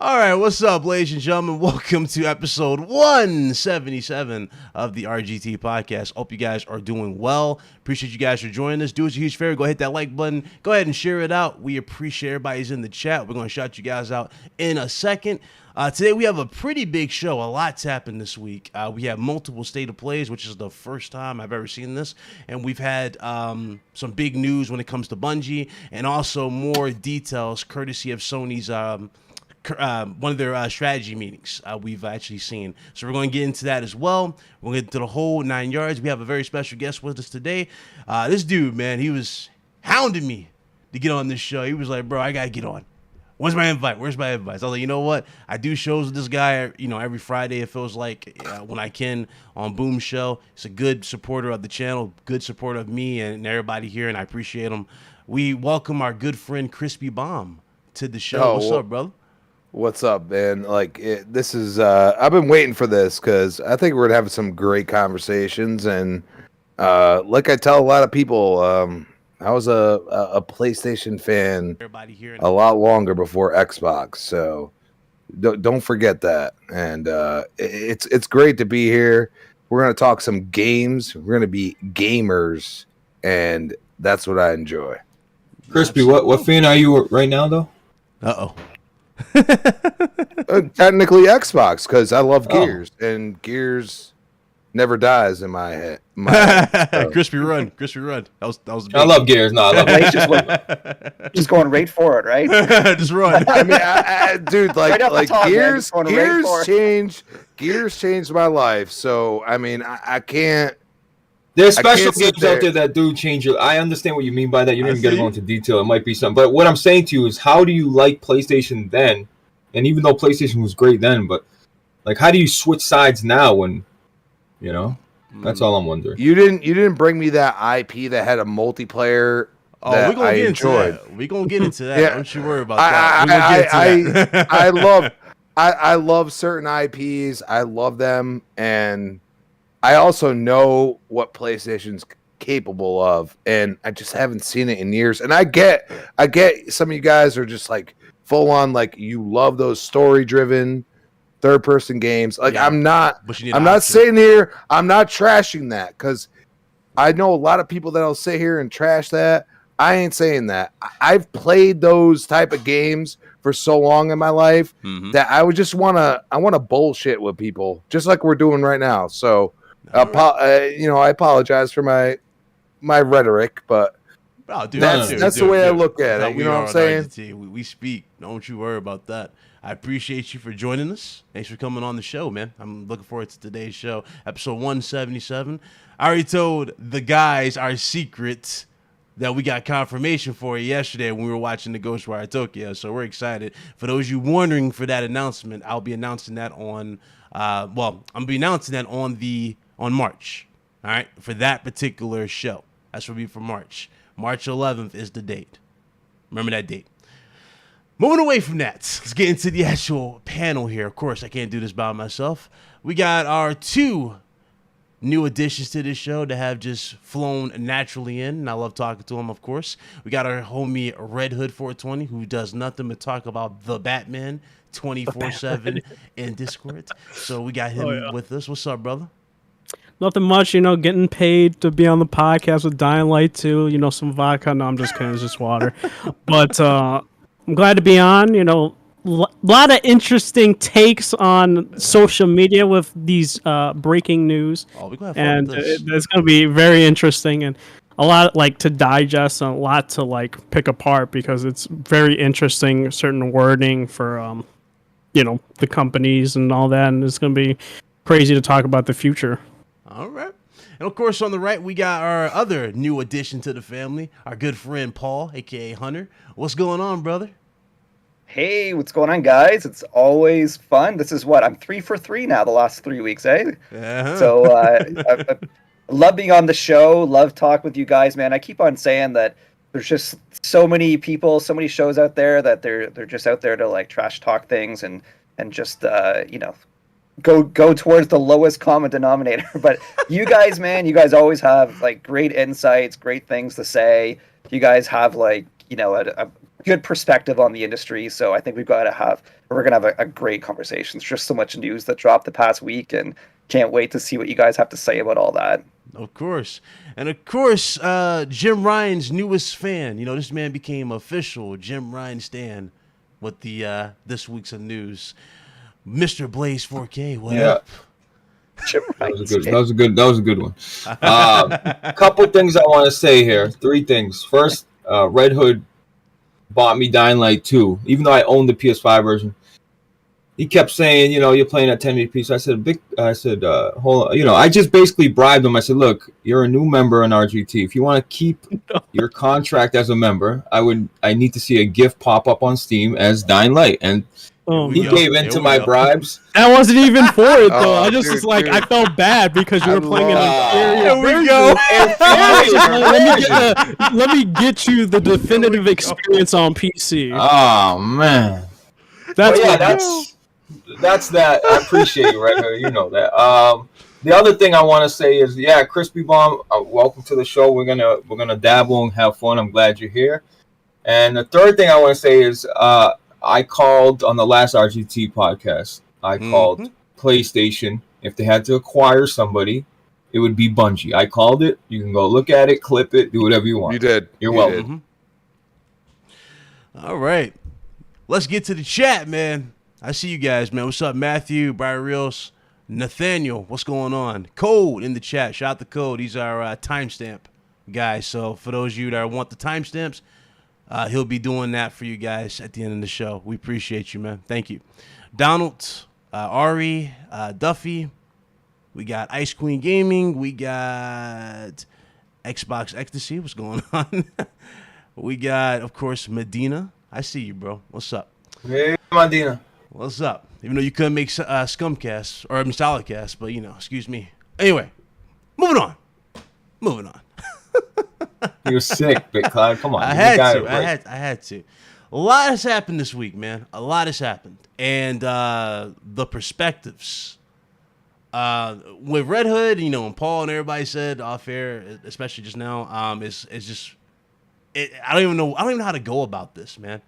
All right, what's up, ladies and gentlemen? Welcome to episode 177 of the RGT podcast. Hope you guys are doing well. Appreciate you guys for joining us. Do us a huge favor. Go hit that like button. Go ahead and share it out. We appreciate everybody's in the chat. We're going to shout you guys out in a second. Today we have a pretty big show. A lot's happened this week. We have multiple state of plays, which is the first time I've ever seen this. And we've had some big news when it comes to Bungie and also more details courtesy of Sony's one of their strategy meetings we've actually seen. So we're going to get into that as well. We're going to get into the whole 9 yards. We have a very special guest with us today. This dude, man, he was hounding me to get on this show. He was like, bro, I got to get on. Where's my invite? I was like, you know what? I do shows with this guy, every Friday. It feels like when I can on Boom Show. He's a good supporter of the channel, good supporter of me and everybody here, and I appreciate him. We welcome our good friend Crispy Bomb to the show. What's up, brother? What's up, man? This is I've been waiting for this because I think we're gonna have some great conversations, and like I tell a lot of people, I was a PlayStation fan a lot longer before Xbox, so don't forget that. And it's great to be here. We're gonna talk some games. We're gonna be gamers, and that's what I enjoy. Crispy, what fan are you right now, though? Technically Xbox, because I love Gears, and Gears never dies in my head. So. Crispy run. That was. I love Gears. No, I love just going right for it, right? Just run. I mean, dude, like top, Gears changed my life. So I mean, I can't. There's special games out there that do change your. I understand what you mean by that. You didn't get to go into detail. It might be something, but what I'm saying to you is, how do you like PlayStation then? And even though PlayStation was great then, but like, how do you switch sides now? When that's all I'm wondering. You didn't bring me that IP that had a multiplayer. Oh, we're gonna get into that. We're gonna get into that. Yeah. Don't you worry about that. I love certain IPs. I love them, and I also know what PlayStation's capable of, and I just haven't seen it in years. And I get some of you guys are just like full on, like, you love those story-driven third-person games. Like, yeah, I'm not sitting here. I'm not trashing that, because I know a lot of people that'll sit here and trash that. I ain't saying that. I've played those type of games for so long in my life that I would just want to bullshit with people, just like we're doing right now. So. I apologize for my rhetoric, but that's the way I look at it. You know what I'm saying? We speak. Don't you worry about that. I appreciate you for joining us. Thanks for coming on the show, man. I'm looking forward to today's show, episode 177. I already told the guys our secret that we got confirmation for yesterday when we were watching the Ghostwire Tokyo, so we're excited. For those of you wondering for that announcement, I'll be announcing that on. I'm gonna be announcing that on March, all right, for that particular show. That's what will be for March. March 11th is the date. Remember that date. Moving away from that, let's get into the actual panel here. Of course, I can't do this by myself. We got our two new additions to this show that have just flown naturally in, and I love talking to them, of course. We got our homie Red Hood 420, who does nothing but talk about the Batman 24/7 in Discord. So we got him with us. What's up, brother? Nothing much, getting paid to be on the podcast with Dying Light 2, some vodka. No, I'm just kidding. It's just water. But I'm glad to be on. A lot of interesting takes on social media with these breaking news. Oh, we're going to have fun with this. It's going to be very interesting and a lot to digest and a lot to pick apart, because it's very interesting, certain wording for the companies and all that, and it's going to be crazy to talk about the future. All right. And of course, on the right, we got our other new addition to the family, our good friend Paul, aka Hunter. What's going on, brother? Hey, what's going on, guys? It's always fun. This is I'm 3 for 3 now the last 3 weeks, eh? Uh-huh. So I love being on the show, love talking with you guys, man. I keep on saying that there's just so many people, so many shows out there that they're just out there to trash talk things and just go towards the lowest common denominator. But you guys, man, you guys always have great insights, great things to say. You guys have a good perspective on the industry. So I think we're gonna have a great conversation. There's just so much news that dropped the past week, and can't wait to see what you guys have to say about all that. Of course. And of course, Jim Ryan's newest fan. You know, this man became official Jim Ryan stan with the this week's news. Mr. Blaze 4K, what up? That was a good one. Couple things I want to say here. 3 things. First, Red Hood bought me Dying Light 2, even though I owned the PS5 version. He kept saying, you know, you're playing at 1080p. So I said, hold on. You know, I just basically bribed him. I said, look, you're a new member in RGT. If you want to keep your contract as a member, I need to see a gift pop up on Steam as Dying Light. And he gave in to my bribes. That wasn't even for it, though. I just dude, was like, dude. I felt bad because you were playing an inferior Here we version. go. Let me get you the definitive experience on PC. Oh, man. That's But yeah, what that's that. I appreciate you, right here. You know that. The other thing I want to say is, yeah, Crispy Bomb, welcome to the show. We're gonna dabble and have fun. I'm glad you're here. And the third thing I want to say is, I called on the last RGT podcast. I called PlayStation. If they had to acquire somebody, it would be Bungie. I called it. You can go look at it, clip it, do whatever you want. You did. You're You welcome. did. All right. Let's get to the chat, man. I see you guys, man. What's up, Matthew, Brian Rios, Nathaniel? What's going on? Code in the chat. Shout out to Code. He's our timestamp guy. So for those of you that want the timestamps, he'll be doing that for you guys at the end of the show. We appreciate you, man. Thank you. Donald, Ari, Duffy. We got Ice Queen Gaming. We got Xbox Ecstasy. What's going on? We got, of course, Medina. I see you, bro. What's up? Hey, Medina. What's up? Even though you couldn't make Scumcast, or Solidcast, but, you know, excuse me. Anyway, moving on. You're sick, Big Cloud. Come on. I had to. A lot has happened this week, man. A lot has happened. And the perspectives. With Red Hood, you know, and Paul and everybody said off air, especially just now, is just... I don't even know how to go about this, man.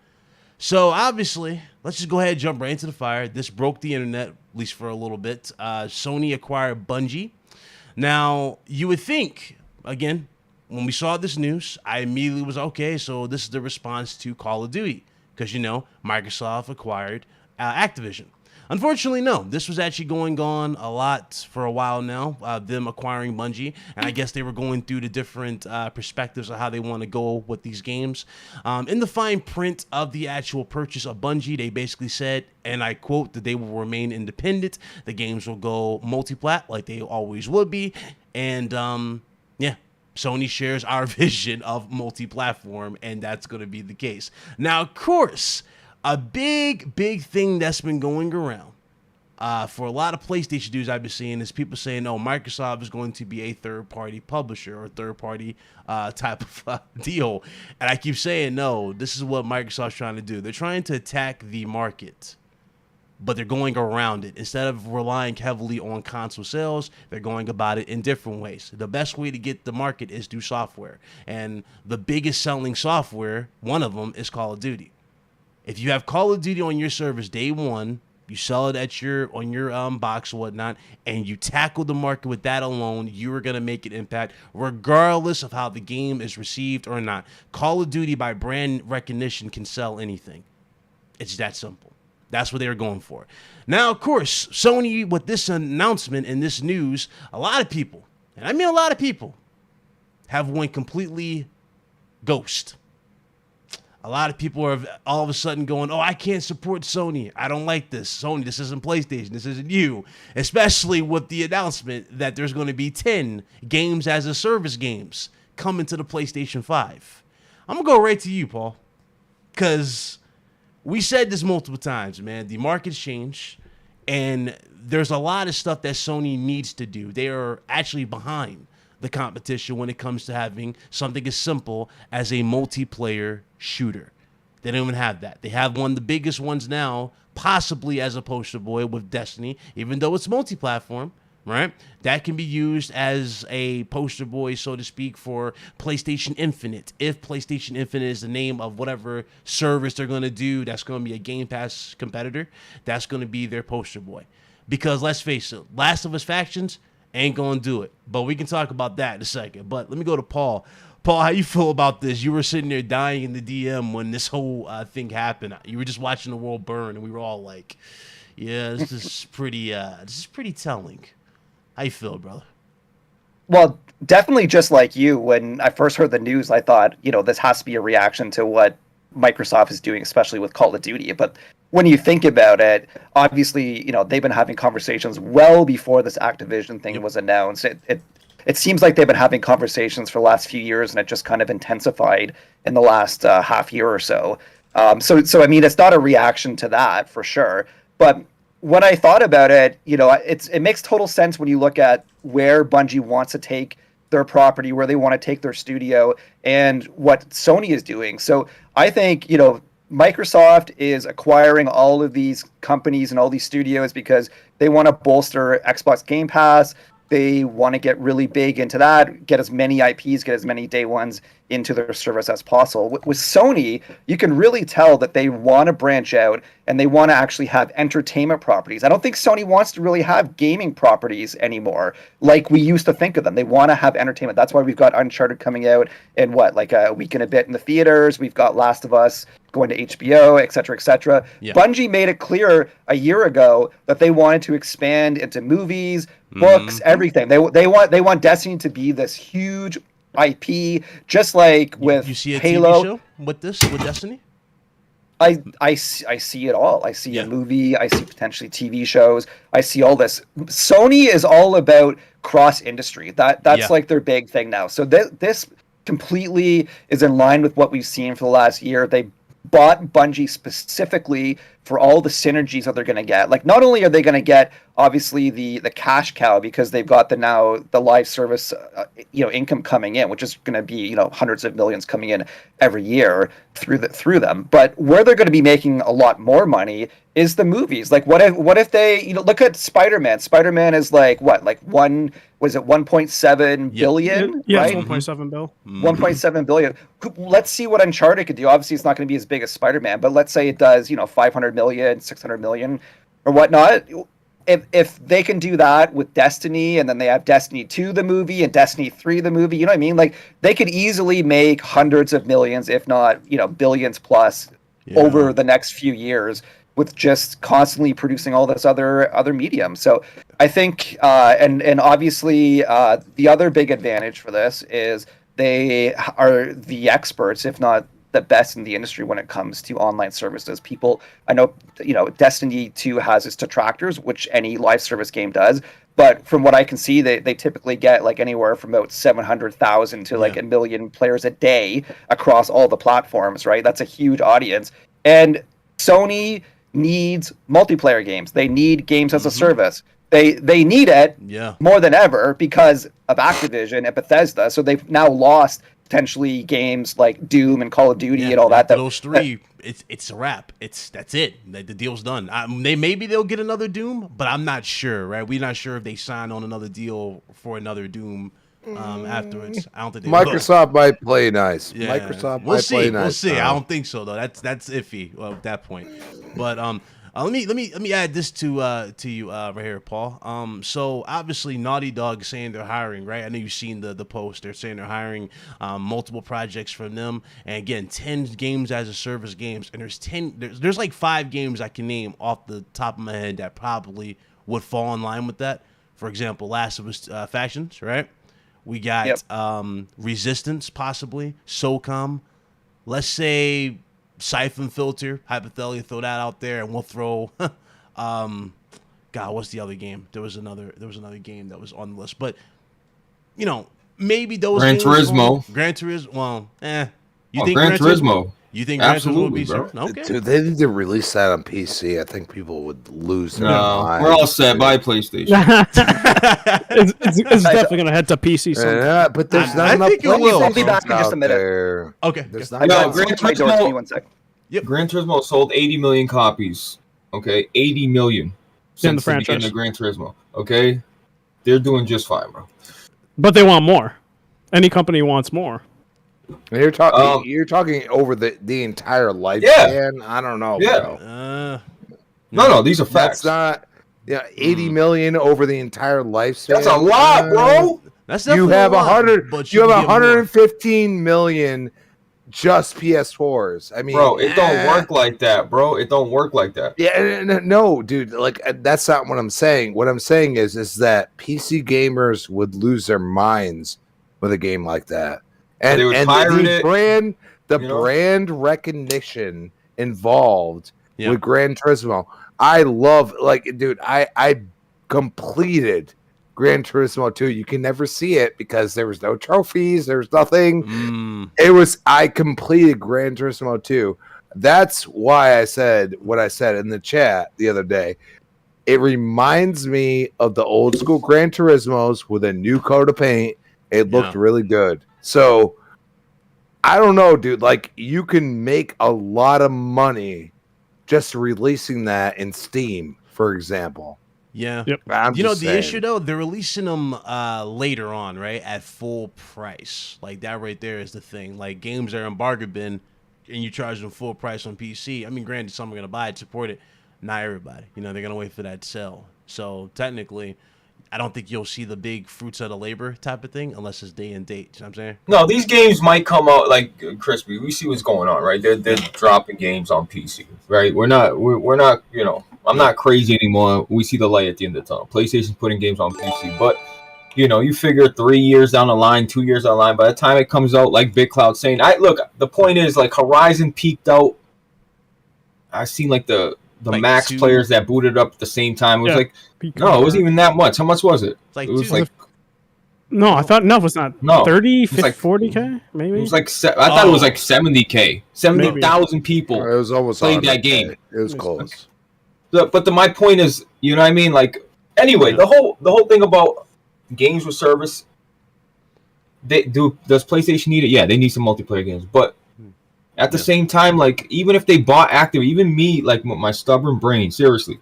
So obviously, let's just go ahead and jump right into the fire. This broke the internet, at least for a little bit. Sony acquired Bungie. Now, you would think, again, when we saw this news, I immediately was, okay, so this is the response to Call of Duty. Because, you know, Microsoft acquired Activision. Unfortunately, no. This was actually going on a lot for a while now, them acquiring Bungie. And I guess they were going through the different perspectives of how they want to go with these games. In the fine print of the actual purchase of Bungie, they basically said, and I quote, that they will remain independent. The games will go multi-plat like they always would be. And, yeah. Sony shares our vision of multi-platform, and that's going to be the case. Now, of course, a big thing that's been going around for a lot of PlayStation dudes I've been seeing is people saying, no, Microsoft is going to be a third-party publisher or third-party type of deal. And I keep saying, no, this is what Microsoft's trying to do. They're trying to attack the market, but they're going around it. Instead of relying heavily on console sales, they're going about it in different ways. The best way to get the market is through software. And the biggest selling software, one of them, is Call of Duty. If you have Call of Duty on your service day one, you sell it at on your box or whatnot, and you tackle the market with that alone, you are going to make an impact regardless of how the game is received or not. Call of Duty by brand recognition can sell anything. It's that simple. That's what they were going for. Now, of course, Sony, with this announcement and this news, a lot of people, and I mean a lot of people, have went completely ghost. A lot of people are all of a sudden going, oh, I can't support Sony. I don't like this. Sony, this isn't PlayStation. This isn't you. Especially with the announcement that there's going to be 10 games as a service games coming to the PlayStation 5. I'm going to go right to you, Paul. Because we said this multiple times, man. The market's changed. And there's a lot of stuff that Sony needs to do. They are actually behind the competition when it comes to having something as simple as a multiplayer shooter. They don't even have that. They have one of the biggest ones now, possibly as a poster boy with Destiny, even though it's multi-platform. right? That can be used as a poster boy, so to speak, for PlayStation Infinite. If PlayStation Infinite is the name of whatever service they're going to do, that's going to be a Game Pass competitor, that's going to be their poster boy. Because let's face it, Last of Us Factions ain't going to do it. But we can talk about that in a second. But let me go to Paul. Paul, how you feel about this? You were sitting there dying in the DM when this whole thing happened. You were just watching the world burn, and we were all like, yeah, this is pretty telling. How you feel, brother? Well, definitely just like you, when I first heard the news, I thought, this has to be a reaction to what Microsoft is doing, especially with Call of Duty. But when you think about it, obviously, they've been having conversations well before this Activision thing was announced. It seems like they've been having conversations for the last few years, and it just kind of intensified in the last half year or so. So I mean, it's not a reaction to that for sure. But when I thought about it, it makes total sense when you look at where Bungie wants to take their property, where they want to take their studio, and what Sony is doing. So I think, Microsoft is acquiring all of these companies and all these studios because they want to bolster Xbox Game Pass. They want to get really big into that, get as many IPs, get as many day ones into their service as possible. With Sony, you can really tell that they want to branch out and they want to actually have entertainment properties. I don't think Sony wants to really have gaming properties anymore like we used to think of them. They want to have entertainment. That's why we've got Uncharted coming out in like a week and a bit in the theaters. We've got Last of Us going to HBO, et cetera, et cetera. Yeah. Bungie made it clear a year ago that they wanted to expand into movies, books, everything. They want Destiny to be this huge IP, just like with you see a Halo. TV show with Destiny? I see it all. I see a movie. I see potentially TV shows. I see all this. Sony is all about cross industry. That's like their big thing now. So this completely is in line with what we've seen for the last year. They bought Bungie specifically for all the synergies that they're going to get. Like, not only are they going to get obviously the cash cow because they've got the live service income coming in, which is going to be hundreds of millions coming in every year through them, but where they're going to be making a lot more money is the movies. Like, what if they look at Spider-Man is like 1.7 billion? Yeah, right? 1.7 bill. 1.7 billion. Let's see what Uncharted could do. Obviously, it's not going to be as big as Spider-Man, but let's say it does 500 million, 600 million, or whatnot. If they can do that with Destiny, and then they have Destiny 2 the movie and Destiny 3 the movie, you know what I mean? Like, they could easily make hundreds of millions, if not billions plus, over the next few years with just constantly producing all this other medium. So I think, and obviously the other big advantage for this is they are the experts, if not the best in the industry when it comes to online services. I know Destiny 2 has its detractors, which any live service game does, but from what I can see, they typically get like anywhere from about 700,000 to like 1 million players a day across all the platforms, right? That's a huge audience. And Sony needs multiplayer games. They need games as a service. They need it more than ever because of Activision and Bethesda. So they've now lost potentially games like Doom and Call of Duty and all that. Those three, it's a wrap. That's it. The deal's done. They'll get another Doom, but I'm not sure. Right? We're not sure if they sign on another deal for another Doom afterwards. I don't think Microsoft might play nice. Yeah. Microsoft we'll might see. play nice. We'll see. I don't think so though. That's iffy at that point. But let me add this to you right here, Paul. So obviously Naughty Dog is saying they're hiring, right? I know you've seen the post. They're saying they're hiring multiple projects from them, and again, 10 games as a service games, and there's like 5 games I can name off the top of my head that probably would fall in line with that. For example, Last of Us Factions, right? We got Resistance, possibly SOCOM. Let's say Siphon Filter, hypothetically, throw that out there, and we'll throw what's the other game? There was another game that was on the list, but maybe those Gran Turismo. Gran Turismo. Well, you think Gran Turismo? You think Gran Turismo would be bro? Okay. Dude, they need to release that on PC. I think people would lose their mind. We're all set. Buy PlayStation. it's definitely gonna head to PC soon. Yeah, but there's not enough. I think it will. I'll be back in just a minute. There. Okay. There's Gran Turismo sold 80 million copies. Okay, 80 million since the beginning of Gran Turismo. Okay, they're doing just fine, bro. But they want more. Any company wants more. And you're talking over the entire lifespan. Yeah. I don't know, Yeah. bro. No, these are facts. That's not 80 million over the entire lifespan. That's a lot, bro. That's You definitely have a lot, but you have can get more. 115 million just PS4s. I mean, Bro, it don't work like that, bro. It don't work like that. Yeah, no, dude. Like that's not what I'm saying. What I'm saying is that PC gamers would lose their minds with a game like that, and They would and pirate the it, brand, the you know? brand recognition involved Yeah. with Gran Turismo. I love, like, dude. I completed Gran Turismo 2. You can never see it because there was no trophies. There was nothing. I completed Gran Turismo 2. That's why I said what I said in the chat the other day. It reminds me of the old school Gran Turismos with a new coat of paint. It looked really good. So I don't know, dude. Like, you can make a lot of money just releasing that in Steam, for example. Yeah. Yep. You know, the issue, though, they're releasing them later on, right? At full price. Like, that right there is the thing. Like, games are embargo bin, and you charge them full price on PC. I mean, granted, some are going to buy it, support it. Not everybody. You know, they're going to wait for that sale. So, technically, I don't think you'll see the big fruits of the labor type of thing unless it's day and date. You know what I'm saying? No, these games might come out like Crispy. We see what's going on, right? They're dropping games on PC, right? We're not, you know, I'm not crazy anymore. We see the light at the end of the tunnel. PlayStation's putting games on PC, but you know, you figure 3 years down the line, 2 years down the line, by the time it comes out, like Big Cloud saying, look, the point is, like, Horizon peaked out. I seen like the like max players that booted up at the same time. It was like, no, it wasn't even that much. How much was it? Like it was like, no, I thought it was not 30, 50, like 40K, maybe. It was like I thought it was like 70K, 70,000 people. It was almost played that game. It was close. But my point is, you know what I mean? Like, anyway, the whole thing about games with service. Does PlayStation need it? Yeah, they need some multiplayer games, but at the same time, like, even if they bought Active, even me, like, my stubborn brain, seriously,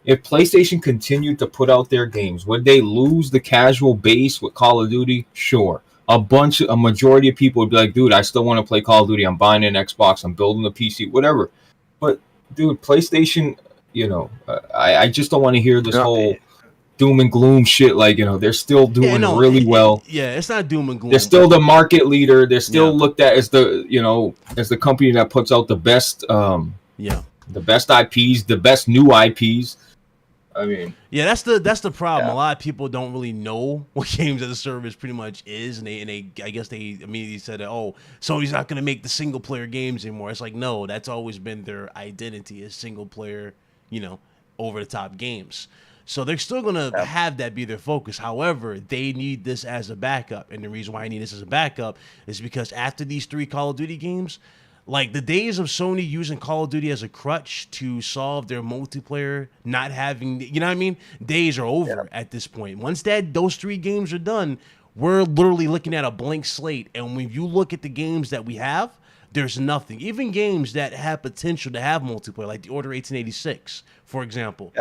if PlayStation continued to put out their games, would they lose the casual base with Call of Duty? Sure. A majority of people would be like, dude, I still want to play Call of Duty. I'm buying an Xbox. I'm building a PC, whatever. But, dude, PlayStation, you know, I just don't want to hear this whole doom and gloom shit. Like, you know, they're still doing really well. Yeah, it's not doom and gloom. They're still the market leader. They're still looked at as the, you know, as the company that puts out the best, the best IPs, the best new IPs. I mean, yeah, that's the problem. Yeah. A lot of people don't really know what games as a service pretty much is, and they I guess they immediately said, "Oh, Sony's not going to make the single player games anymore." It's like, no, that's always been their identity, is single player, you know, over the top games. So they're still going to have that be their focus. However, they need this as a backup. And the reason why I need this as a backup is because after these 3 Call of Duty games, like, the days of Sony using Call of Duty as a crutch to solve their multiplayer, not having, you know what I mean? Days are over at this point. Once those 3 games are done, we're literally looking at a blank slate. And when you look at the games that we have, there's nothing. Even games that have potential to have multiplayer, like the Order 1886, for example.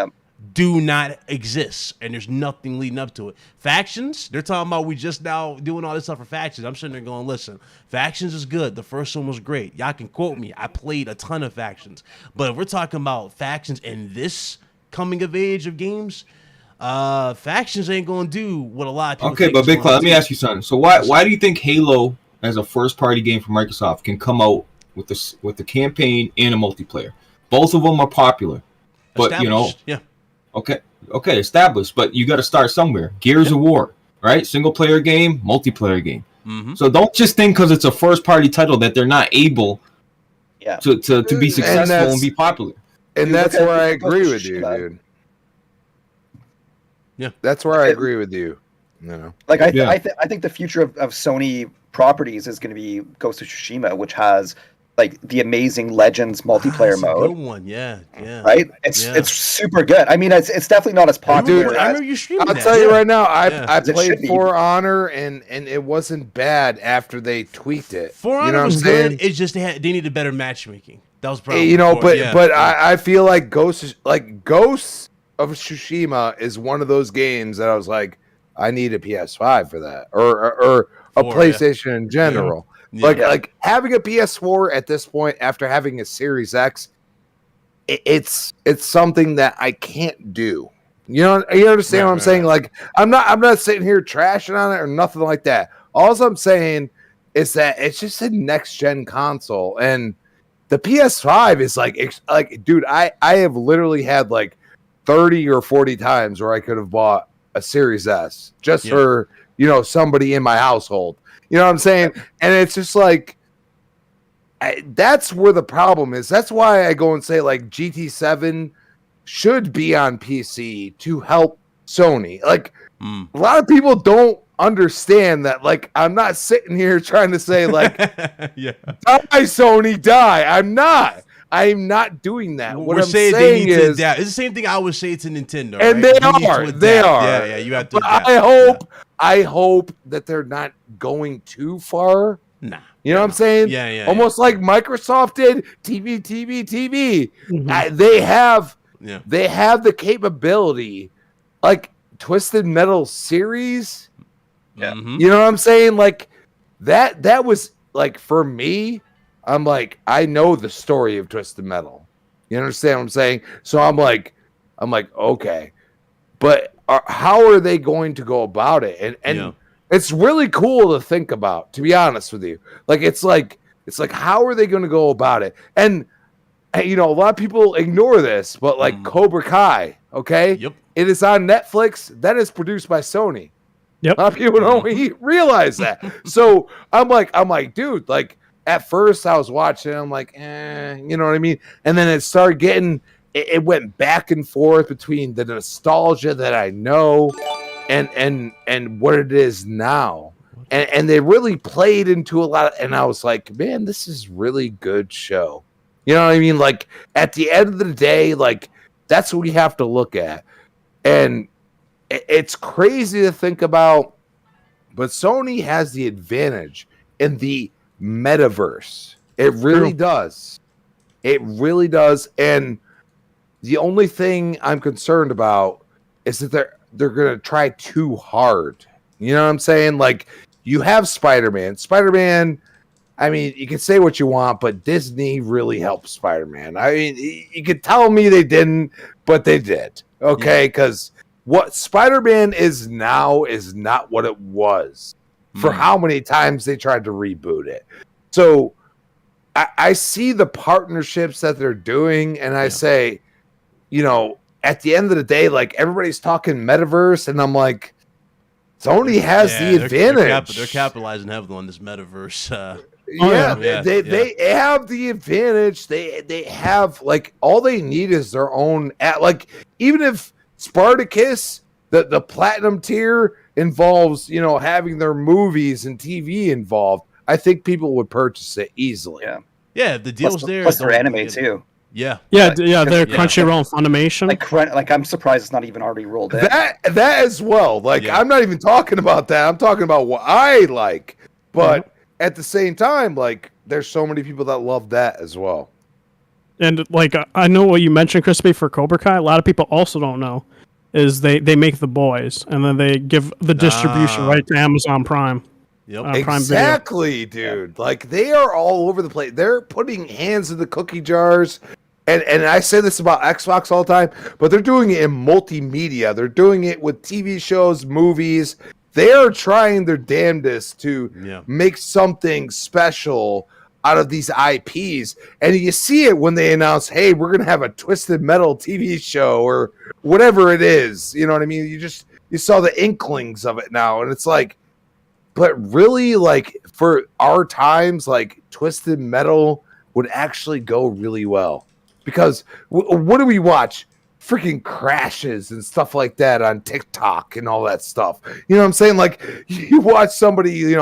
Do not exist, and there's nothing leading up to it. Factions, they're talking about we just now doing all this stuff for factions. I'm sitting there going, listen, factions is good. The first one was great. Y'all can quote me. I played a ton of factions. But if we're talking about factions in this coming of age of games, factions ain't going to do what a lot of people Okay, but Big Cloud, let me ask you something. So why do you think Halo, as a first-party game from Microsoft, can come out with the campaign and a multiplayer? Both of them are popular. But, you know... Yeah. Okay, established, but you got to start somewhere. Gears of War, right? Single player game, multiplayer game. Mm-hmm. So don't just think because it's a first party title that they're not able to be successful and be popular. And that's where I agree with you, dude. Yeah, that's where I agree with you. You know, like I think the future of Sony properties is going to be Ghost of Tsushima, which has like the amazing Legends multiplayer mode. Good one, yeah. Right, it's super good. I mean, it's definitely not as popular. Dude, I remember you streaming. I'll tell you right now, I played For Honor and it wasn't bad after they tweaked it. For Honor was good. It's just they needed better matchmaking. That was probably but I feel like Ghosts of Tsushima is one of those games that I was like, I need a PS5 for that, or a PlayStation in general. Yeah. Like having a PS4 at this point after having a Series X, it's something that I can't do. You understand what I'm saying? Like I'm not sitting here trashing on it or nothing like that. All I'm saying is that it's just a next gen console, and the PS5 is like dude, I have literally had like 30 or 40 times where I could have bought a Series S just for somebody in my household. You know what I'm saying? And it's just like that's where the problem is. That's why I go and say like GT7 should be on PC to help Sony. Like a lot of people don't understand that. Like I'm not sitting here trying to say like die Sony, die. I'm not doing that. What I'm saying is it's the same thing I would say to Nintendo, and right? they are. Yeah, you have to. But I hope that they're not going too far. Nah, you know what I'm saying? Yeah. Almost like Microsoft did. TV. They have the capability, like Twisted Metal series. Yeah. You know what I'm saying? Like that was like for me. I'm like, I know the story of Twisted Metal. You understand what I'm saying? So I'm like, okay, but how are they going to go about it? And it's really cool to think about, to be honest with you. Like, it's like, how are they going to go about it? And a lot of people ignore this, but like Cobra Kai, okay? Yep. It is on Netflix. That is produced by Sony. Yep. A lot of people don't realize that. So I'm like, dude, like, at first I was watching, I'm like, you know what I mean? And then it started getting, it went back and forth between the nostalgia that I know and what it is now. And they really played into a lot of, and I was like, man, this is really good show. You know what I mean? Like at the end of the day, like that's what we have to look at. And it's crazy to think about, but Sony has the advantage in the metaverse. It really does. It really does. And the only thing I'm concerned about is that they're gonna try too hard. You know what I'm saying? Like you have Spider-Man, I mean, you can say what you want, but Disney really helped Spider-Man. I mean, you could tell me they didn't, but they did. Okay, because what Spider-Man is now is not what it was for how many times they tried to reboot it. So I see the partnerships that they're doing, and I say, at the end of the day, like everybody's talking metaverse, and I'm like, Sony has the advantage. They're capitalizing heavily on this metaverse. They have the advantage. They have like all they need is their own. Like even if Spartacus, the platinum tier involves having their movies and TV involved, I think people would purchase it easily. Yeah, the deal's there. Plus their anime too. Yeah. They're Crunchyroll Funimation. Like I'm surprised it's not even already rolled in. That as well. Like I'm not even talking about that. I'm talking about what I like. But at the same time, like there's so many people that love that as well. And like I know what you mentioned, Crispy, for Cobra Kai. A lot of people also don't know is they make The Boys and then they give the distribution right to Amazon Prime. Yep. Exactly, dude. Yeah. Like they are all over the place. They're putting hands in the cookie jars. And I say this about Xbox all the time, but they're doing it in multimedia. They're doing it with TV shows, movies. They are trying their damnedest to make something special out of these IPs. And you see it when they announce, hey, we're going to have a Twisted Metal TV show or whatever it is. You know what I mean? You saw the inklings of it now. And it's like, but really, like, for our times, like, Twisted Metal would actually go really well. Because what do we watch? Freaking crashes and stuff like that on TikTok and all that stuff. You know what I'm saying? Like, you watch somebody,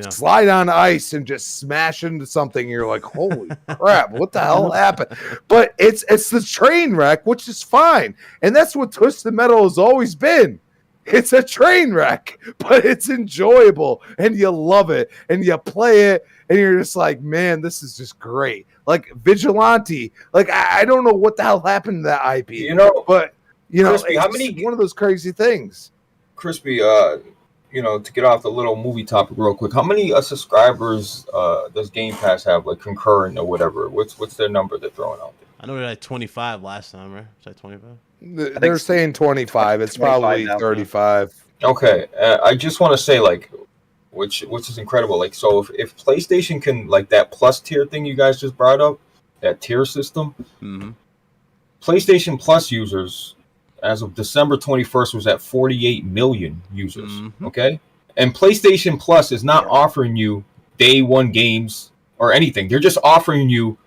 slide on ice and just smash into something, and you're like, holy crap, what the hell happened? But it's the train wreck, which is fine. And that's what Twisted Metal has always been. It's a train wreck, but it's enjoyable, and you love it, and you play it, and you're just like, man, this is just great. Like Vigilante, like I don't know what the hell happened to that IP, but Crispy, it's one of those crazy things. Crispy, to get off the little movie topic real quick, how many subscribers does Game Pass have, like concurrent or whatever? What's their number they're throwing out there? I know they're at 25 last time, right? Was that 25? They're saying 25. It's 25 probably now. 35. Okay, I just want to say, like, which is incredible. Like, so if PlayStation can, like, that Plus tier thing you guys just brought up, that tier system, PlayStation Plus users as of December 21st was at 48 million users. Okay, and PlayStation Plus is not offering you day one games or anything. They're just offering you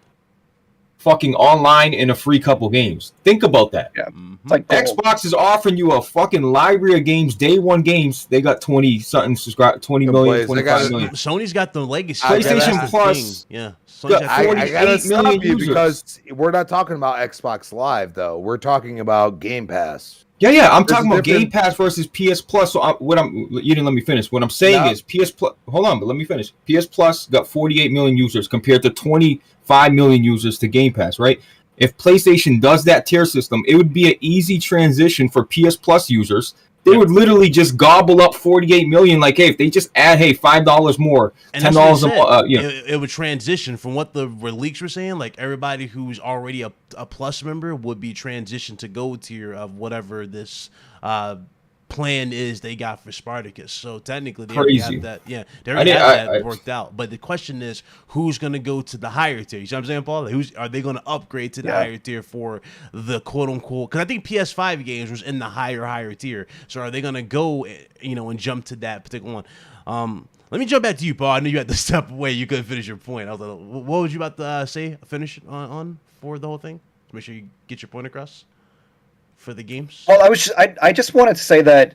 fucking online and a free couple games. Think about that. Yeah. It's like Xbox is offering you a fucking library of games, day one games. They got 20 something subscribed, 20 million, 25 million. Sony's got the legacy. PlayStation Plus. Yeah. I gotta stop million you users. because we're not talking about Xbox Live though. We're talking about Game Pass. Yeah. I'm talking a about Game difference. Pass versus PS Plus. So you didn't let me finish. What I'm saying is PS Plus. Hold on, but let me finish. PS Plus got 48 million users compared to 25 million users to Game Pass, right? If PlayStation does that tier system, it would be an easy transition for PS Plus users. They would literally just gobble up 48 million. Like, hey, if they just add, $5 more, $10 more, it would transition from what the leaks were saying. Like everybody who's already a Plus member would be transitioned to Gold tier of whatever this plan is they got for Spartacus. So technically they already got that. Yeah, they already have that worked out. But the question is, who's going to go to the higher tier? You see what I'm saying, Paul? Like, are they going to upgrade to the higher tier for the quote unquote? Because I think PS5 games was in the higher tier. So are they going to go, and jump to that particular one? Let me jump back to you, Paul. I knew you had to step away. You couldn't finish your point. I was like, what was you about to say? Finish on for the whole thing? Make sure you get your point across for the games. Well, I just wanted to say that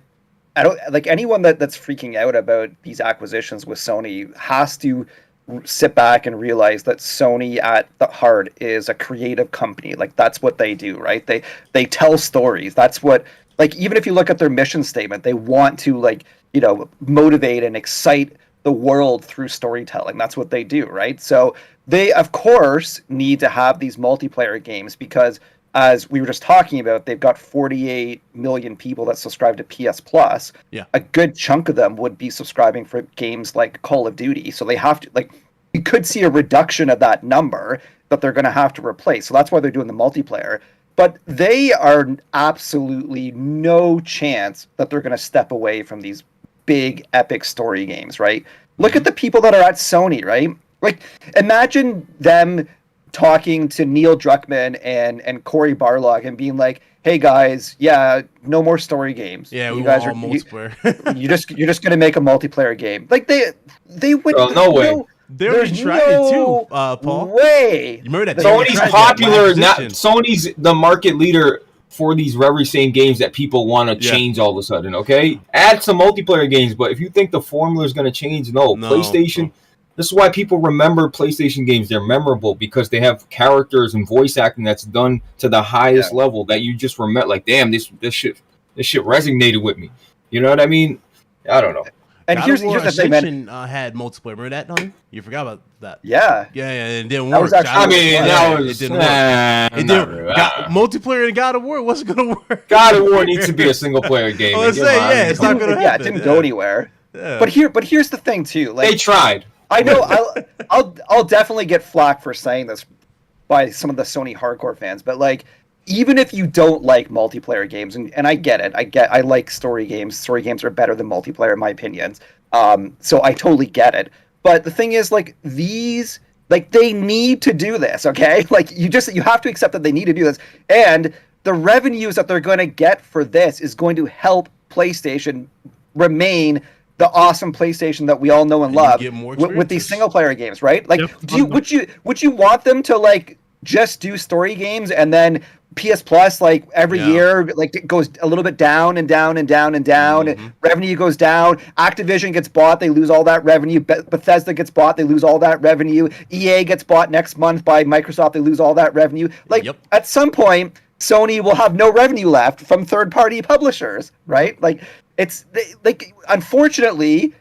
I don't like anyone that's freaking out about these acquisitions with Sony has to sit back and realize that Sony at the heart is a creative company. Like that's what they do, right? They tell stories. That's what, like, even if you look at their mission statement, they want to motivate and excite the world through storytelling. That's what they do, right? So they of course need to have these multiplayer games because, as we were just talking about, they've got 48 million people that subscribe to PS Plus. Yeah. A good chunk of them would be subscribing for games like Call of Duty. So they have to, you could see a reduction of that number that they're going to have to replace. So that's why they're doing the multiplayer. But they are absolutely no chance that they're going to step away from these big epic story games, right? Look at the people that are at Sony, right? Like, imagine them talking to Neil Druckmann and Cory Barlog and being like, "Hey guys, no more story games. Yeah, you we guys want all multiplayer. you're just gonna make a multiplayer game." Like they would. Oh, no way. They already tried it too, Paul. Way. You remember that? Sony's popular. Sony's the market leader for these very same games that people want to change all of a sudden. Okay, add some multiplayer games, but if you think the formula is going to change, no. PlayStation. This is why people remember PlayStation games. They're memorable because they have characters and voice acting that's done to the highest level that you just remember. Like, damn, this shit resonated with me. You know what I mean? I don't know. And here's the thing, man. Had multiplayer. Remember that, Donnie? You forgot about that. Yeah. Yeah, it didn't That work. was actually- it didn't work. It didn't. Multiplayer in God of War wasn't gonna work. God of War needs to be a single player game. Let's say, it's not gonna happen. Yeah, it didn't go anywhere. Yeah. But here's the thing too. Like, They tried. I know I'll definitely get flack for saying this by some of the Sony hardcore fans, but like, even if you don't like multiplayer games, and I get it, I like story games. Story games are better than multiplayer in my opinions. So I totally get it. But the thing is, like, these, like, they need to do this, okay? Like, you have to accept that they need to do this. And the revenues that they're going to get for this is going to help PlayStation remain the awesome PlayStation that we all know and love with these single player games, right? Like, would you want them to, like, just do story games and then PS Plus, like, every year, like, it goes a little bit down and down and down and down, and revenue goes down. Activision gets bought, they lose all that revenue. Bethesda gets bought, they lose all that revenue. EA gets bought next month by Microsoft, they lose all that revenue. Like, at some point, Sony will have no revenue left from third-party publishers, right? Like, unfortunately,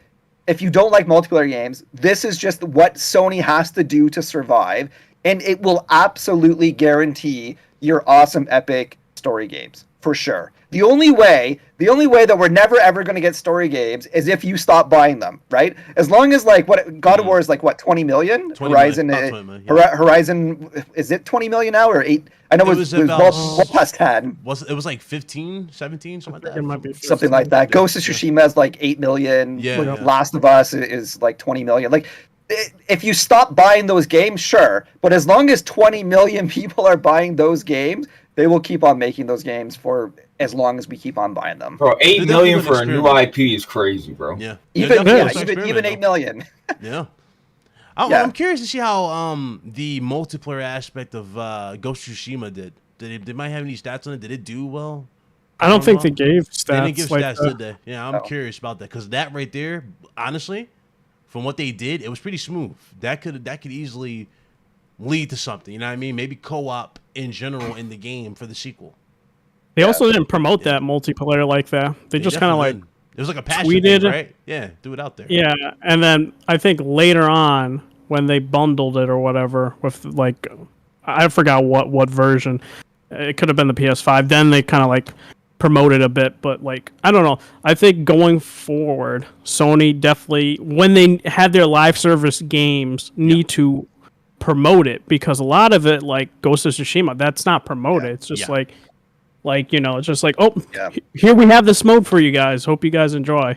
if you don't like multiplayer games, this is just what Sony has to do to survive, and it will absolutely guarantee your awesome epic story games, for sure. The only way that we're never ever going to get story games is if you stop buying them, right? As long as like what God of War is like what 20 million. 20 Horizon, million, about 20 million, yeah. Horizon is it 20 million now or 8? I know it was well past 10. It was like 15, 17, something like that. It might be Something like that. Ghost of Tsushima is like 8 million. Yeah. Last of Us is like 20 million. Like, if you stop buying those games, sure. But as long as 20 million people are buying those games, they will keep on making those games for as long as we keep on buying them. Bro, 8 million for a new IP is crazy, bro. Yeah. Even 8 million. Yeah. I'm curious to see how the multiplayer aspect of Ghost of Tsushima did. They might have any stats on it? Did it do well? I don't think they gave stats. They didn't give like stats, that. did they? Yeah, I'm curious about that because that right there, honestly, from what they did, it was pretty smooth. That could easily lead to something. You know what I mean? Maybe co-op in general in the game for the sequel. They also didn't promote that multiplayer like that. They just kind of like it was like a passion tweeted, thing, right? Yeah, do it out there. Yeah, and then I think later on when they bundled it or whatever with like I forgot what version. It could have been the PS5. Then they kind of like promoted a bit, but like I don't know. I think going forward, Sony definitely when they have their live service games need to promote it because a lot of it like Ghost of Tsushima, that's not promoted. It's just like it's just like here we have this mode for you guys. Hope you guys enjoy,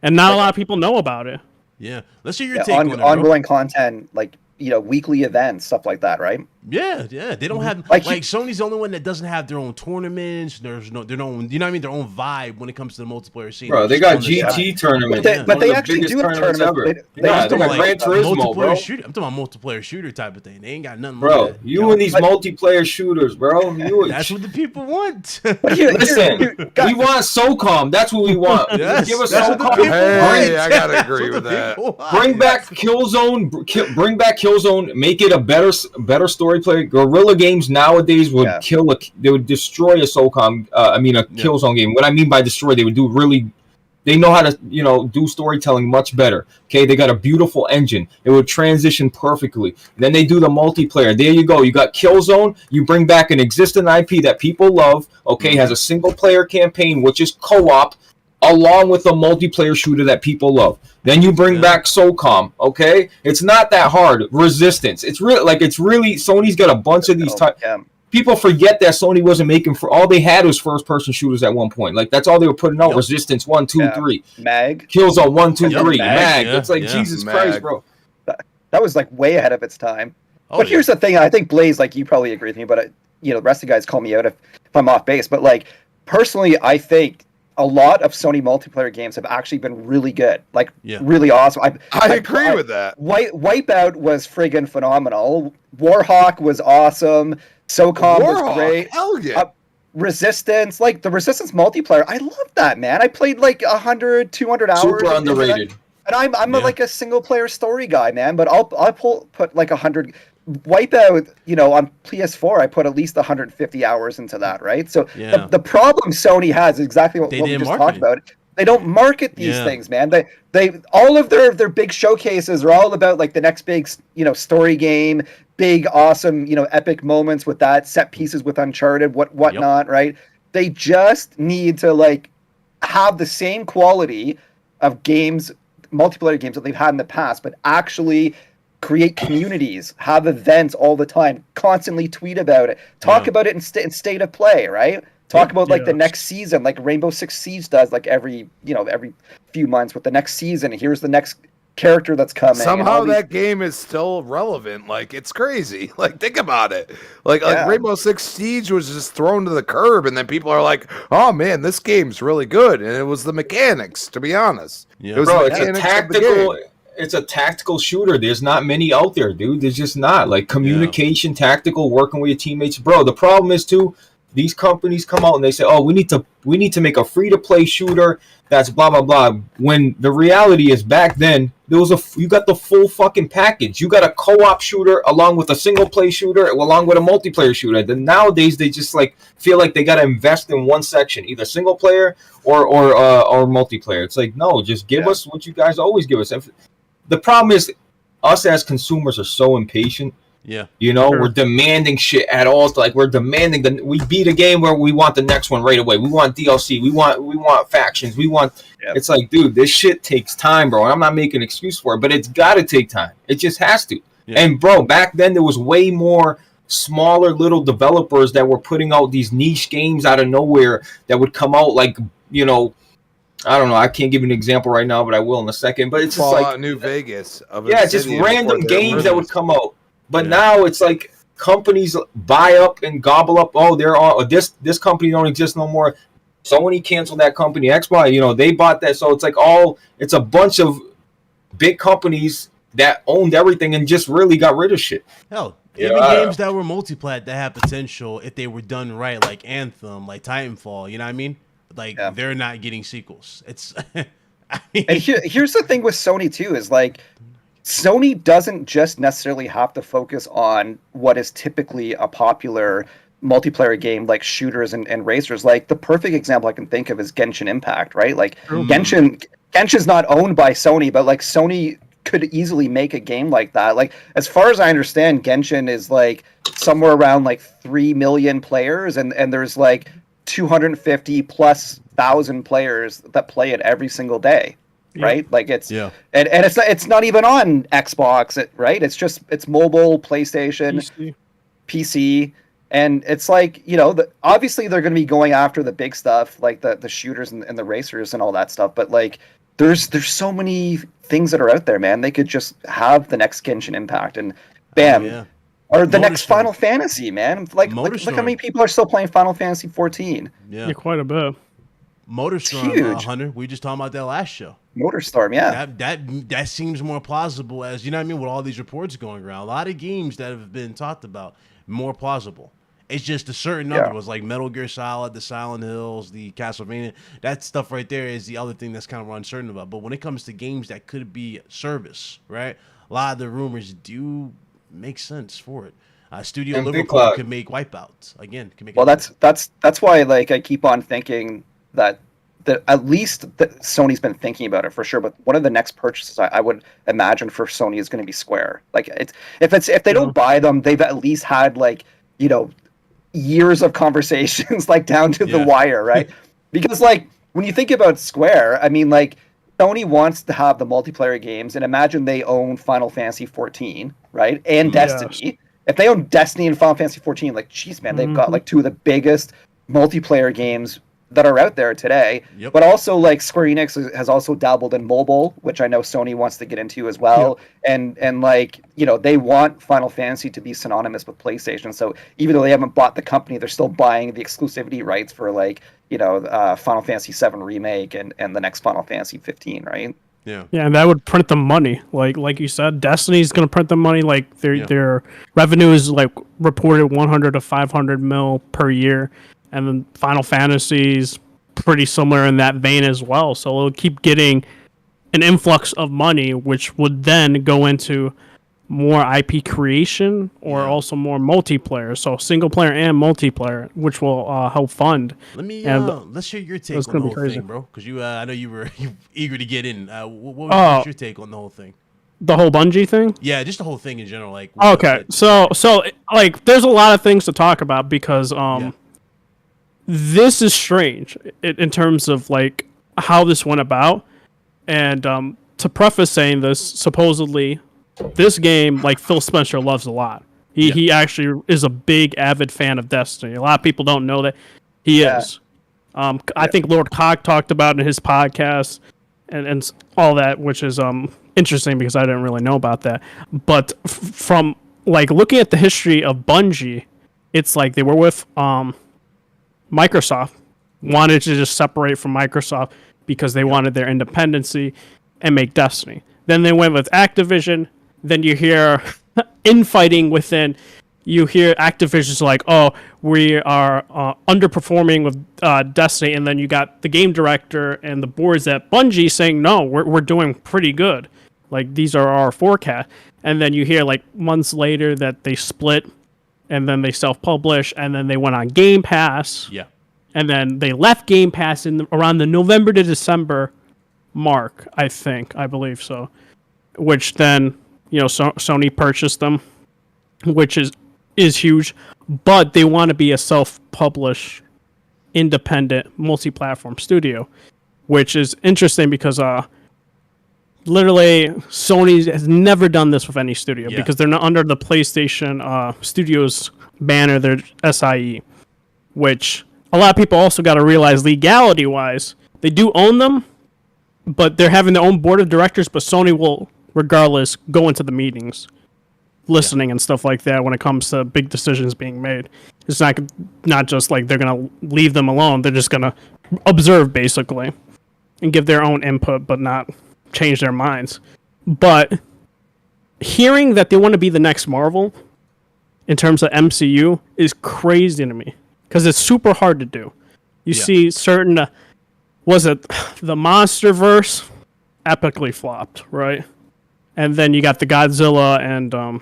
and not a lot of people know about it. Yeah, let's hear your take on it, ongoing content like weekly events, stuff like that, right? Yeah. They don't have like Sony's the only one that doesn't have their own tournaments. There's their own, you know what I mean, their own vibe when it comes to the multiplayer scene. Bro, they got GT tournaments, but they actually do have tournaments. They got Gran Turismo, bro. I'm talking about multiplayer shooter type of thing. They ain't got nothing. Bro, like that. you and these multiplayer shooters, bro. That's what the people want. Listen, we want SOCOM. That's what we want. Yes, give us SOCOM. Hey, I gotta agree with that. Bring back Killzone. Bring back Killzone. Make it a better story play. Guerrilla Games nowadays would they would destroy a SOCOM. Killzone game. What I mean by destroy, they would do really. They know how to do storytelling much better. Okay, they got a beautiful engine. It would transition perfectly. Then they do the multiplayer. There you go. You got Killzone. You bring back an existing IP that people love. Okay, has a single player campaign which is co-op, along with a multiplayer shooter that people love. Then you bring back SOCOM, okay? It's not that hard. Resistance. It's really Sony's got a bunch of these type. People forget that Sony wasn't making all they had was first person shooters at one point. Like that's all they were putting out. Resistance 1, 2, 3. Mag. Killzone 1, 2, 3. Mag. Yeah. It's like Jesus Christ, bro. That was like way ahead of its time. Oh, but here's the thing, I think Blaze, like you probably agree with me, but the rest of the guys call me out if I'm off base. But like personally, I think a lot of Sony multiplayer games have actually been really good, like really awesome. I agree with that. Wipeout was friggin' phenomenal. Warhawk was awesome. SOCOM was great. Hell yeah. Resistance, like the Resistance multiplayer, I love that, man. I played like 100, 200 hours. Super underrated. And I'm like a single player story guy, man. But I'll put like 100. Wipeout, on PS4, I put at least 150 hours into that, right? So the problem Sony has is exactly what we just talked about. They don't market these things, man. They all of their big showcases are all about like the next big story game, big awesome epic moments with that, set pieces with Uncharted, whatnot, right? They just need to like have the same quality of games, multiplayer games that they've had in the past, but actually create communities, have events all the time, constantly tweet about it, talk about it in state of play, right? Talk about like the next season, like Rainbow Six Siege does, like every few months with the next season. Here's the next character that's coming. Somehow that game is still relevant. Like it's crazy. Like think about it. Like Rainbow Six Siege was just thrown to the curb, and then people are like, "Oh man, this game's really good." And it was the mechanics, to be honest. Yeah. It was Bro, the it's a mechanics tactical. It's a tactical shooter. There's not many out there, dude. There's just not. Like communication, tactical, working with your teammates. Bro, the problem is too, these companies come out and they say, "Oh, we need to make a free-to-play shooter that's blah blah blah." When the reality is, back then you got the full fucking package. You got a co-op shooter along with a single-play shooter, along with a multiplayer shooter. Then nowadays they just like feel like they got to invest in one section, either single player or multiplayer. It's like, no, just give us what you guys always give us. The problem is, us as consumers are so impatient Yeah. You know, Sure. we're demanding shit at all. Like we're demanding we beat a game where we want the next one right away. We want DLC. We want factions. We want. Yep. It's like, dude, this shit takes time, bro. And I'm not making an excuse for it, but it's got to take time. It just has to. Yeah. And bro, back then there was way more smaller little developers that were putting out these niche games out of nowhere that would come out like, you know, I don't know. I can't give you an example right now, but I will in a second. But it's just Fallout like New Vegas. Of yeah, just Obsidian random before their games that would release. come out. But Yeah. now it's like companies buy up and gobble up. Oh, they're all this company don't exist no more. Sony canceled that company. Xbox, you know, they bought that. So it's like it's a bunch of big companies that owned everything and just really got rid of shit. Hell, Yeah, even I- games that were multiplat that had potential if they were done right, like Anthem, like Titanfall. You know what I mean? Like Yeah. they're not getting sequels. It's. I mean, And here's the thing with Sony too is like Sony doesn't just necessarily have to focus on what is typically a popular multiplayer game like shooters and racers. Like the perfect example I can think of is Genshin Impact, right? Like Genshin's not owned by Sony, but like Sony could easily make a game like that. Like as far as I understand, Genshin is like somewhere around like 3 million players and there's like 250 plus thousand players that play it every single day. Yeah. Right? Like it's Yeah. and it's not even on Xbox, right? It's mobile, PlayStation, PC. PC, and it's like, you know, obviously they're going to be going after the big stuff like the shooters and the racers and all that stuff, but like there's so many things that are out there, man. They could just have the next Genshin Impact and bam, yeah. or the next Motorstorm. Final Fantasy, man. Like look how Motorstorm. many people are still playing Final Fantasy 14. Yeah. Yeah, quite a bit. Motorstorm, huge. Hunter. We just talking about that last show. Motorstorm, yeah. That seems more plausible, as you know what I mean, with all these reports going around. A lot of games that have been talked about, more plausible. It's just a certain other ones like Metal Gear Solid, the Silent Hills, the Castlevania. That stuff right there is the other thing that's kind of uncertain about. But when it comes to games that could be service, right? A lot of the rumors do make sense for it. Studio And Big Liverpool Cloud. could make Wipeout again. Can make Well, it- that's why like I keep on thinking that at least that Sony's been thinking about it for sure. But one of the next purchases I would imagine for Sony is going to be Square. Like if they don't buy them, they've at least had like, you know, years of conversations like down to the Yeah. wire, right? Because like when you think about Square, I mean like Sony wants to have the multiplayer games, and imagine they own Final Fantasy 14, right? And Yes. Destiny. If they own Destiny and Final Fantasy 14, like, geez, man, they've got like two of the biggest multiplayer games that are out there today. Yep. But also, like, Square Enix has also dabbled in mobile, which I know Sony wants to get into as well. And like, you know, they want Final Fantasy to be synonymous with PlayStation. So even though they haven't bought the company, they're still buying the exclusivity rights for, like, you know, Final Fantasy 7 Remake and the next Final Fantasy 15, right? yeah. Yeah, and that would print them money. Like you said, Destiny's gonna print them money. Like Yeah. their revenue is like reported 100 to 500 mil per year, and then Final Fantasy's pretty similar in that vein as well. So it'll keep getting an influx of money, which would then go into more IP creation or Yeah. also more multiplayer. So single player and multiplayer, which will help fund. Let me And let's hear your take it's on gonna the be whole crazy. thing, bro. Because I know you were eager to get in. What's your take on the whole thing? The whole Bungie thing. Yeah, just the whole thing in general. Like, Okay, so like, there's a lot of things to talk about because Yeah. this is strange in terms of like how this went about, and to preface saying this, supposedly this game, like, Phil Spencer loves a lot. He actually is a big avid fan of Destiny. A lot of people don't know that he is. I think Lord Cog talked about it in his podcast and all that, which is interesting because I didn't really know about that. But from like looking at the history of Bungie, it's like they were with Microsoft, wanted to just separate from Microsoft because they wanted their independency and make Destiny. Then they went with Activision. Then you hear infighting within. You hear Activision's like, oh, we are underperforming with Destiny. And then you got the game director and the boards at Bungie saying, no, we're doing pretty good. Like, these are our forecast. And then you hear, like, months later that they split, and then they self-publish, and then they went on Game Pass. Yeah. And then they left Game Pass around the November to December mark, I believe so. Which then, you know, Sony purchased them. which is huge, but they want to be a self-published, independent, multi-platform studio, which is interesting because literally Sony has never done this with any studio because they're not under the PlayStation Studios banner. They're SIE, which a lot of people also got to realize legality-wise, they do own them, but they're having their own board of directors, but Sony will, regardless, go into the meetings, listening and stuff like that when it comes to big decisions being made. It's not just like they're going to leave them alone. They're just going to observe, basically, and give their own input, but not change their minds. But hearing that they want to be the next Marvel in terms of MCU is crazy to me, because it's super hard to do. You see certain... was it the MonsterVerse epically flopped, right? And then you got the Godzilla and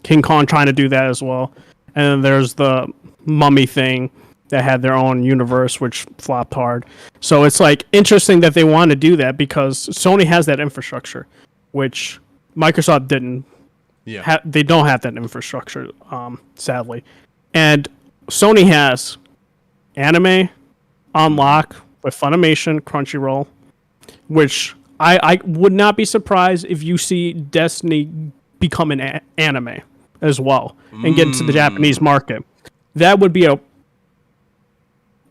King Kong trying to do that as well. And then there's the Mummy thing that had their own universe, which flopped hard. So it's like interesting that they want to do that because Sony has that infrastructure, which Microsoft didn't. Yeah, they don't have that infrastructure, sadly. And Sony has anime on lock with Funimation, Crunchyroll, which I would not be surprised if you see Destiny become an anime as well and get into the Japanese market. That would be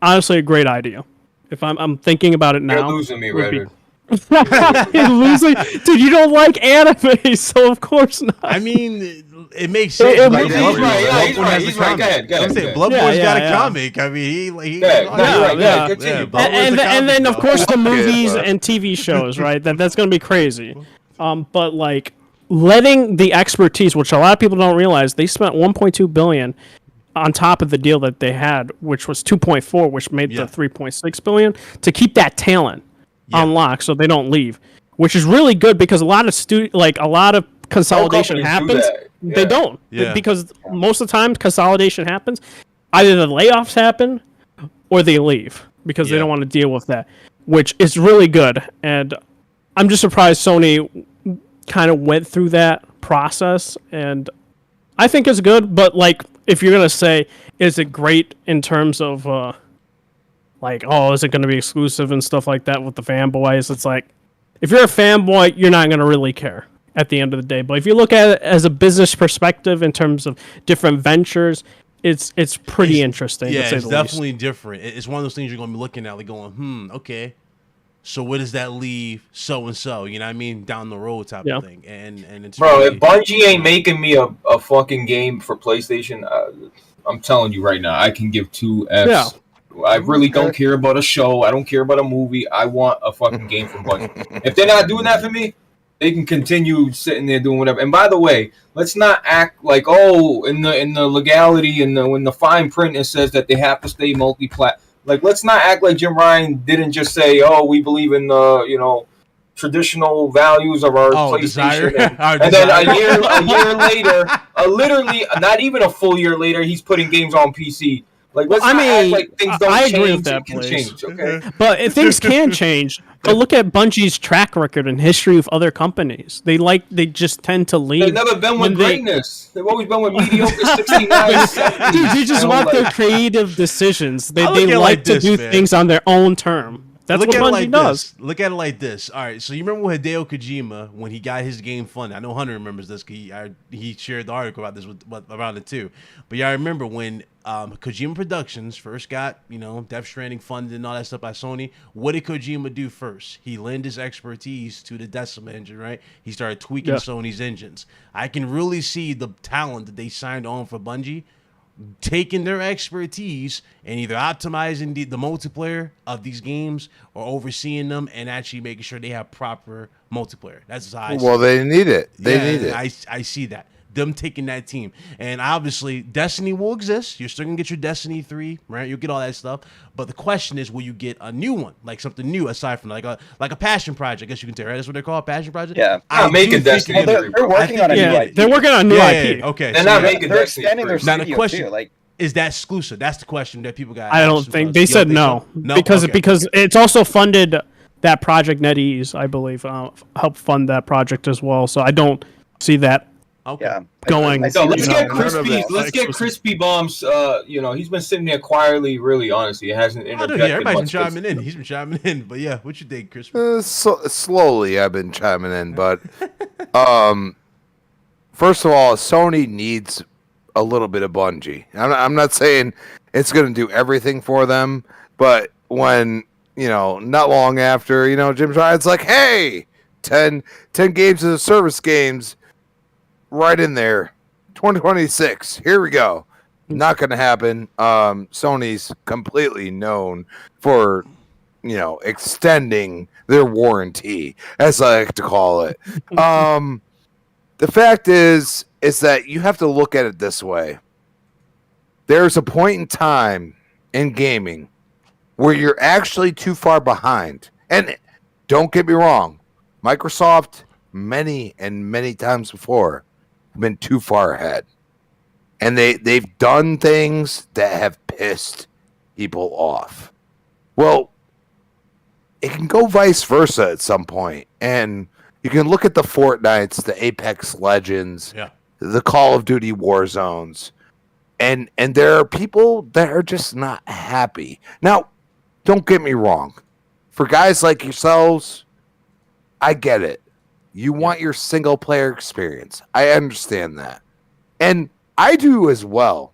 honestly a great idea. If I'm thinking about it now. You're losing me, Redder. Losing, dude. You don't like anime, so of course not. I mean, it makes sense. He's right. He's right. Go ahead. Bloodborne's got a comic. I mean, and then of course the movies and TV shows, right? That's gonna be crazy. But like letting the expertise, which a lot of people don't realize, they spent 1.2 billion on top of the deal that they had, which was 2.4, which made the 3.6 billion to keep that talent on lock so they don't leave, which is really good because a lot of consolidation happens. They don't because most of the time consolidation happens, either the layoffs happen or they leave because they don't want to deal with that, which is really good. And I'm just surprised Sony kind of went through that process, and I think it's good. But like, if you're gonna say, is it great in terms of is it going to be exclusive and stuff like that with the fanboys? It's like, if you're a fanboy, you're not going to really care at the end of the day. But if you look at it as a business perspective in terms of different ventures, it's pretty interesting. Yeah, to say it's the definitely least. different. It's one of those things you're going to be looking at, like going, okay, so where does that leave so-and-so, you know what I mean, down the road type of thing. And it's bro, really, if Bungie ain't making me a fucking game for PlayStation, I'm telling you right now, I can give 2 Fs. Yeah. I really don't care about a show. I don't care about a movie. I want a fucking game from Bungie. If they're not doing that for me, they can continue sitting there doing whatever. And by the way, let's not act like, in the legality and when the fine print it says that they have to stay multi-plat. Like, let's not act like Jim Ryan didn't just say, we believe in the traditional values of our PlayStation. And then a year later, literally not even a full year later, he's putting games on PC. Like, let's not act like things don't change. Agree with that, change, okay? But things can change. But look at Bungie's track record and history with other companies. They just tend to leave. They've never been with greatness. They've always been with mediocre 69. Dude, you just want their creative decisions. They like to do things on their own term. That's what Bungie does. Look at it like this. All right, so you remember with Hideo Kojima when he got his game funded? I know Hunter remembers this because he shared the article about this around it too. But y'all remember when Kojima Productions first got Death Stranding funded and all that stuff by Sony? What did Kojima do first? He lent his expertise to the Decima engine, right? He started tweaking Sony's engines. I can really see the talent that they signed on for Bungie, taking their expertise and either optimizing the multiplayer of these games or overseeing them and actually making sure they have proper multiplayer. That's how I see it. They need it. They need it. I see that. Them taking that team. And obviously, Destiny will exist. You're still going to get your Destiny 3, right? You'll get all that stuff. But the question is, will you get a new one? Like something new aside from like a passion project, I guess you can tell, right? That's what they're called, passion project? Yeah. I'm making Destiny 3. They're working on a new IP. They're working on a new IP. Okay. They're not making they're Destiny expanding 3. their Now, the studio question, too. Like, is that exclusive? That's the question that people got. I don't think. They said no. No? Because Okay. because it's also funded that project. NetEase, I believe, helped fund that project as well. So I don't see that Okay. Yeah, Going. I So see let's the- get none of crispy. that. Let's get crispy bombs. He's been sitting there quietly. Really, honestly, it hasn't I interjected don't hear everybody's been much. chiming in. He's been chiming in, but yeah, what you think, Chris? Slowly, I've been chiming in, but first of all, Sony needs a little bit of Bungie. I'm not saying it's going to do everything for them, but when not long after, Jim Ryan's like, hey, 10 games as a service games right in there. 2026. Here we go. Not going to happen. Sony's completely known for, extending their warranty, as I like to call it. The fact is that you have to look at it this way. There's a point in time in gaming where you're actually too far behind. And don't get me wrong, Microsoft, many and many times before, have been too far ahead. And they've done things that have pissed people off. Well, it can go vice versa at some point. And you can look at the Fortnites, the Apex Legends, the Call of Duty Warzones, and there are people that are just not happy. Now, don't get me wrong. For guys like yourselves, I get it. You want your single-player experience. I understand that. And I do as well.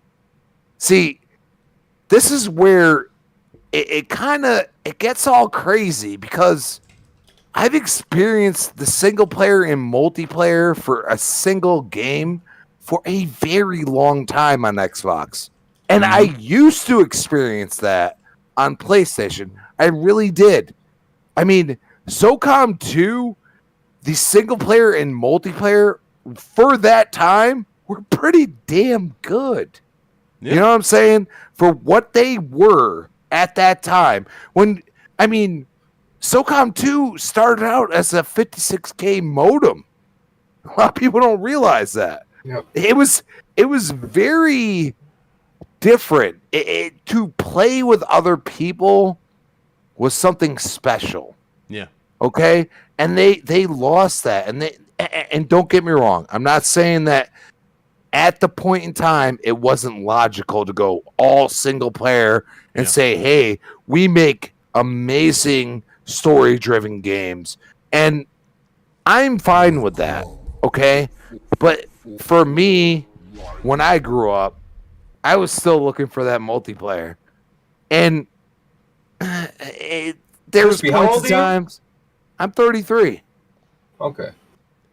See, this is where it gets all crazy because I've experienced the single player and multiplayer for a single game for a very long time on Xbox. And I used to experience that on PlayStation. I really did. I mean, SOCOM 2, the single player and multiplayer for that time were pretty damn good. Yeah. You know what I'm saying? For what they were at that time. SOCOM 2 started out as a 56K modem. A lot of people don't realize that. Yep. It was very different. To play with other people was something special. Yeah. Okay? And they lost that. And don't get me wrong. I'm not saying that at the point in time it wasn't logical to go all single player and say, hey, we make amazing story-driven games. And I'm fine with that, okay? But for me, when I grew up, I was still looking for that multiplayer. And there was points in times... I'm 33. Okay.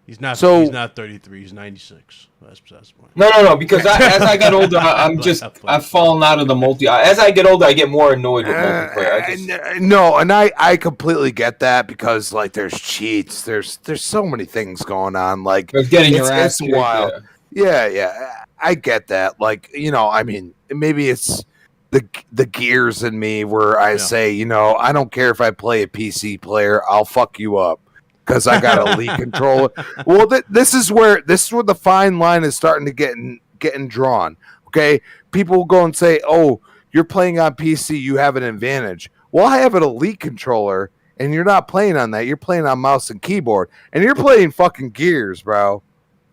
He's not 33, he's 96. That's the point. No, because as I get older, I've fallen out of the multi. As I get older, I get more annoyed with multiplayer. No, and I completely get that because like there's cheats, there's so many things going on. Like there's getting your ass kicked. Wild. Yeah, I get that. Like maybe it's the gears in me where I say, I don't care if I play a PC player, I'll fuck you up. Because I got a Elite controller. Well, this is where the fine line is starting to getting drawn. Okay, people will go and say, "Oh, you're playing on PC, you have an advantage." Well, I have an Elite controller, and you're not playing on that. You're playing on mouse and keyboard, and you're playing fucking Gears, bro.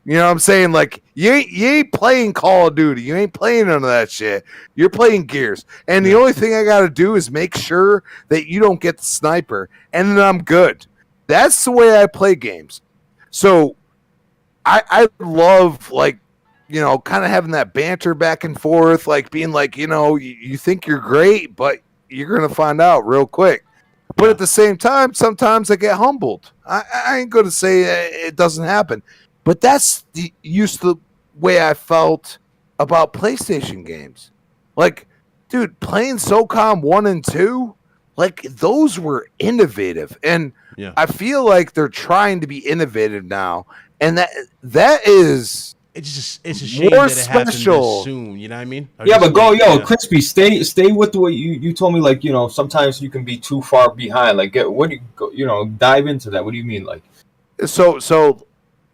You know what I'm saying? Like you ain't playing Call of Duty. You ain't playing none of that shit. You're playing Gears, and the only thing I got to do is make sure that you don't get the sniper, and then I'm good. That's the way I play games. So I love kind of having that banter back and forth, like being like, you think you're great, but you're going to find out real quick. But at the same time, sometimes I get humbled. I ain't going to say it doesn't happen, but that's the way I felt about PlayStation games. Like, dude, playing SOCOM 1 and 2, like those were innovative. And I feel like they're trying to be innovative now, and that is it's a shame that it happened this soon. You know what I mean? Crispy, stay with the way you told me. Like sometimes you can be too far behind. Like dive into that. What do you mean? Like so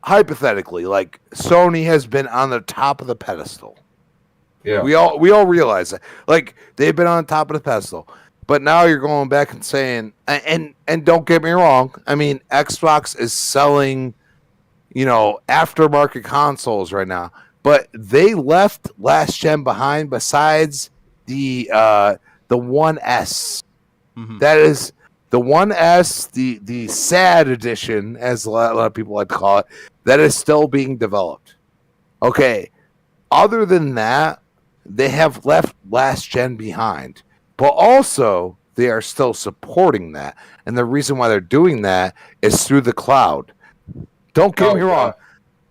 hypothetically, like Sony has been on the top of the pedestal. Yeah, we all realize that. Like they've been on top of the pedestal. But now you're going back and saying, and don't get me wrong, I mean, Xbox is selling, aftermarket consoles right now. But they left last gen behind. Besides the 1S, that is the 1S, the sad edition, as a lot of people like to call it, that is still being developed. Okay, other than that, they have left last gen behind, but also they are still supporting that, and the reason why they're doing that is through the cloud. Don't get me wrong.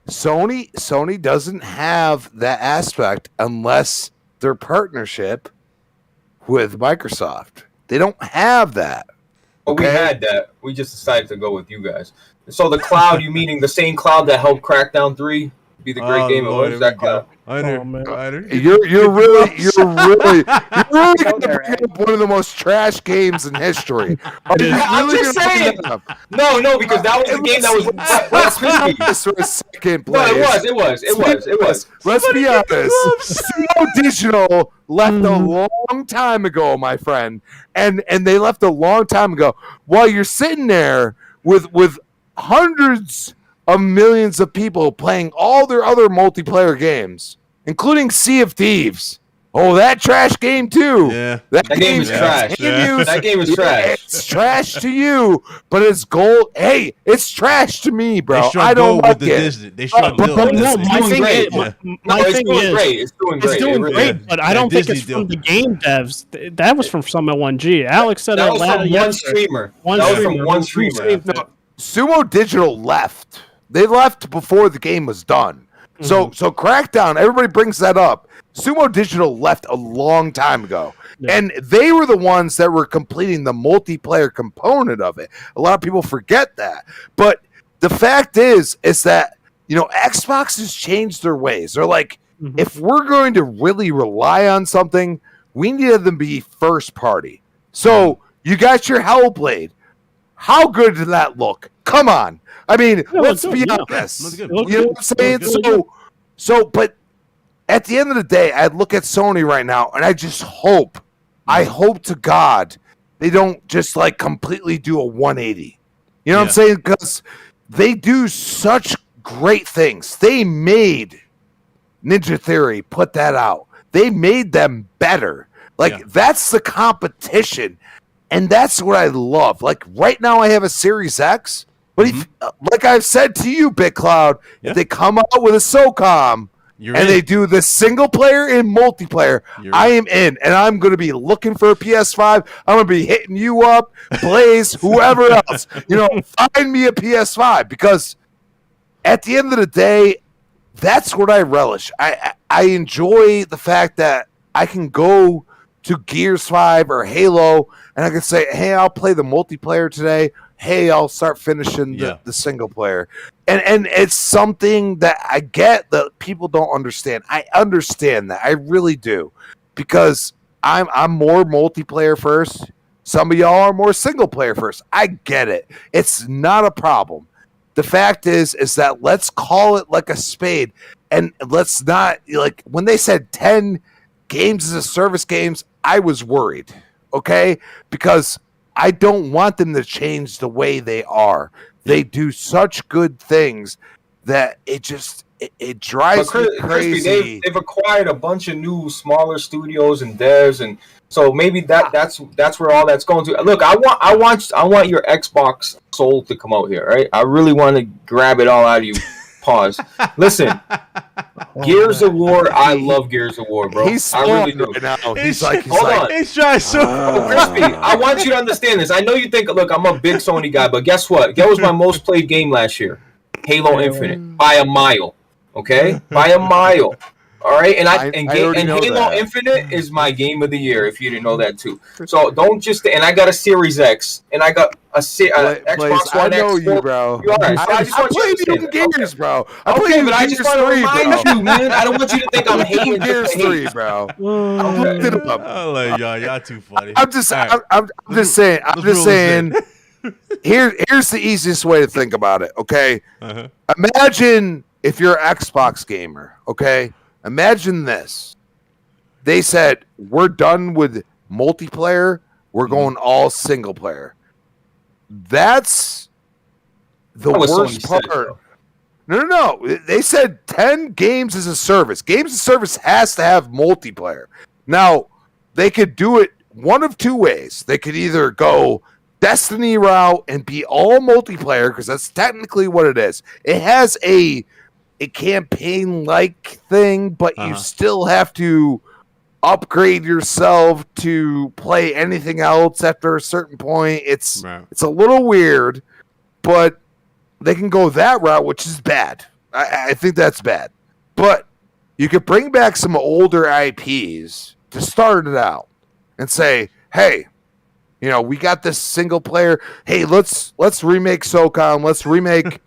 Sony doesn't have that aspect unless their partnership with Microsoft. They don't have that. Well, we had that. We just decided to go with you guys. So the cloud, you meaning the same cloud that helped Crackdown 3 be the great game it was? That cloud. You're really going to bring up one of the most trash games in history. I'm just saying. No, because that was the game that was for a second place. No, it was. Let's be honest. Sumo Digital left a long time ago, my friend, and they left a long time ago. While you're sitting there with hundreds of millions of people playing all their other multiplayer games, including Sea of Thieves. Oh, that trash game too. Yeah, that game is trash. That game is trash. It's trash to you, but it's gold. Hey, it's trash to me, bro. I don't like it. Disney. They struck my thing is, it's doing great, but I don't think it's from the game devs. That was from Summit 1G. Alex said that was from one streamer. That was from one streamer. No, Sumo Digital left. They left before the game was done. So Crackdown, everybody brings that up. Sumo Digital left a long time ago. Yeah. And they were the ones that were completing the multiplayer component of it. A lot of people forget that. But the fact is that, Xbox has changed their ways. They're like, if we're going to really rely on something, we need them to be first party. So you got your Hellblade. How good did that look? Come on. I mean, let's be honest. You know what I'm saying? But at the end of the day, I look at Sony right now, and I just hope to God they don't just completely do a 180. You know what I'm saying? Because they do such great things. They made Ninja Theory put that out. They made them better. That's the competition. And that's what I love. Right now I have a Series X. But if, like I've said to you, BitCloud, if they come out with a SOCOM they do the single player and multiplayer, I am in. And I'm going to be looking for a PS5. I'm going to be hitting you up, Blaze, whoever else. Find me a PS5. Because at the end of the day, that's what I relish. I enjoy the fact that I can go to Gears 5 or Halo, and I can say, hey, I'll play the multiplayer today. Hey, I'll start finishing the single player. And it's something that I get that people don't understand. I understand that. I really do. Because I'm more multiplayer first. Some of y'all are more single player first. I get it. It's not a problem. The fact is that let's call it like a spade. And let's not, when they said 10 games as a service games, I was worried. Okay? Because I don't want them to change the way they are. They do such good things that it drives me crazy. They've acquired a bunch of new smaller studios and devs, and so maybe that's where all that's going to. Look, I want your Xbox soul to come out here, right? I really want to grab it all out of you. Pause. Listen, Gears of War. I love Gears of War, bro. I really do. Right now. He's hold on. He's trying so. Crispy, I want you to understand this. I know you think, look, I'm a big Sony guy, but guess what? That was my most played game last year. Halo Infinite by a mile. Okay, by a mile. All right, and Halo Infinite is my game of the year. If you didn't know that too, so don't just. And I got a Series X, and I got a Xbox One X. I know you, bro. I play video games, bro. Okay, but I just want to remind you, man. I don't want you to think I'm hating Gears 3, bro. Y'all too funny. I'm just saying. Here's the easiest way to think about it. Okay, imagine if you're an Xbox gamer. Okay. Imagine this. They said, we're done with multiplayer. We're going all single player. That's the worst part. No. They said 10 games as a service. Games as a service has to have multiplayer. Now, they could do it one of two ways. They could either go Destiny route and be all multiplayer, because that's technically what it is. It has a campaign-like thing, but you still have to upgrade yourself to play anything else after a certain point. It's a little weird, but they can go that route, which is bad. I think that's bad. But you could bring back some older IPs to start it out and say, hey, you know, we got this single player. Hey, let's remake SOCOM. Let's remake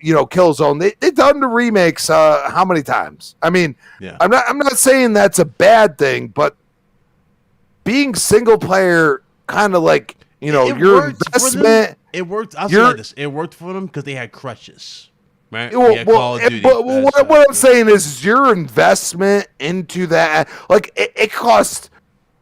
Killzone. They've done the remakes how many times? I mean, I'm not saying that's a bad thing, but being single player kind of like, your investment. It worked. I'll say like this. It worked for them because they had crutches, right? But what I'm saying is your investment into that, like it costs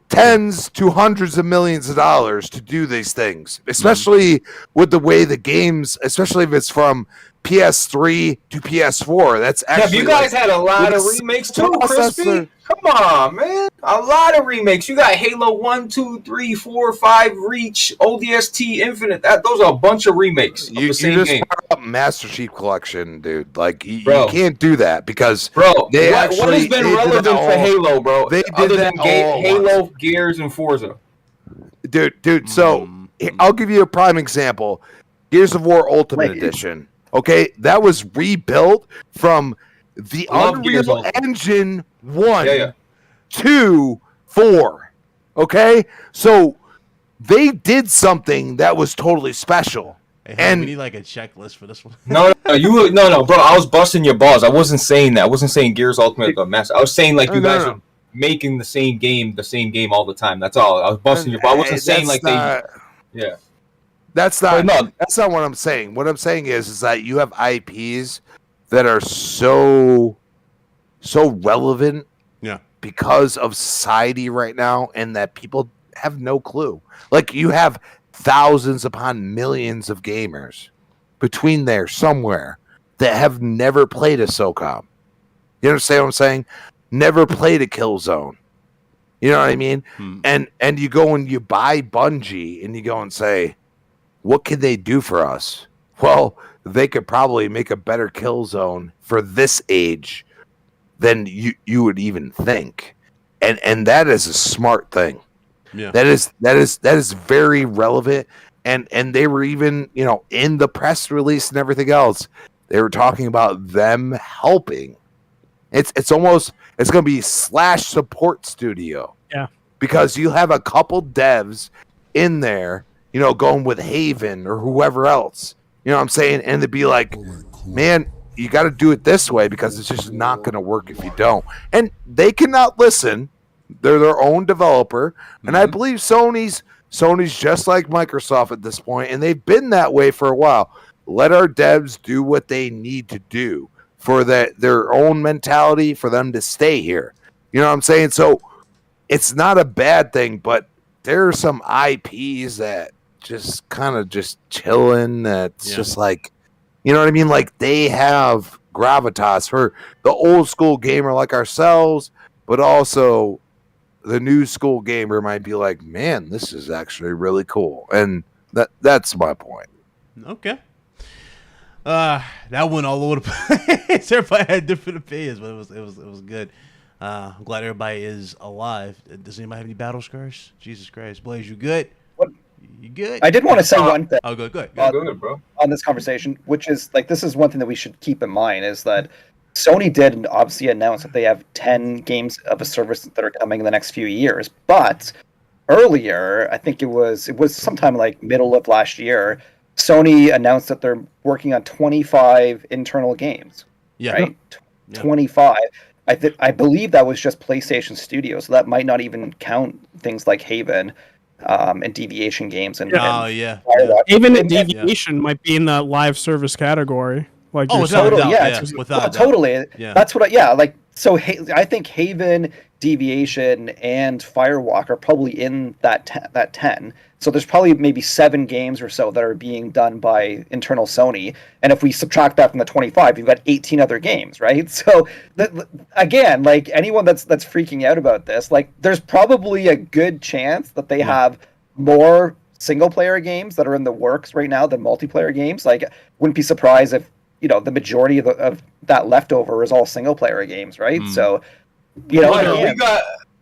tens to hundreds of millions of dollars to do these things, especially with the way the games, especially if it's from PS3 to PS4. That's actually. You guys had a lot of remakes too, Crispy. Come on, man. A lot of remakes. You got Halo 1, 2, 3, 4, 5, Reach, ODST, Infinite. Those are a bunch of remakes of the same game. Master Chief Collection, dude. Like, you can't do that because what has been relevant for Halo, bro? They did that Halo, Gears, and Forza. Dude. So I'll give you a prime example. Gears of War Ultimate Edition. Okay, that was rebuilt from the Unreal Engine 1 to 4. Okay, so they did something that was totally special. Hey, and we need like a checklist for this one. No, bro. I was busting your balls. I wasn't saying that. I wasn't saying Gears Ultimate Master. I was saying like you guys are making the same game all the time. That's all. I was busting your balls. I wasn't saying like they. That's not what I'm saying. What I'm saying is that you have IPs that are so relevant because of society right now, and that people have no clue. Like, you have thousands upon millions of gamers between there somewhere that have never played a SOCOM. You understand what I'm saying? Never played a Killzone. You know what I mean? And you go and you buy Bungie and you go and say, what can they do for us? Well, they could probably make a better Killzone for this age than you would even think. And that is a smart thing. Yeah. That is very relevant. And they were even, in the press release and everything else, they were talking about them helping. It's going to be / support studio. Yeah. Because you have a couple devs in there, going with Haven or whoever else. You know what I'm saying? And they'd be like, man, you got to do it this way because it's just not going to work if you don't. And they cannot listen. They're their own developer. And I believe Sony's just like Microsoft at this point, and they've been that way for a while. Let our devs do what they need to do for their own mentality, for them to stay here. You know what I'm saying? So it's not a bad thing, but there are some IPs that just kind of just chilling. That's just like, you know what I mean? Like, they have gravitas for the old school gamer like ourselves, but also the new school gamer might be like, man, this is actually really cool. And that's my point. Okay. That went all over the place. Everybody had different opinions, but it was good. I'm glad everybody is alive. Does anybody have any battle scars? Jesus Christ, Blaze, you good? What? You good? I did want to say one thing. Oh, good. Go ahead, bro. On this conversation, which is like, this is one thing that we should keep in mind, is that Sony did obviously announce that they have 10 games of a service that are coming in the next few years. But earlier, I think it was sometime like middle of last year, Sony announced that they're working on 25 internal games. Yeah. Right? Yeah. 25. I believe that was just PlayStation Studios, so that might not even count things like Haven and Deviation games. And Even Deviation might be in that live service category. Like, without a doubt. Totally. Yeah. That's what. So I think Haven Deviation and Firewalk are probably in that 10. So there's probably maybe 7 games or so that are being done by internal Sony. And if we subtract that from the 25, you've got 18 other games, right? So again, like anyone that's freaking out about this, like there's probably a good chance that they have more single player games that are in the works right now than multiplayer games. Like wouldn't be surprised if, you know, the majority of that leftover is all single player games, right? So, you know,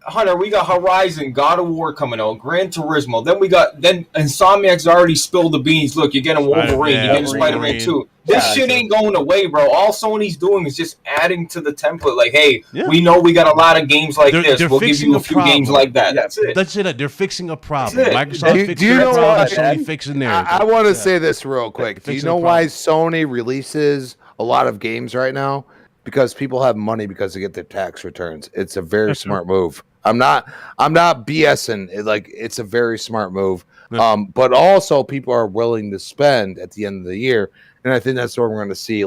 Hunter, we got Horizon, God of War coming out, Gran Turismo. Then Insomniac's already spilled the beans. Look, you're getting Wolverine, you're getting Spider-Man 2. This shit ain't going away, bro. All Sony's doing is just adding to the template. Like, hey, we know we got a lot of games like this. We'll give you a few games like that. That's it. That's it. They're fixing a problem. Microsoft fixing their problem. Sony fixing theirs. I want to say this real quick. Do you know why Sony releases a lot of games right now? Because people have money because they get their tax returns. It's a very smart move. I'm not BSing. Like, it's a very smart move. But also people are willing to spend at the end of the year, and I think that's where we're going to see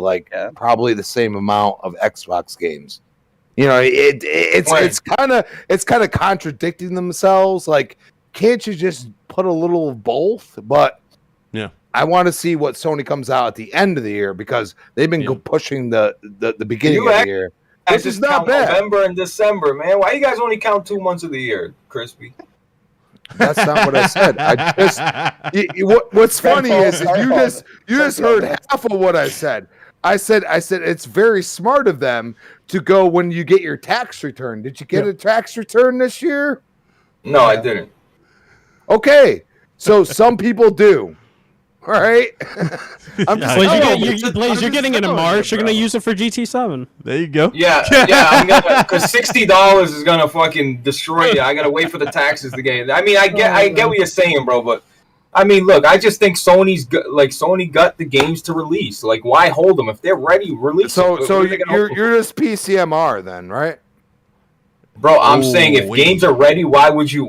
probably the same amount of Xbox games. You know, it's kind of contradicting themselves. Like, can't you just put a little of both? But I want to see what Sony comes out at the end of the year, because they've been pushing the beginning of the year. This is not bad. November and December, man. Why you guys only count 2 months of the year, Crispy? That's not what I said. What's funny is you just heard half of what I said. I said it's very smart of them to go when you get your tax return. Did you get a tax return this year? No, I didn't. Okay, so some people do. All right. Blaze, you're getting it in March. You're gonna use it for GT7. There you go. Yeah. I'm gonna, because $60 is gonna fucking destroy you. I gotta wait for the taxes to get. I mean, I get what you're saying, bro. But I mean, look, I just think Sony got the games to release. Like, why hold them if they're ready? Release. So you're just PCMR then, right? Bro, I'm saying if games are ready, why would you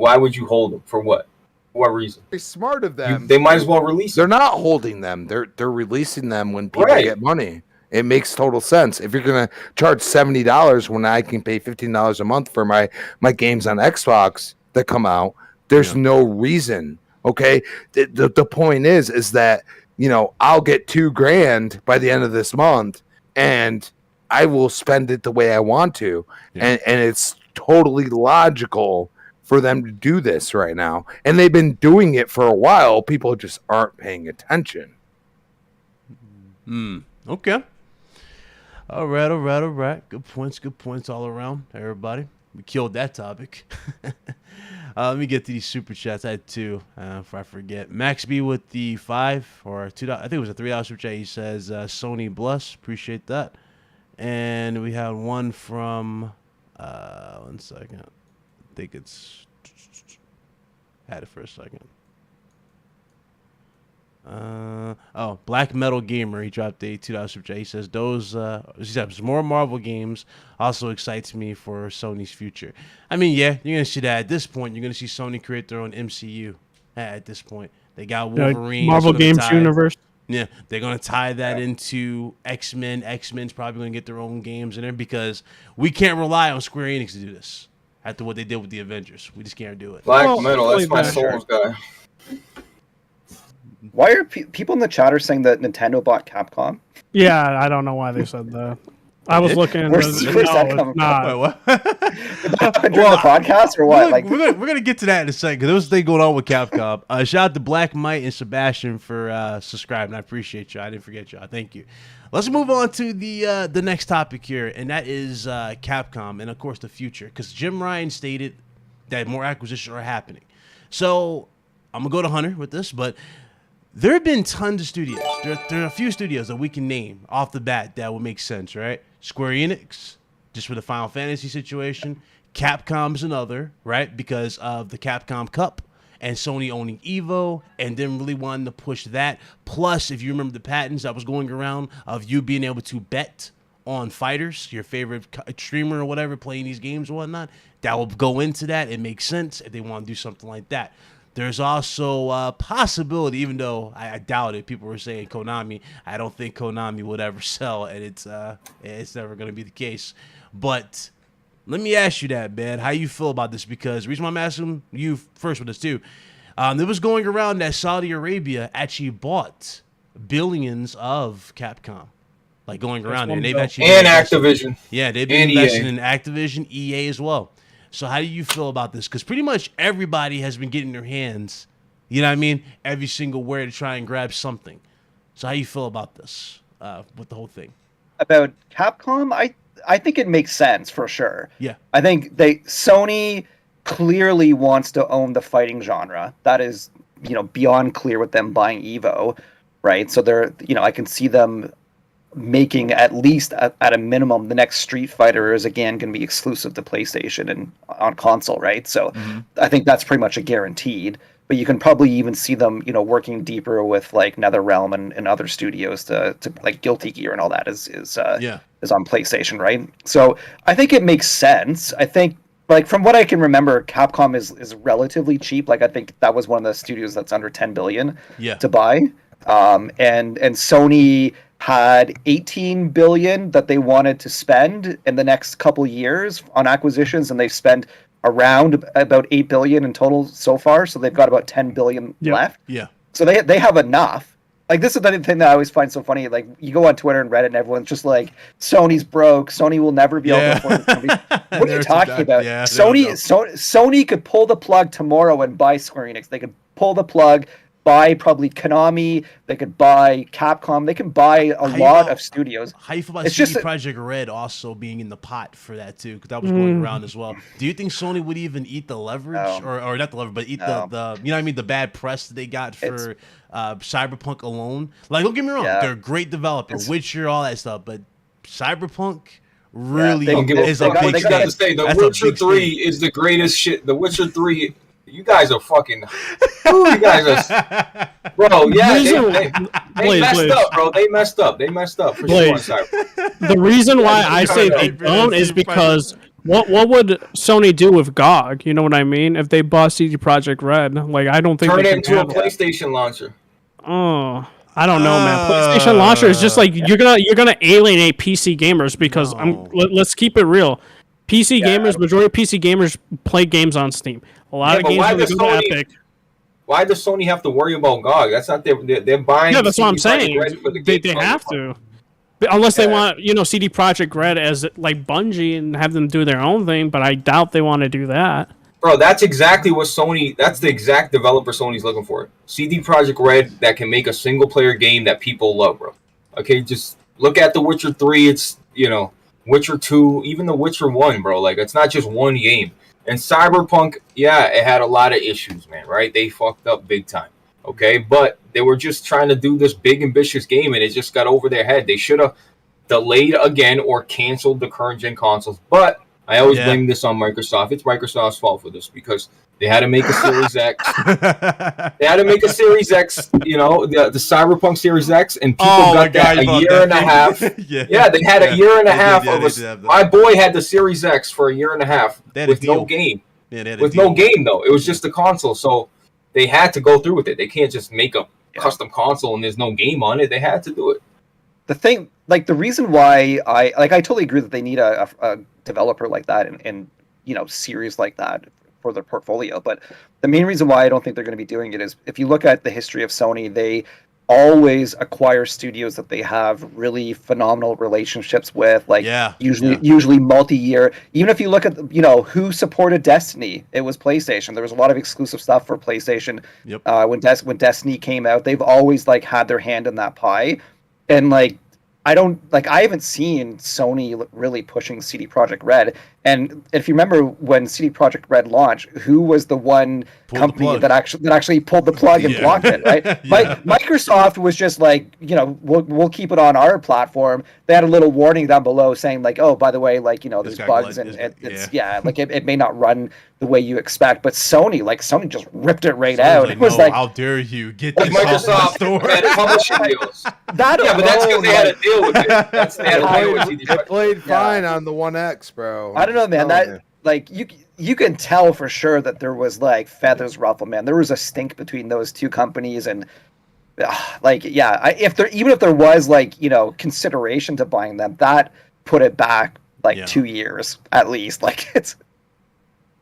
hold them? For what? For what reason? Very smart of them. They might as well release them. They're not holding them. They're releasing them when people get money. It makes total sense. If you're gonna charge $70 when I can pay $15 a month for my games on Xbox that come out, there's no reason. Okay, the point is that, you know, I'll get $2,000 by the end of this month, and I will spend it the way I want to, and it's totally logical for them to do this right now, and they've been doing it for a while. People just aren't paying attention. Okay. All right. Good points all around, everybody. We killed that topic. Let me get to these super chats. I had 2, if I forget. Max B with the 5 or $2. I think it was a $3 super chat. He says, Sony bless. Appreciate that. And we had one from, 1 second. I think it's, had it for a second. Black Metal Gamer, he dropped a $2 super chat. He says he says more Marvel games also excites me for Sony's future. I mean, you're gonna see that at this point. You're gonna see Sony create their own MCU at this point. They got Wolverine, Marvel Games Universe. Yeah, they're gonna tie that into X-Men. X-Men's probably gonna get their own games in there, because we can't rely on Square Enix to do this after what they did with the Avengers. We just can't do it. Black Metal, that's my Souls guy. Why are people in the chat are saying that Nintendo bought Capcom? Yeah, I don't know why they said that. I was looking. Where's that coming from? Wait, what? During the podcast or what? We're gonna get to that in a second, because there was a thing going on with Capcom. Shout out to Black Mite and Sebastian for subscribing. I appreciate you. I didn't forget y'all. Thank you. Let's move on to the next topic here, and that is Capcom and of course the future, because Jim Ryan stated that more acquisitions are happening. So I'm gonna go to Hunter with this, but there have been tons of studios. There are a few studios that we can name off the bat that would make sense, right? Square Enix, just for the Final Fantasy situation. Capcom's another, right? Because of the Capcom Cup and Sony owning Evo, and then really wanting to push that. Plus, if you remember the patents that was going around of you being able to bet on fighters, your favorite streamer or whatever, playing these games or whatnot, that will go into that. It makes sense if they want to do something like that. There's also a possibility, even though I doubt it. People were saying Konami. I don't think Konami would ever sell, and it's never going to be the case. But Let me ask you that, man. How you feel about this? Because the reason why I'm asking you first with this too, it was going around that Saudi Arabia actually bought billions of Capcom, like going around there. And they've actually and Activision. Yeah, they've been and investing EA. in Activision, EA as well. So how do you feel about this? Because pretty much everybody has been getting their hands, you know what I mean, every single where to try and grab something. So how you feel about this, with the whole thing? About Capcom, I think it makes sense for sure. Yeah. I think Sony clearly wants to own the fighting genre. That is, beyond clear with them buying Evo, right? So they're, I can see them making at least at a minimum the next Street Fighter is again going to be exclusive to PlayStation and on console, right? So I think that's pretty much a guaranteed. But you can probably even see them, working deeper with like NetherRealm and other studios to like Guilty Gear and all that is on PlayStation, right? So I think it makes sense. I think like from what I can remember, Capcom is relatively cheap. Like I think that was one of the studios that's under 10 billion to buy. And Sony had 18 billion that they wanted to spend in the next couple years on acquisitions, and they've spent around about 8 billion in total so far, so they've got about 10 billion left. So they have enough. Like this is the thing that I always find so funny. Like you go on Twitter and Reddit and everyone's just like, Sony's broke, Sony will never be able to afford the company. What are you talking about? Sony could pull the plug tomorrow and buy Square Enix. They could pull the plug, buy probably Konami, they could buy Capcom, they can buy a lot of studios. How you feel about CD Projekt Red also being in the pot for that too? Because that was going around as well. Do you think Sony would even eat the leverage, or not the leverage, but eat the you know what I mean, the bad press that they got for Cyberpunk alone? Like, don't get me wrong, they're a great developer, Witcher, all that stuff, but Cyberpunk really is a big thing. The Witcher 3 is the greatest shit. The Witcher 3. You guys are fucking. You guys are, bro. Yeah, they messed up, bro. They messed up. For sure. The reason why I say they don't is because what would Sony do with GOG? You know what I mean? If they bought CD Projekt Red, like I don't think turn they it into a PlayStation launcher. Oh, I don't know, man. PlayStation launcher is just like you're gonna alienate PC gamers because let's keep it real. PC gamers, majority of PC gamers play games on Steam. A lot of games are Epic. Why does Sony have to worry about GOG? That's not they're buying. Yeah, that's what I'm saying. They have to, unless they want CD Projekt Red as like Bungie and have them do their own thing. But I doubt they want to do that. Bro, that's exactly what Sony. That's the exact developer Sony's looking for. CD Projekt Red that can make a single player game that people love, bro. Okay, just look at The Witcher 3. It's Witcher 2, even The Witcher 1, bro. Like it's not just one game. And Cyberpunk, it had a lot of issues, man, right? They fucked up big time, okay? But they were just trying to do this big, ambitious game, and it just got over their head. They should have delayed again or canceled the current-gen consoles. But I always blame this on Microsoft. It's Microsoft's fault for this because they had to make a Series X. They had to make a Series X, the Cyberpunk Series X, and people got that a year and a half. They had a year and a half of my boy had the Series X for a year and a half with no game. With no game, though. It was just a console, so they had to go through with it. They can't just make a custom console and there's no game on it. They had to do it. The thing, like the reason why I totally agree that they need a developer like that and series like that for their portfolio. But the main reason why I don't think they're going to be doing it is if you look at the history of Sony, they always acquire studios that they have really phenomenal relationships with, like usually multi-year. Even if you look at who supported Destiny, it was PlayStation. There was a lot of exclusive stuff for PlayStation. When Destiny came out, they've always like had their hand in that pie. And like I haven't seen Sony really pushing CD Projekt Red. And if you remember when CD Projekt Red launched, who was the one company that actually pulled the plug and blocked it, right? Microsoft was just like, we'll keep it on our platform. They had a little warning down below saying like, oh, by the way, like, there's bugs and it may not run the way you expect. But Sony just ripped it right out. It was like, how dare you get this Microsoft had publishing deals. But that's because they had to deal with it. They had to deal with CD Projekt. It played fine on the One X, bro. I don't know, man. Like you can tell for sure that there was like feathers ruffled, man. There was a stink between those two companies, and even if there was like consideration to buying them, that put it back like 2 years at least. Like it's.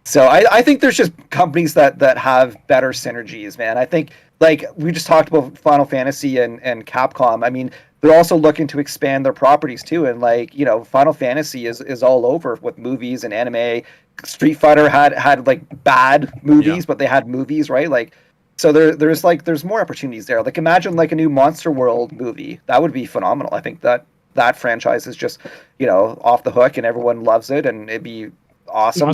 So I think there's just companies that have better synergies, man. I think like we just talked about Final Fantasy and Capcom. I mean, they're also looking to expand their properties too. And like, you know, Final Fantasy is all over with movies and anime. Street Fighter had like bad movies, but they had movies, right? Like, so there's more opportunities there. Like imagine like a new Monster World movie. That would be phenomenal. I think that franchise is just, you know, off the hook and everyone loves it and it'd be awesome.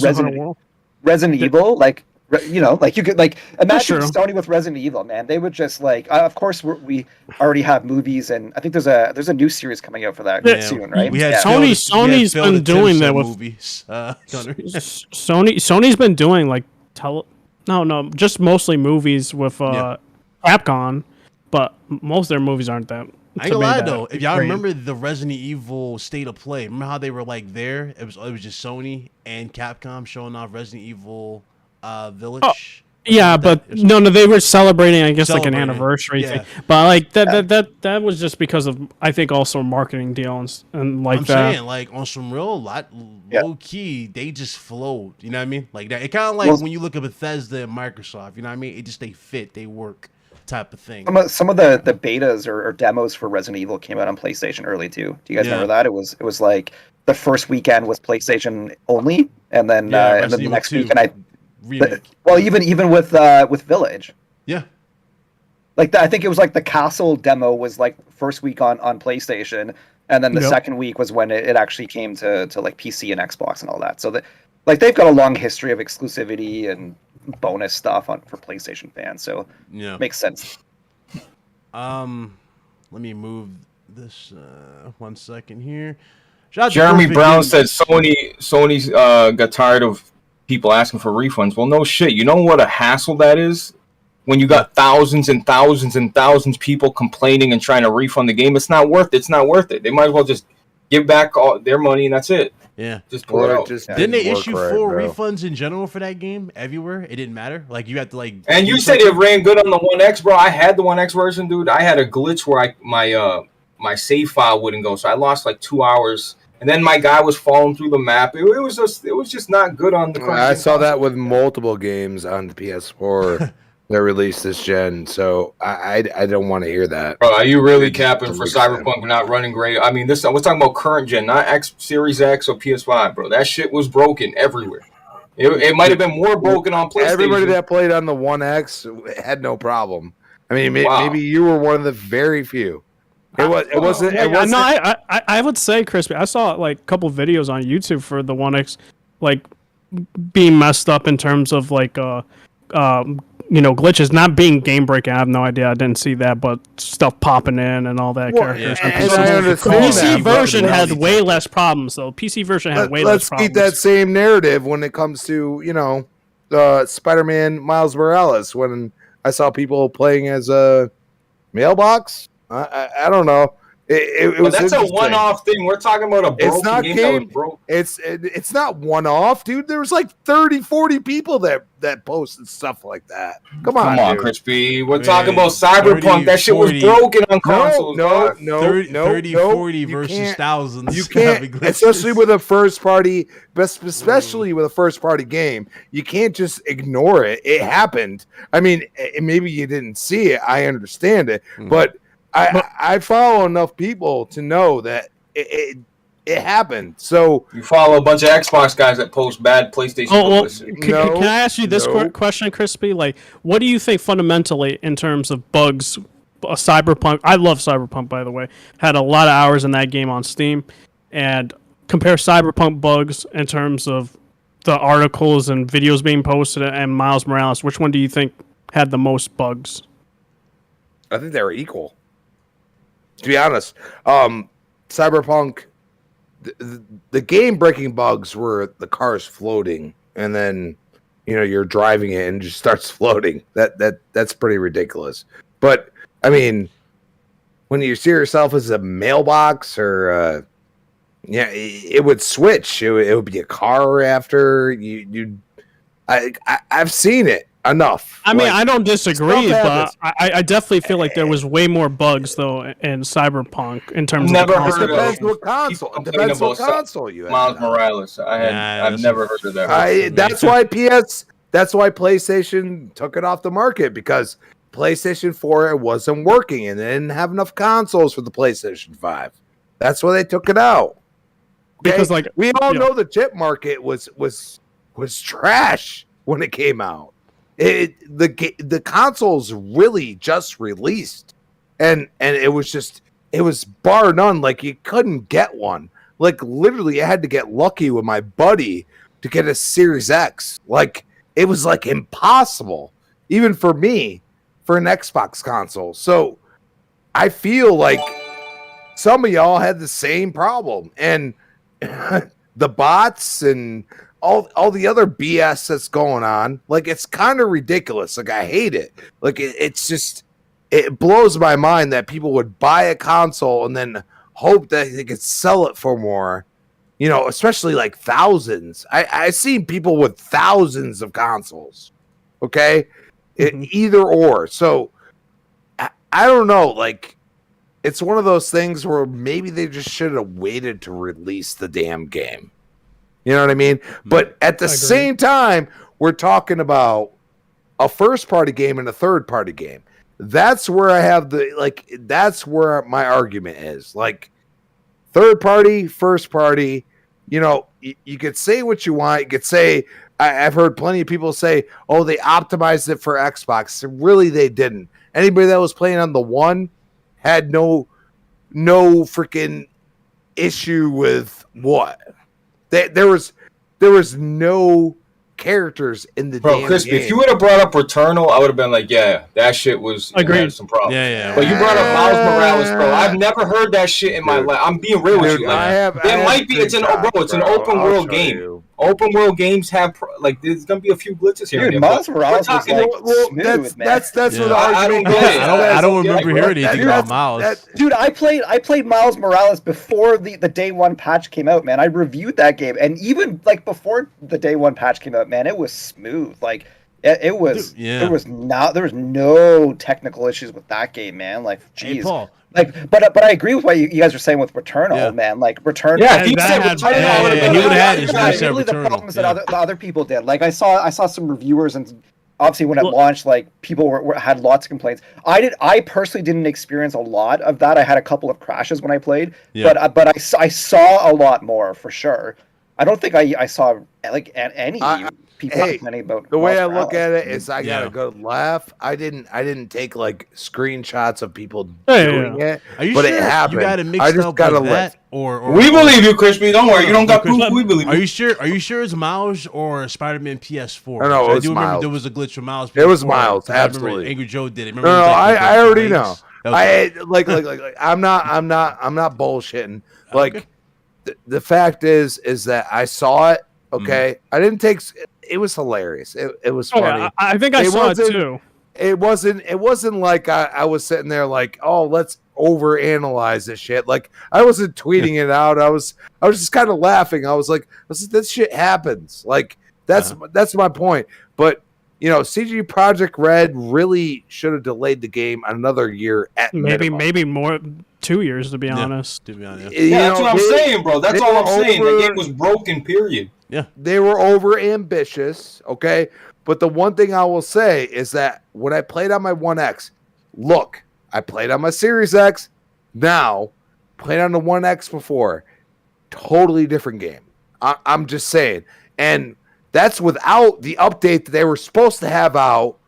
Resident Evil, like, you know, like you could like imagine Sony with Resident Evil, man. They would just like, of course we already have movies, and I think there's a new series coming out for that soon, right? Sony's been doing that with movies. Sony's been doing like just mostly movies with Capcom, but most of their movies aren't that. I ain't gonna lie though, if y'all remember the Resident Evil State of Play, remember how they were like there? It was just Sony and Capcom showing off Resident Evil Village. Oh, yeah, but no, they were celebrating, I guess, like an anniversary thing. But like that was just because of, I think, also a marketing deal and like that. I'm saying, like on some real low key, they just flowed. You know what I mean? Like that. It kind of like when you look at Bethesda and Microsoft. You know what I mean? It just they fit, they work. Type of thing. Some of the betas or demos for Resident Evil came out on PlayStation early too. Do you guys remember that? It was like the first weekend was PlayStation only, and then the next weekend even with Village. Yeah. Like I think it was like the Castle demo was like first week on PlayStation, and then the second week was when it actually came to like PC and Xbox and all that. So that like they've got a long history of exclusivity and bonus stuff for PlayStation fans, so makes sense. Let me move this 1 second here. Jeremy Brown said Sony's got tired of people asking for refunds. Well, no shit. You know what a hassle that is? When you got thousands and thousands and thousands of people complaining and trying to refund the game, it's not worth it. It's not worth it. They might as well just give back all their money and that's it. Yeah, just pull it out. Didn't they issue full refunds in general for that game everywhere? It didn't matter. Like you had to like. And you said it ran good on the One X, bro. I had the One X version, dude. I had a glitch where my save file wouldn't go, so I lost like 2 hours. And then my guy was falling through the map. It was just not good on the. I saw that with multiple games on the PS4. That released this gen, so I don't want to hear that. Bro, are you really capping for Cyberpunk not running great? I mean, we're talking about current gen, not Series X or PS5, bro. That shit was broken everywhere. It might have been more broken on PlayStation. Everybody that played on the One X had no problem. I mean, maybe you were one of the very few. It wasn't. No, I would say, Crispy. I saw like a couple videos on YouTube for the One X, like being messed up in terms of like glitches, not being game breaking. I have no idea. I didn't see that, but stuff popping in and all that. Characters. Yeah. The PC version had way less problems, though. PC version had way less problems. Let's keep that same narrative when it comes to Spider-Man Miles Morales. When I saw people playing as a mailbox, I don't know. It was that's a one-off thing. We're talking about a broken game that was broke. It's not one-off, dude. There was like 30, 40 people that posted stuff like that. Come on, Crispy. We're talking about Cyberpunk. 30, that shit 40, was broken on consoles. No, 30, 40 versus thousands. You can't, especially with a first-party, especially with a first-party game. You can't just ignore it. It happened. I mean, maybe you didn't see it. I understand it, but I follow enough people to know that it happened. So you follow a bunch of Xbox guys that post bad PlayStation. Can I ask you this question, Crispy? Like, what do you think fundamentally in terms of bugs? Cyberpunk. I love Cyberpunk, by the way. Had a lot of hours in that game on Steam, and compare Cyberpunk bugs in terms of the articles and videos being posted and Miles Morales. Which one do you think had the most bugs? I think they were equal. To be honest, Cyberpunk, the game-breaking bugs were the car's floating, and then you're driving it and it just starts floating. That's pretty ridiculous. But I mean, when you see yourself as a mailbox or it would switch. It would be a car after you. I've seen it. enough. I mean, Like, I don't disagree, stuff but happens. I definitely feel like there was way more bugs though in Cyberpunk in terms Never of the heard It of console. depends those. what console. It People depends what complaining about console you have. Miles Morales. Yeah, I've never heard of that. That's why That's why PlayStation took it off the market, because PlayStation 4 it wasn't working and they didn't have enough consoles for the PlayStation 5. That's why they took it out. Because like we all know the chip market was trash when it came out. The consoles really just released, and it was bar none. Like, you couldn't get one. Like, literally, I had to get lucky with my buddy to get a Series X. Like, it was like impossible, even for me, for an Xbox console. So I feel like some of y'all had the same problem, and the bots and all the other BS that's going on, like, it's kind of ridiculous. Like, I hate it. Like, it blows my mind that people would buy a console and then hope that they could sell it for more, you know, especially like thousands. I've seen people with thousands of consoles. Okay. Either or. So I don't know. Like, it's one of those things where maybe they just should have waited to release the damn game. You know what I mean? But at the same time, we're talking about a first party game and a third party game. That's where I have that's where my argument is. Like, third party, first party, you know, you could say what you want. You could say, I've heard plenty of people say, oh, they optimized it for Xbox. Really, they didn't. Anybody that was playing on the one had no freaking issue with what? There was no characters in the damn Crispy, game. if you would have brought up Returnal, I would have been like, yeah, that shit was had some problems. Yeah. But you brought up Miles Morales, bro. I've never heard that shit in my life. I'm being real with you. Like, it's an open world game. Open world games have there's gonna be a few glitches here. Dude, Miles Morales was smooth, man. That's what I don't get it. I don't remember hearing anything about Miles. Dude, I played Miles Morales before the day one patch came out, man. I reviewed that game, and even like before the day one patch came out, man, it was smooth. Like it was. Dude, there was no technical issues with that game, man. Like, geez. Hey, Paul. Like, but I agree with what you guys are saying with Returnal, man. Like, Returnal. Yeah, he said Returnal. He would have had his really the problems that the other people did. Like, I saw some reviewers, and obviously when it launched, like, people had lots of complaints. I personally didn't experience a lot of that. I had a couple of crashes when I played, but I saw a lot more for sure. I don't think I saw like any people complaining about the way Miles I look Morales. at it is I got a good laugh. I didn't take like screenshots of people doing it, Are you but sure it happened. you got it mixed I just up got like a that? laugh. Or we believe you, Crispy. Don't worry, you don't got proof. We believe you. Are you sure? Are you sure it's Miles or Spider-Man PS4? No, I it do was remember Miles. there was a glitch for Miles. It was PS4. Miles, I remember absolutely. Angry Joe did it. No, Remember I already know. Okay. I like I'm not bullshitting. Like, the fact is that I saw it. Okay, I didn't take. It was hilarious. It was funny. I think I saw it too. It wasn't like I was sitting there like, oh, let's overanalyze this shit. Like, I wasn't tweeting it out. I was just kind of laughing. I was like, this shit happens. Like, that's my point. But, you know, CG Projekt Red really should have delayed the game another year at minimum. Maybe more 2 years to be honest. To be honest, That's what I'm saying, bro. That's all I'm saying. The game was broken. Period. Yeah, they were over ambitious. Okay, but the one thing I will say is that when I played on my 1X, look, I played on my Series X. Now, played on the 1X before, totally different game. I'm just saying, and that's without the update that they were supposed to have out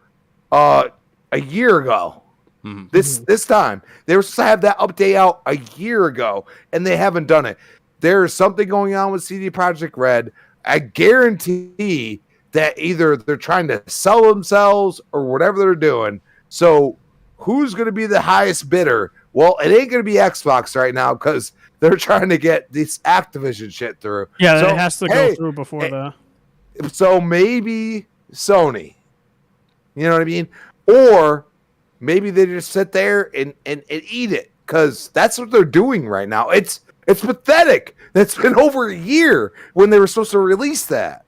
a year ago. This time they were supposed to have that update out a year ago, and they haven't done it. There is something going on with CD Projekt Red. I guarantee that either they're trying to sell themselves or whatever they're doing. So who's going to be the highest bidder? Well, it ain't going to be Xbox right now because they're trying to get this Activision shit through. Yeah, so, it has to go through before that. So maybe Sony. You know what I mean? Or maybe they just sit there and eat it because that's what they're doing right now. It's pathetic. That's been over a year when they were supposed to release that.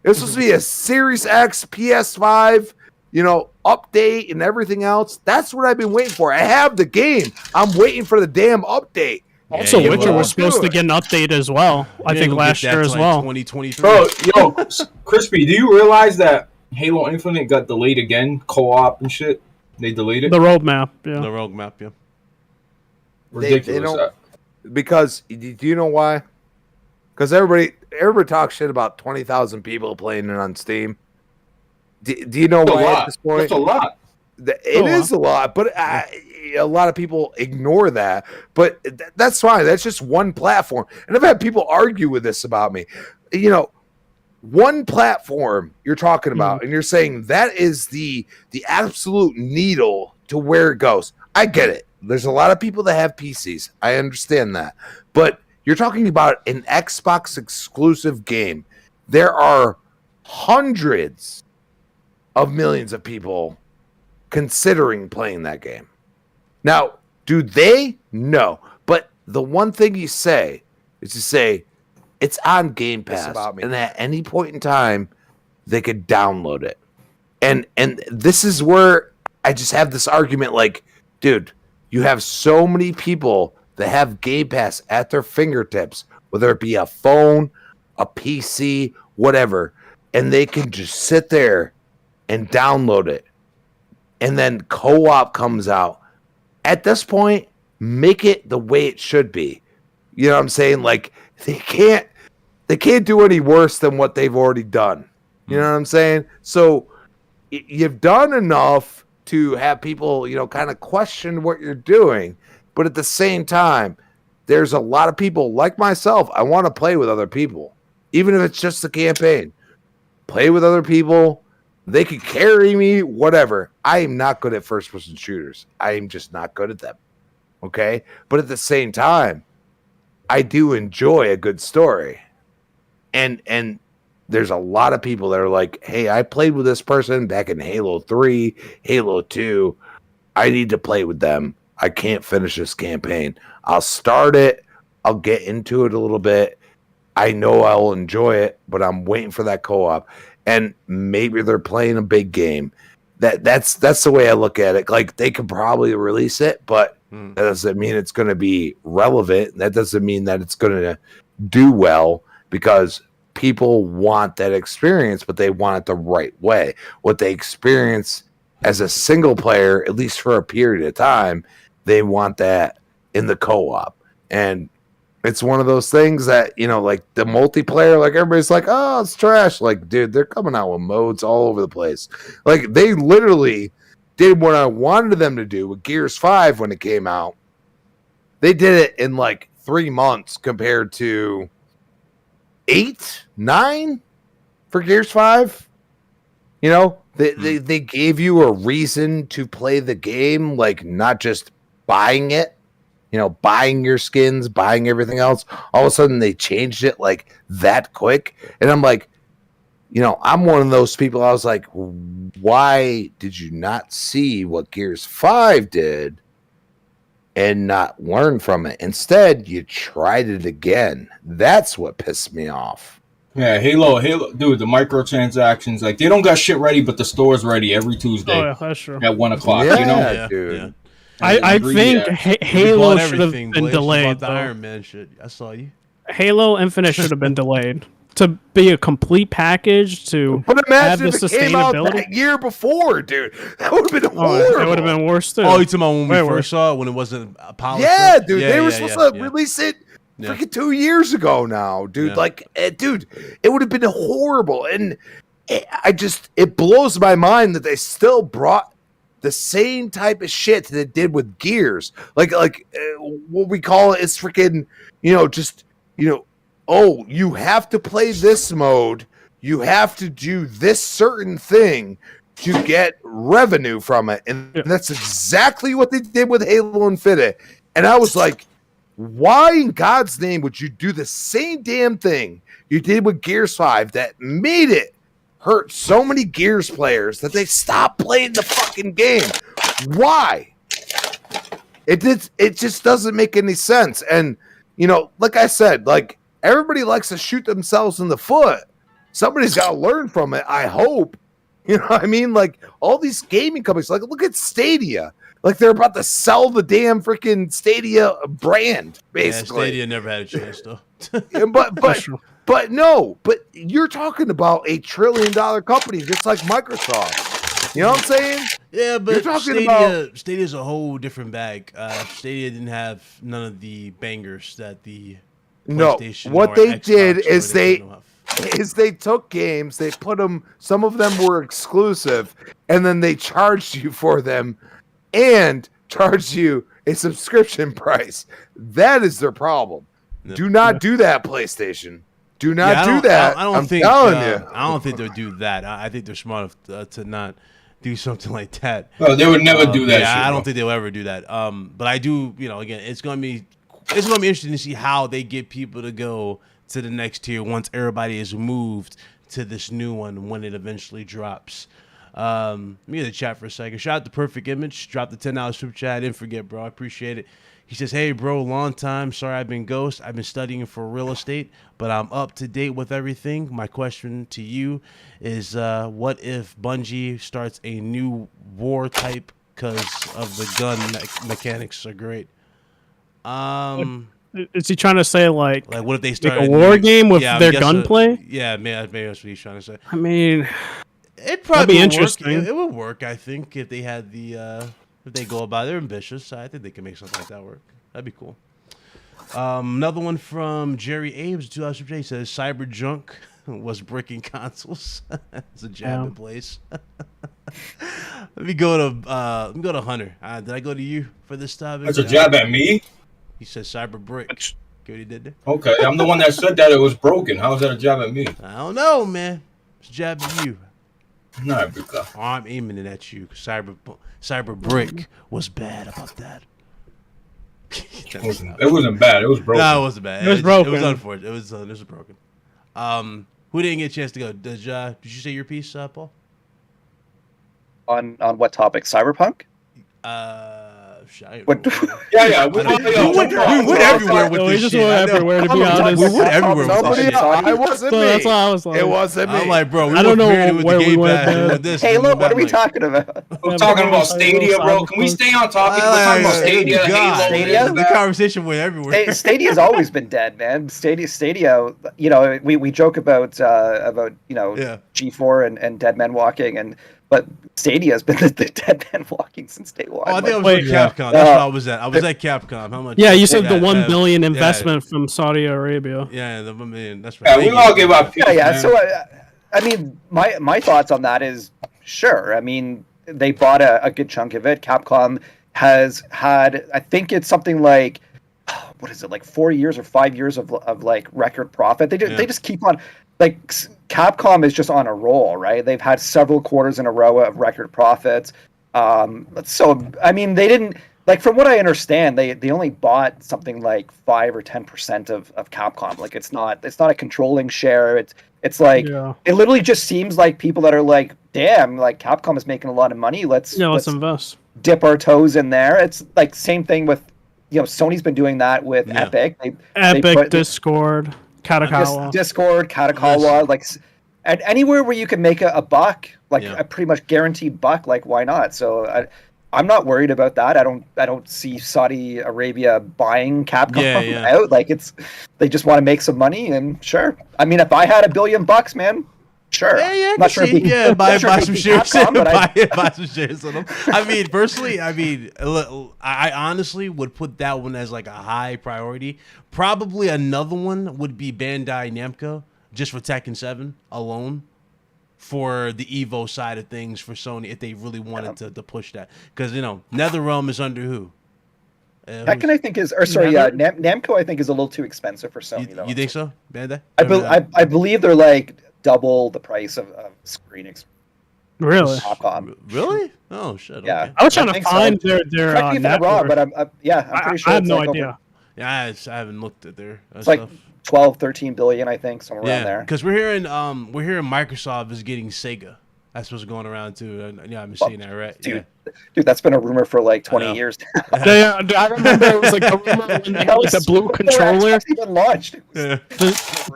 It was supposed to be a Series X, PS5, update and everything else. That's what I've been waiting for. I have the game. I'm waiting for the damn update. Also, you Witcher will. was supposed to get an update as well. I think last year as well. 2023. Bro, yo, Crispy, do you realize that Halo Infinite got delayed again? Co-op and shit. They delayed it. The roadmap, yeah. The roadmap, yeah. Ridiculous. They don't, because do you know why? Because everybody talks shit about 20,000 people playing it on Steam. Do you know why at this point? That's a lot. It is a lot, but a lot of people ignore that. But that's fine. That's just one platform. And I've had people argue with this about me. One platform you're talking about, and you're saying that is the absolute needle to where it goes. I get it. There's a lot of people that have PCs. I understand that. But you're talking about an Xbox exclusive game. There are hundreds of millions of people considering playing that game. Now, do they? No. But the one thing you say is to say it's on Game Pass, and at any point in time, they could download it. And this is where I just have this argument like, dude, you have so many people that have Game Pass at their fingertips, whether it be a phone, a PC, whatever, and they can just sit there and download it. And then co-op comes out. At this point, make it the way it should be. You know what I'm saying? Like, they can't do any worse than what they've already done. You know what I'm saying? So you've done enough to have people, kind of question what you're doing. But at the same time, there's a lot of people like myself. I want to play with other people, even if it's just the campaign. Play with other people. They could carry me, whatever. I am not good at first-person shooters. I am just not good at them. Okay? But at the same time, I do enjoy a good story. And there's a lot of people that are like, hey, I played with this person back in Halo 3, Halo 2. I need to play with them. I can't finish this campaign. I'll start it. I'll get into it a little bit. I know I'll enjoy it, but I'm waiting for that co-op. And maybe they're playing a big game. That's the way I look at it. Like, they could probably release it, but that doesn't mean it's going to be relevant. That doesn't mean that it's going to do well, because people want that experience, but they want it the right way. What they experience as a single player, at least for a period of time, they want that in the co-op. And it's one of those things that, like the multiplayer, like everybody's like, oh, it's trash. Like, dude, they're coming out with modes all over the place. Like, they literally did what I wanted them to do with Gears 5 when it came out. They did it in like 3 months compared to 8, 9 for Gears 5. They gave you a reason to play the game, like not just buying it, buying your skins, buying everything else. All of a sudden they changed it like that quick. And I'm like, I'm one of those people. I was like, why did you not see what Gears 5 did and not learn from it? Instead, you tried it again. That's what pissed me off. Yeah, Halo, dude, the microtransactions, like, they don't got shit ready, but the store's ready every Tuesday. Oh, yeah, that's true. At 1 o'clock, Yeah, dude. Yeah. I think Halo should have been delayed. The Iron Man shit. I saw you. Halo Infinite should have been delayed to be a complete package to but have the imagine if it came out sustainability. that year before, dude. That would have been horrible. It would have been worse too. Oh, you talking about when we Way first worse. saw it, when it wasn't polished? Yeah, dude. They were supposed to release it freaking 2 years ago now, dude. Yeah. Like, dude, it would have been horrible. And it blows my mind that they still brought the same type of shit that it did with Gears. Like what we call it is freaking, oh, you have to play this mode. You have to do this certain thing to get revenue from it. And that's exactly what they did with Halo Infinite. And I was like, why in God's name would you do the same damn thing you did with Gears 5 that made it hurt so many Gears players that they stopped playing the fucking game? Why? It just doesn't make any sense. And, like I said, like, everybody likes to shoot themselves in the foot. Somebody's got to learn from it, I hope. You know what I mean? Like all these gaming companies, like look at Stadia. Like they're about to sell the damn freaking Stadia brand, basically. Yeah, Stadia never had a chance though. But you're talking about $1 trillion company just like Microsoft. You know what I'm saying? Yeah, but You're talking Stadia's a whole different bag. Stadia didn't have none of the bangers that the PlayStation what or they Xbox did or is Nintendo have. they took games, they put them, some of them were exclusive, and then they charged you for them and charged you a subscription price. That is their problem. Yep. Do not do that, PlayStation. Do not do that. I don't I'm think. telling you. I don't think they'll do that. I think they're smart enough to not do something like that. Oh, they would never do that. Yeah, shit, I don't think they'll ever do that. But I do. Again, it's gonna be interesting to see how they get people to go to the next tier once everybody is moved to this new one when it eventually drops. Let me get the chat for a second. Shout out to Perfect Image. Drop the $10 super chat. I didn't forget, bro. I appreciate it. He says, hey, bro, long time. Sorry I've been ghost. I've been studying for real estate, but I'm up to date with everything. My question to you is, what if Bungie starts a new war type because of the gun mechanics are great? Is he trying to say like what if they start a war game with their gunplay? Yeah, maybe that's what he's trying to say. I mean, it'd probably be interesting. It would work, I think, if they had the if they go about they're ambitious. I think they can make something like that work. That'd be cool. Another one from Jerry Ames, 2000. He says Cyberpunk was breaking consoles. It's a jab in place. Let me go to Hunter. Did I go to you for this topic? That's a jab at me. He says Cyberbrick. Get what he did there? Okay, I'm the one that said that it was broken. How is that a jab at me? I don't know, man. It's a jab at you. No, because I'm aiming it at you. Cyberbrick was bad about that. it wasn't bad. It was broken. No, it wasn't bad. It was broken. It was unfortunate. It was broken. Who didn't get a chance to go? Did you say your piece, Paul? On what topic? Cyberpunk? What? Yeah. We went everywhere with this shit. Everywhere, to be honest. We went everywhere with this shit. I wasn't me. That's why I was like, it wasn't me. I'm like, bro, we I don't know with where the we Game went, Pass man. with this. Caleb, what are we talking about? We're talking about Stadia, bro. Can we stay on topic? We're talking about Stadia. Halo, Stadia? The conversation went everywhere. Stadia's always been dead, man. Stadia. We joke about G4 and Dead Men Walking, but Stadia has been the dead man walking since day one. Oh, I think I was at Capcom. That's where I was at. I was at Capcom. How much? Yeah, you said the $1 billion investment from Saudi Arabia. Yeah, the $1 billion. That's right. Yeah, we all give up. Yeah. So, I mean, my thoughts on that is sure. I mean, they bought a good chunk of it. Capcom has had, I think it's something like, what is it, like 4 years or 5 years of like record profit. They just keep on. Like Capcom is just on a roll, right? They've had several quarters in a row of record profits. So I mean, they didn't, like, from what I understand, they only bought something like 5 or 10% of Capcom. Like it's not a controlling share. It's like it literally just seems like people that are like, damn, like Capcom is making a lot of money. Let's invest. Dip our toes in there. It's like same thing with Sony's been doing that with Epic. Epic, Discord. Discord, Katakawa, like, and anywhere where you can make a buck, like a pretty much guaranteed buck, like why not? So I'm not worried about that. I don't see Saudi Arabia buying Capcom out. Like they just want to make some money, and sure. I mean, if I had $1 billion, man, sure. Yeah, buy some shares. Buy some shares on them. I mean, personally, I honestly would put that one as like a high priority. Probably another one would be Bandai Namco, just for Tekken 7 alone, for the Evo side of things for Sony, if they really wanted to push that. Because, NetherRealm is under who? Tekken, I think, Namco, I think, is a little too expensive for Sony, though. You think so, Bandai? I believe they're like double the price of Square Enix. Really? Capcom. Really? Oh shit. Yeah. Okay. I was trying to find their Correct me if I'm wrong, but I'm pretty sure. I have no idea. Yeah, I haven't looked at their it's stuff. like 12, 13 billion, I think, somewhere around there. Because we're hearing Microsoft is getting Sega That's what's going around too. Yeah, I'm seeing that, right? Dude, that's been a rumor for like 20 years now. Yeah, I remember it was like a rumor when they had like the blue controller. Even launched. Yeah.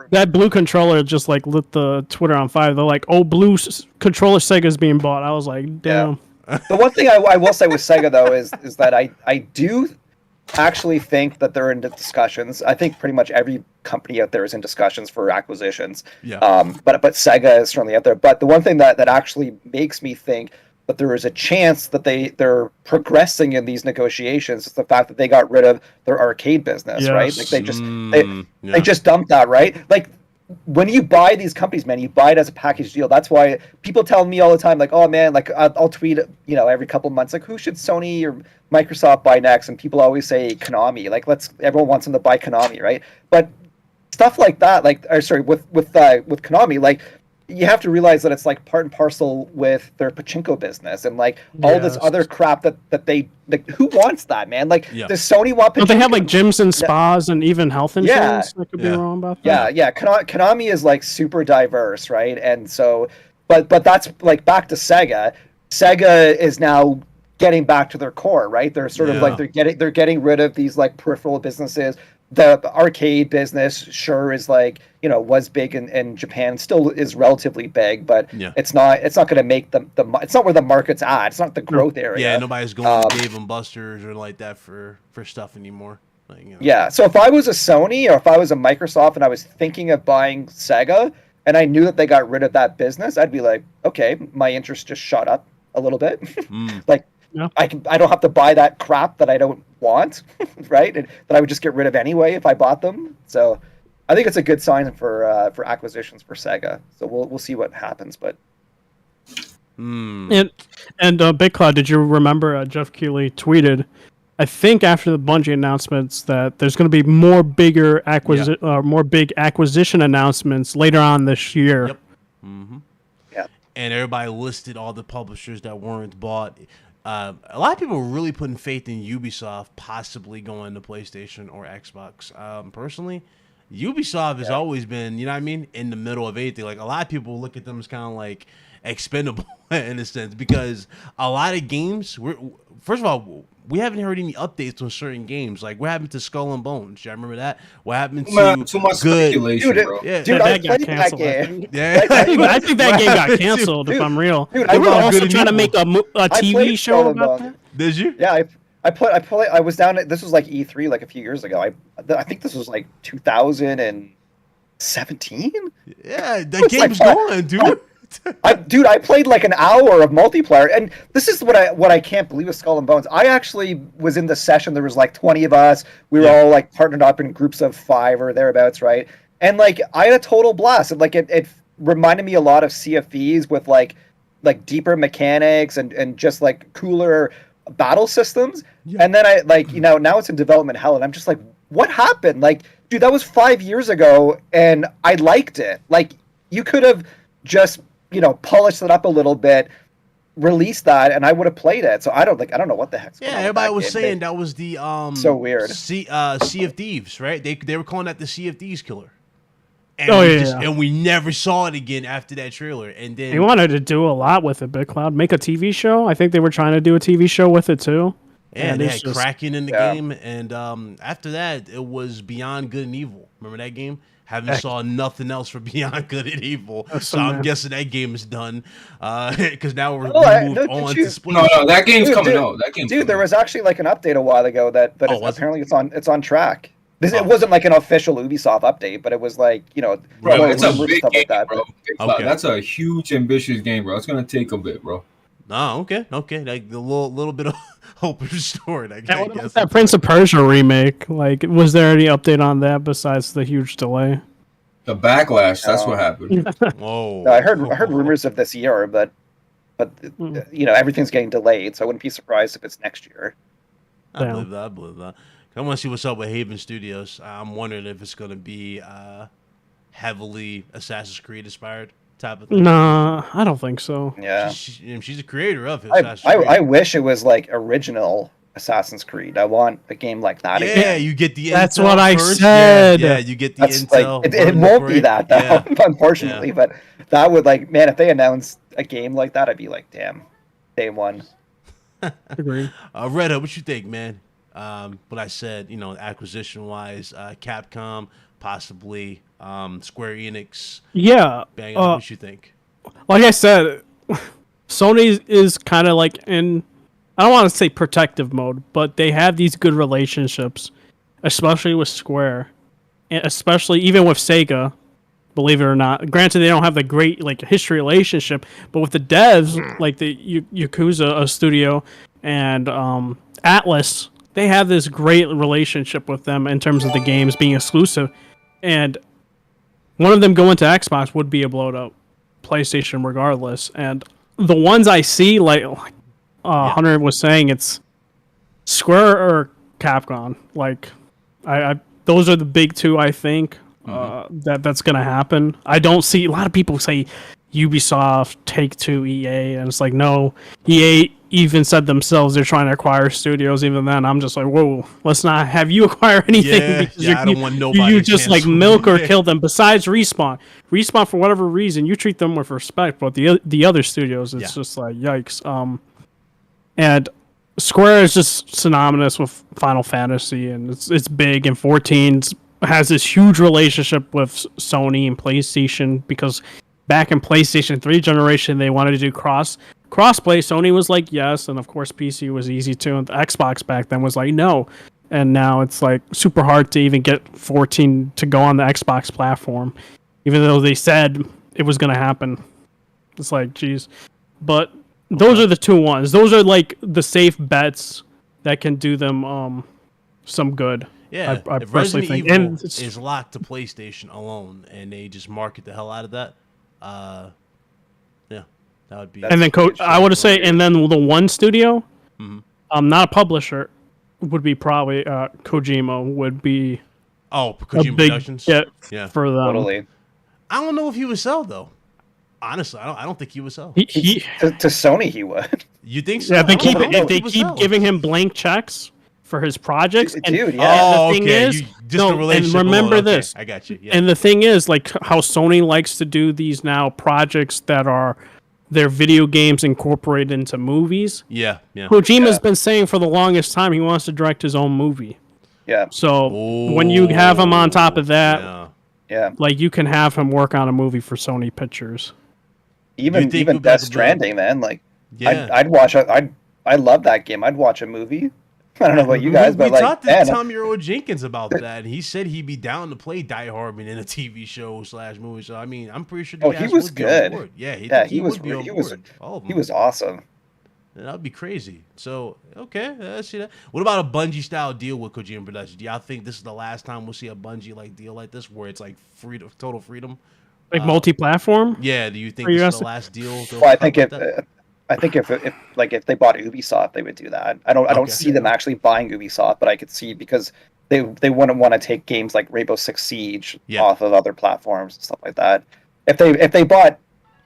That blue controller just like lit the Twitter on fire. They're like, "Oh, controller Sega's being bought." I was like, "Damn." Yeah. The one thing I will say with Sega though is that I do actually think that they're in discussions. I think pretty much every company out there is in discussions for acquisitions. Yeah. But Sega is certainly out there. But the one thing that actually makes me think that there is a chance that they're progressing in these negotiations is the fact that they got rid of their arcade business, Yes. right? Like they just dumped that, right? Like when you buy these companies, man, you buy it as a package deal. That's why people tell me all the time, like, oh man, like I'll tweet, every couple of months, like, who should Sony or Microsoft buy next? And people always say Konami. Like, everyone wants them to buy Konami, right? But stuff like that, with Konami, like, you have to realize that it's like part and parcel with their pachinko business and like all this other crap that they like. Who wants that, man? Like, does Sony want pachinko? But they have like gyms and spas and even health insurance. I could be wrong about that. Yeah. Konami is like super diverse, right? And so, but that's like back to Sega. Sega is now getting back to their core, right? They're sort of like they're getting rid of these like peripheral businesses. The arcade business sure is like, was big in Japan, still is relatively big, but it's not going to make it's not where the market's at. It's not the growth area. Yeah, nobody's going to Dave and Buster's or like that for stuff anymore. Like, Yeah, so if I was a Sony or if I was a Microsoft and I was thinking of buying Sega and I knew that they got rid of that business, I'd be like, okay, my interest just shot up a little bit. Like, I don't have to buy that crap that I don't want, right? And that I would just get rid of anyway if I bought them. So I think it's a good sign for acquisitions for Sega. So we'll see what happens. But and Big Cloud, did you remember Jeff Keighley tweeted, I think after the Bungie announcements, that there's going to be more big acquisition announcements later on this year. Yep. Mm-hmm. Yeah. And everybody listed all the publishers that weren't bought. A lot of people were really putting faith in Ubisoft possibly going to PlayStation or Xbox. Personally, Ubisoft has always been, in the middle of anything. Like, a lot of people look at them as kind of like expendable in a sense, because a lot of games, first of all, we haven't heard any updates on certain games. Like, what happened to Skull and Bones? Do you remember that? What happened to too much speculation, bro? Dude, I played that game. Yeah. I think that game got canceled, if I'm real. Dude, they were also trying to make a TV show about that. Did you? Yeah, I was down at, this was like E3 like a few years ago. I think this was like 2017. Yeah, that game's gone, dude. I played like an hour of multiplayer, and this is what I can't believe with Skull and Bones. I actually was in the session. There was like 20 of us. We were all like partnered up in groups of 5 or thereabouts, right? And like I had a total blast. And like it reminded me a lot of Sea of Thieves with like deeper mechanics and just like cooler battle systems. Yeah. And then I now it's in development hell, and I'm just like, what happened? Like, dude, that was 5 years ago, and I liked it. Like, you could have just polished it up a little bit, released that, and I would have played it. So I don't know what the heck's going on. Everybody was saying that was the so weird Sea of Thieves, right? They were calling that the Sea of Thieves killer. And and we never saw it again after that trailer. And then they wanted to do a lot with it, Big Cloud. Make a TV show. I think they were trying to do a TV show with it too. And they had Kraken in the game, and after that, it was Beyond Good and Evil. Remember that game? Haven't saw nothing else for Beyond Good and Evil, so I'm guessing that game is done. Because now we moved on to Split. No, that game's coming out. That game's there was actually like an update a while ago that apparently it's on track. It wasn't like an official Ubisoft update, but it was like bro, it's a big game, like that. Bro. Okay. That's a huge, ambitious game, bro. It's gonna take a bit, bro. Oh, okay. Like a little bit of hope restored, I guess. What about that Prince of Persia remake? Like, was there any update on that besides the huge delay? The backlash. That's what happened. Whoa. No, I heard rumors of this year, but everything's getting delayed, so I wouldn't be surprised if it's next year. I believe that. I want to see what's up with Haven Studios. I'm wondering if it's going to be heavily Assassin's Creed inspired type of thing. No, I don't think so. Yeah, she's a creator of Assassin's Creed. I wish it was like original Assassin's Creed. I want a game like that. Yeah, again. You get the. That's intel what I first. said. Yeah, you get the intel. Like, it won't be that though, unfortunately. But that would like, man, if they announced a game like that, I'd be like, damn, day one. Agree. Reda, what you think, man? What I said, acquisition wise, Capcom, possibly Square Enix. Yeah. Bang on, what you think? Like I said, Sony is kind of like in, I don't want to say protective mode, but they have these good relationships, especially with Square, and especially even with Sega. Believe it or not, granted they don't have the great like history relationship, but with the devs like the Yakuza studio and Atlas, they have this great relationship with them in terms of the games being exclusive, and one of them going to Xbox would be a blowed up PlayStation regardless. And the ones I see, like Hunter was saying, it's Square or Capcom. Like I those are the big two I think. That's gonna happen. I don't see a lot of people say Ubisoft, Take-Two, EA, and it's like no. EA even said themselves they're trying to acquire studios. Even then, I'm just like, whoa, let's not have you acquire anything. Yeah, I don't want nobody. You just like milk or kill them. Besides Respawn, for whatever reason, you treat them with respect, but the other studios, it's just like yikes. And Square is just synonymous with Final Fantasy, and it's big, and 14 has this huge relationship with Sony and PlayStation, because back in PlayStation 3 generation, they wanted to do crossplay. Sony was like, yes, and of course PC was easy too, and the Xbox back then was like, no. And now it's like super hard to even get 14 to go on the Xbox platform, even though they said it was going to happen. It's like, geez. But those are the two ones. Those are like the safe bets that can do them some good. Yeah, I if personally Resident think Evil and is locked to PlayStation alone, and they just market the hell out of that, yeah, that would be. And then I would say, and then the one studio, not a publisher, would be probably Kojima would be. Oh, a Kojima big Productions. get Yeah, for them. Totally. I don't know if he would sell though. Honestly, I don't think he would sell. He To Sony, he would. You think so? yeah, I they don't know keep if they he would keep sell. giving him blank checks for his projects. Dude, and yeah. Oh, the thing okay. is, Just the relationship and remember alone. Okay, this. I got you. Yeah. And the thing is, like how Sony likes to do these now projects that are their video games incorporated into movies. yeah. Kojima's been saying for the longest time he wants to direct his own movie. Yeah. So when you have him on top of that, Yeah. like you can have him work on a movie for Sony Pictures. You think Even we'll be Death able to- Stranding, man. Like, Yeah. I'd watch. I love that game. I'd watch a movie. I don't know about you guys, we but like, talked to man, Tommy Earl Jenkins about that, and he said he'd be down to play Die Hard in a TV show / movie. So I mean, I'm pretty sure the he guys was would be good. on board. Yeah, he was would be on he board. All of he them. was awesome. That'd be crazy. So okay, I see that. What about a Bungie style deal with Kojima Productions? Do y'all think this is the last time we'll see a Bungie like deal like this, where it's like freedom, total freedom? Like multi-platform? Yeah. Do you think For this US? is the last deal? they'll Well, I cut think with if that? if they bought Ubisoft, they would do that. I don't Okay. see them actually buying Ubisoft, but I could see, because they wouldn't want to take games like Rainbow Six Siege off of other platforms and stuff like that. If they bought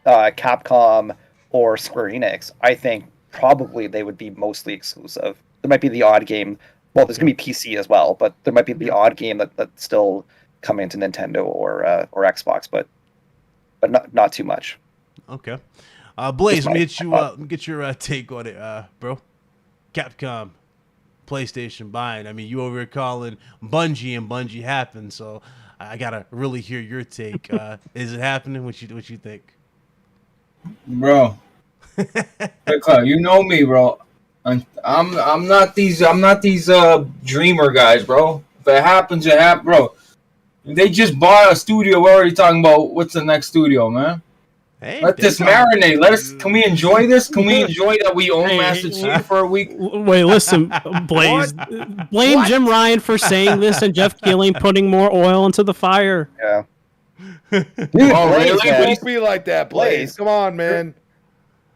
Capcom or Square Enix, I think probably they would be mostly exclusive. There might be the odd game. Well, there's gonna be PC as well, but there might be the odd game that's still coming to Nintendo or Xbox, but not too much. Okay. Blaze, Just let me my get you. thought. Let me get your take on it, bro. Capcom, PlayStation buying. I mean, you over here calling Bungie, and Bungie happened. So I gotta really hear your take. Is it happening? What you think? Bro. You know me, bro. I'm not these dreamer guys, bro. If it happens, it happens, bro. They just bought a studio. We're already talking about what's the next studio, man. Hey, Let this marinate. Can we enjoy this? Can we enjoy that we own Hey, Master Chief for a week? Wait, listen, Blaze. Blame Jim Ryan for saying this and Jeff Keighley putting more oil into the fire. Yeah. Dude, Oh, Blaze, really? man, Don't be like that, Blaze. Come on, man.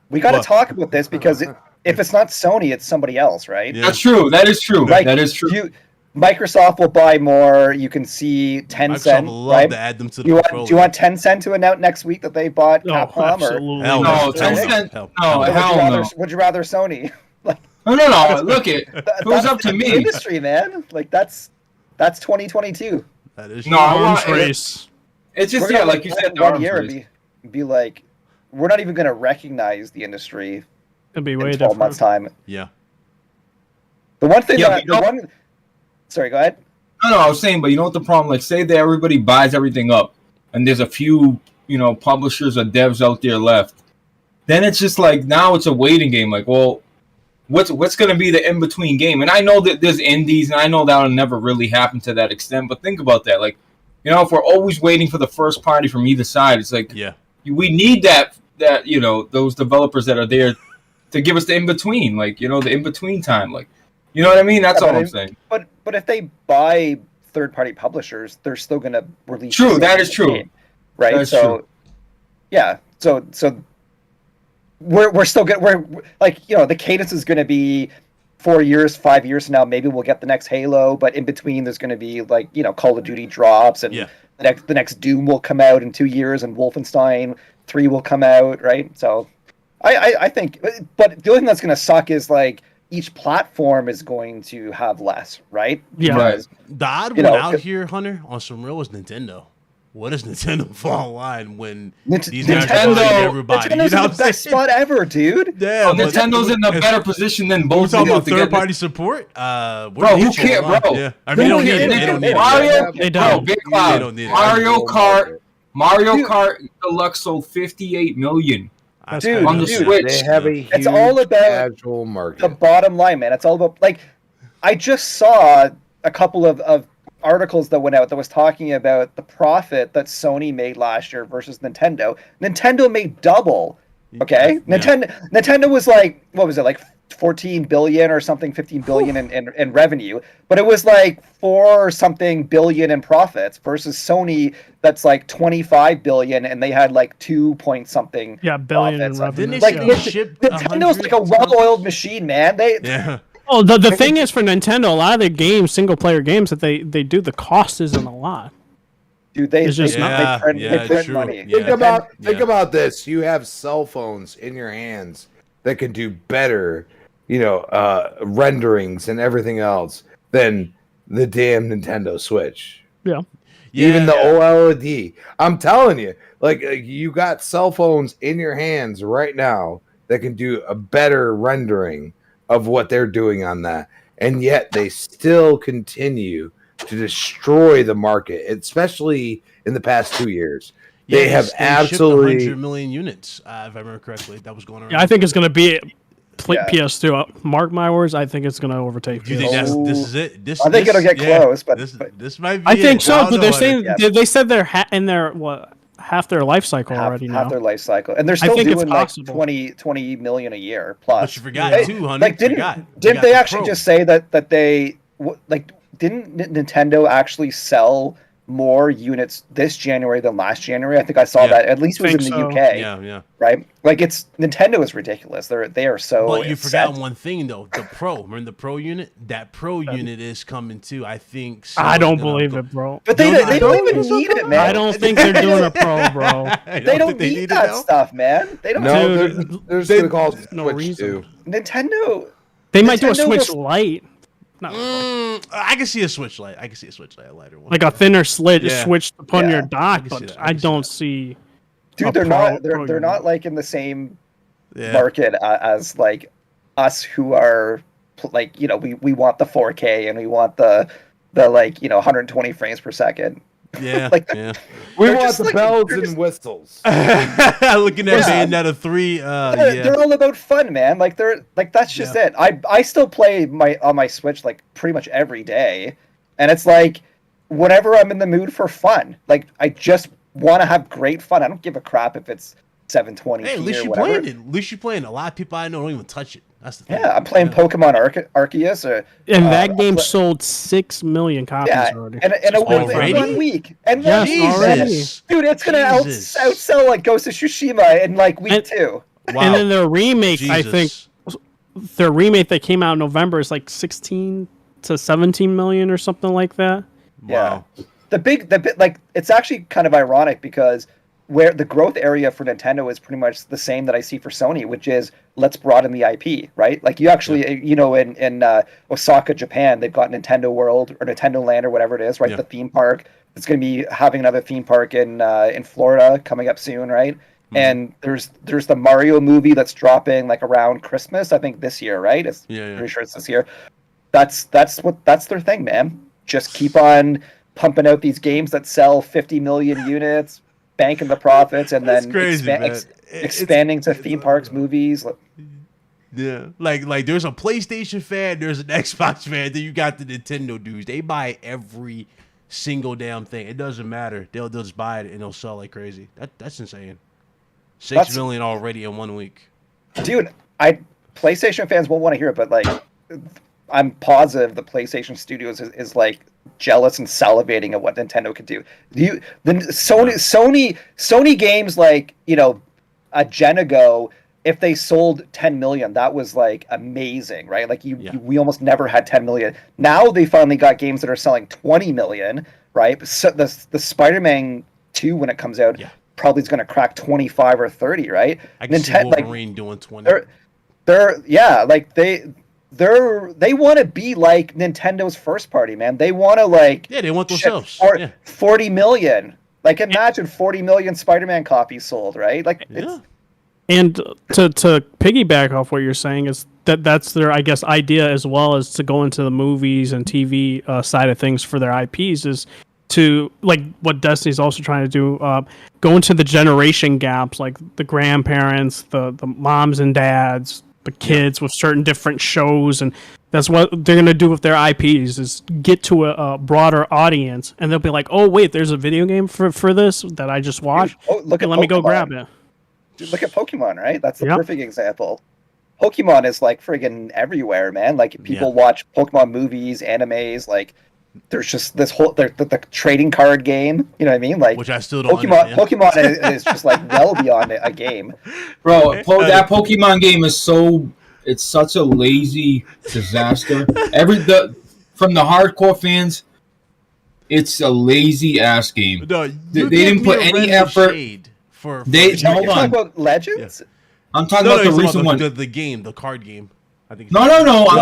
we got to What? talk about this, because if it's not Sony, it's somebody else, right? Yeah. That's true. That is true. Like, That is true. Microsoft will buy more. You can see Microsoft Tencent. would love Right? to add them to the Do you portfolio. want Tencent to announce next week that they bought Oh, Capcom? Or absolutely. Hell No, no. Tencent- Hell no, would you hell rather? no. Would you rather Sony? No. Look it. If it was up to the me. industry, man. Like that's 2022. That is No, true. I want- Arms race. It's just We're gonna like you said, the one arms year race. be like, we're not even going to recognize the industry It'd be in way 12 different. months' time. Yeah. The one thing Yeah, sorry, go ahead. No, I was saying, but you know what the problem? Like, say that everybody buys everything up, and there's a few, publishers or devs out there left. Then it's just like now it's a waiting game. Like, well, what's going to be the in between game? And I know that there's indies, and I know that'll never really happen to that extent. But think about that. Like, if we're always waiting for the first party from either side, it's like, we need that those developers that are there to give us the in between, like the in between time, like. You know what I mean? That's all I'm saying. But if they buy third-party publishers, they're still going to release. True, that is true. Game, right? That's true. Yeah. So we're still good. We're like the cadence is going to be 4 years, 5 years from now. Maybe we'll get the next Halo, but in between there's going to be like Call of Duty drops, and the next Doom will come out in 2 years, and Wolfenstein 3 will come out, right? So I think, but the only thing that's going to suck is like. Each platform is going to have less, right? Yeah. Right. The odd one out here, Hunter, on some real is Nintendo. What does Nintendo fall in line when these guys are buying everybody? Nintendo's in the best spot ever, dude. Yeah, Nintendo's in a better position than both. We're talking about third-party support. Bro, who cares, bro? Yeah. I mean, they don't need it. They don't need it. Mario, they don't. Big Cloud. They don't need it. Mario Kart Deluxe sold 58 million. Dude, on the Switch. They have a huge it's all about casual market. The bottom line, man. It's all about like I just saw a couple of articles that went out that was talking about the profit that Sony made last year versus Nintendo. Nintendo made double. Okay, Yeah. Nintendo was like, what was it, like 14 billion or something, 15 billion in revenue, but it was like 4 something billion in profits versus Sony that's like 25 billion and they had like 2 point something billion in profits. revenue. Didn't they Like ship Nintendo's like a well-oiled machine, man. Oh, the thing is for Nintendo, a lot of their games, single player games that they do, the cost isn't a lot. Dude, they It's just they print true. money. Yeah. Think about this. You have cell phones in your hands that can do better, renderings and everything else than the damn Nintendo Switch. Yeah. Even the OLED. I'm telling you, like you got cell phones in your hands right now that can do a better rendering of what they're doing on that. And yet they still continue to destroy the market, especially in the past 2 years. They have absolutely shipped 100 million units, if I remember correctly. That was going around. Yeah, I think it's going to be PS2. Mark my words, I think it's going to overtake Do you think this is it? I think it'll get close, but this might be I think it. so, don't but know. they're saying they said they're in their half their life cycle already now. Half their life cycle, and they're still think it's doing like possible. 20 million a year plus. But you forgot too, Hunter. Like didn't they actually just say that they like didn't Nintendo actually sell more units this January than last January? I think I saw that. At least it was in the UK. Yeah. Right? Like Nintendo is ridiculous. They are so. But you forgot one thing though. The Pro. Remember the Pro unit? That Pro unit is coming too. I think. I don't believe it, bro. But they don't even need it, man. I don't think they're doing a Pro, bro. They don't need that stuff, man. They don't. no. Dude, They're just gonna call it no Switch reason. 2. Nintendo. They might do a Nintendo Switch Lite. No, I can see a Switch Lite. A lighter one. like a thinner slit switch to put on your I dock, can see but that. I don't see. Dude, a they're Pro they're not like in the same Yeah. market as like us who are like we want the 4K and we want the like 120 frames per second. Yeah. Like yeah. We They're want just the like- bells they're and just- whistles. Looking at Yeah. Bayonetta 3. They're all about fun, man. Like they're like that's just it. I still play on my Switch like pretty much every day, and it's like whenever I'm in the mood for fun, like I just want to have great fun. I don't give a crap if it's 720p Hey, at least or you're whatever. playing it. At least you're playing. A lot of people I know don't even touch it. That's the thing. Yeah, I'm playing Pokemon Arceus. And that game sold 6 million copies already. and a Already? one week. And Yes, already. Dude, it's gonna Jesus. outsell like Ghost of Tsushima in like week 2. Wow. And then their remake, I think, Jesus. their remake that came out in November is like 16 to 17 million or something like that. Wow. The bit like it's actually kind of ironic because where the growth area for Nintendo is pretty much the same that I see for Sony, which is let's broaden the IP, right? Like you actually, in Osaka, Japan, they've got Nintendo World or Nintendo Land or whatever it is, right? Yeah. The theme park. It's going to be having another theme park in Florida coming up soon, right? And there's the Mario movie that's dropping like around Christmas, I think this year, right? Pretty sure it's this year. That's their thing, man. Just keep on pumping out these games that sell 50 million units, banking the profits, and then expanding to theme parks, movies. Yeah, like there's a PlayStation fan, there's an Xbox fan, then you got the Nintendo dudes. They buy every single damn thing. It doesn't matter. They'll just buy it and they'll sell like crazy. That's insane. 6 million already in 1 week. Dude, PlayStation fans won't want to hear it, but like, I'm positive the PlayStation Studios is like jealous and salivating at what Nintendo could do. The Sony games, like, you know, a gen ago, if they sold 10 million, that was like amazing, right? Like we almost never had 10 million. Now they finally got games that are selling 20 million, right? So the Spider-Man 2, when it comes out, probably is going to crack 25 or 30, right? I can see Wolverine doing 20. They want to be like Nintendo's first party, man. They want to like they want themselves 40 million. Like, imagine 40 million Spider-Man copies sold, right? Like, and to piggyback off what you're saying is that's their, I guess, idea as well, as to go into the movies and TV side of things for their IPs, is to, like what Destiny's also trying to do, go into the generation gaps, like the grandparents, the moms and dads, the kids with certain different shows, and that's what they're going to do with their IPs, is get to a broader audience, and they'll be like, oh wait, there's a video game for this that I just watched. Let me go grab it. Dude, look at Pokemon, right? That's the perfect example. Pokemon is like friggin' everywhere, man. Like, people watch Pokemon movies, animes. Like, there's just this whole the trading card game. You know what I mean? Like, which I still don't understand. Pokemon is just like well beyond a game, bro. That Pokemon game is it's such a lazy disaster. From the hardcore fans, it's a lazy ass game. No, they didn't put any effort. Hold on. Talking about Legends? Yeah. I'm talking about the recent one. The card game. I think. No.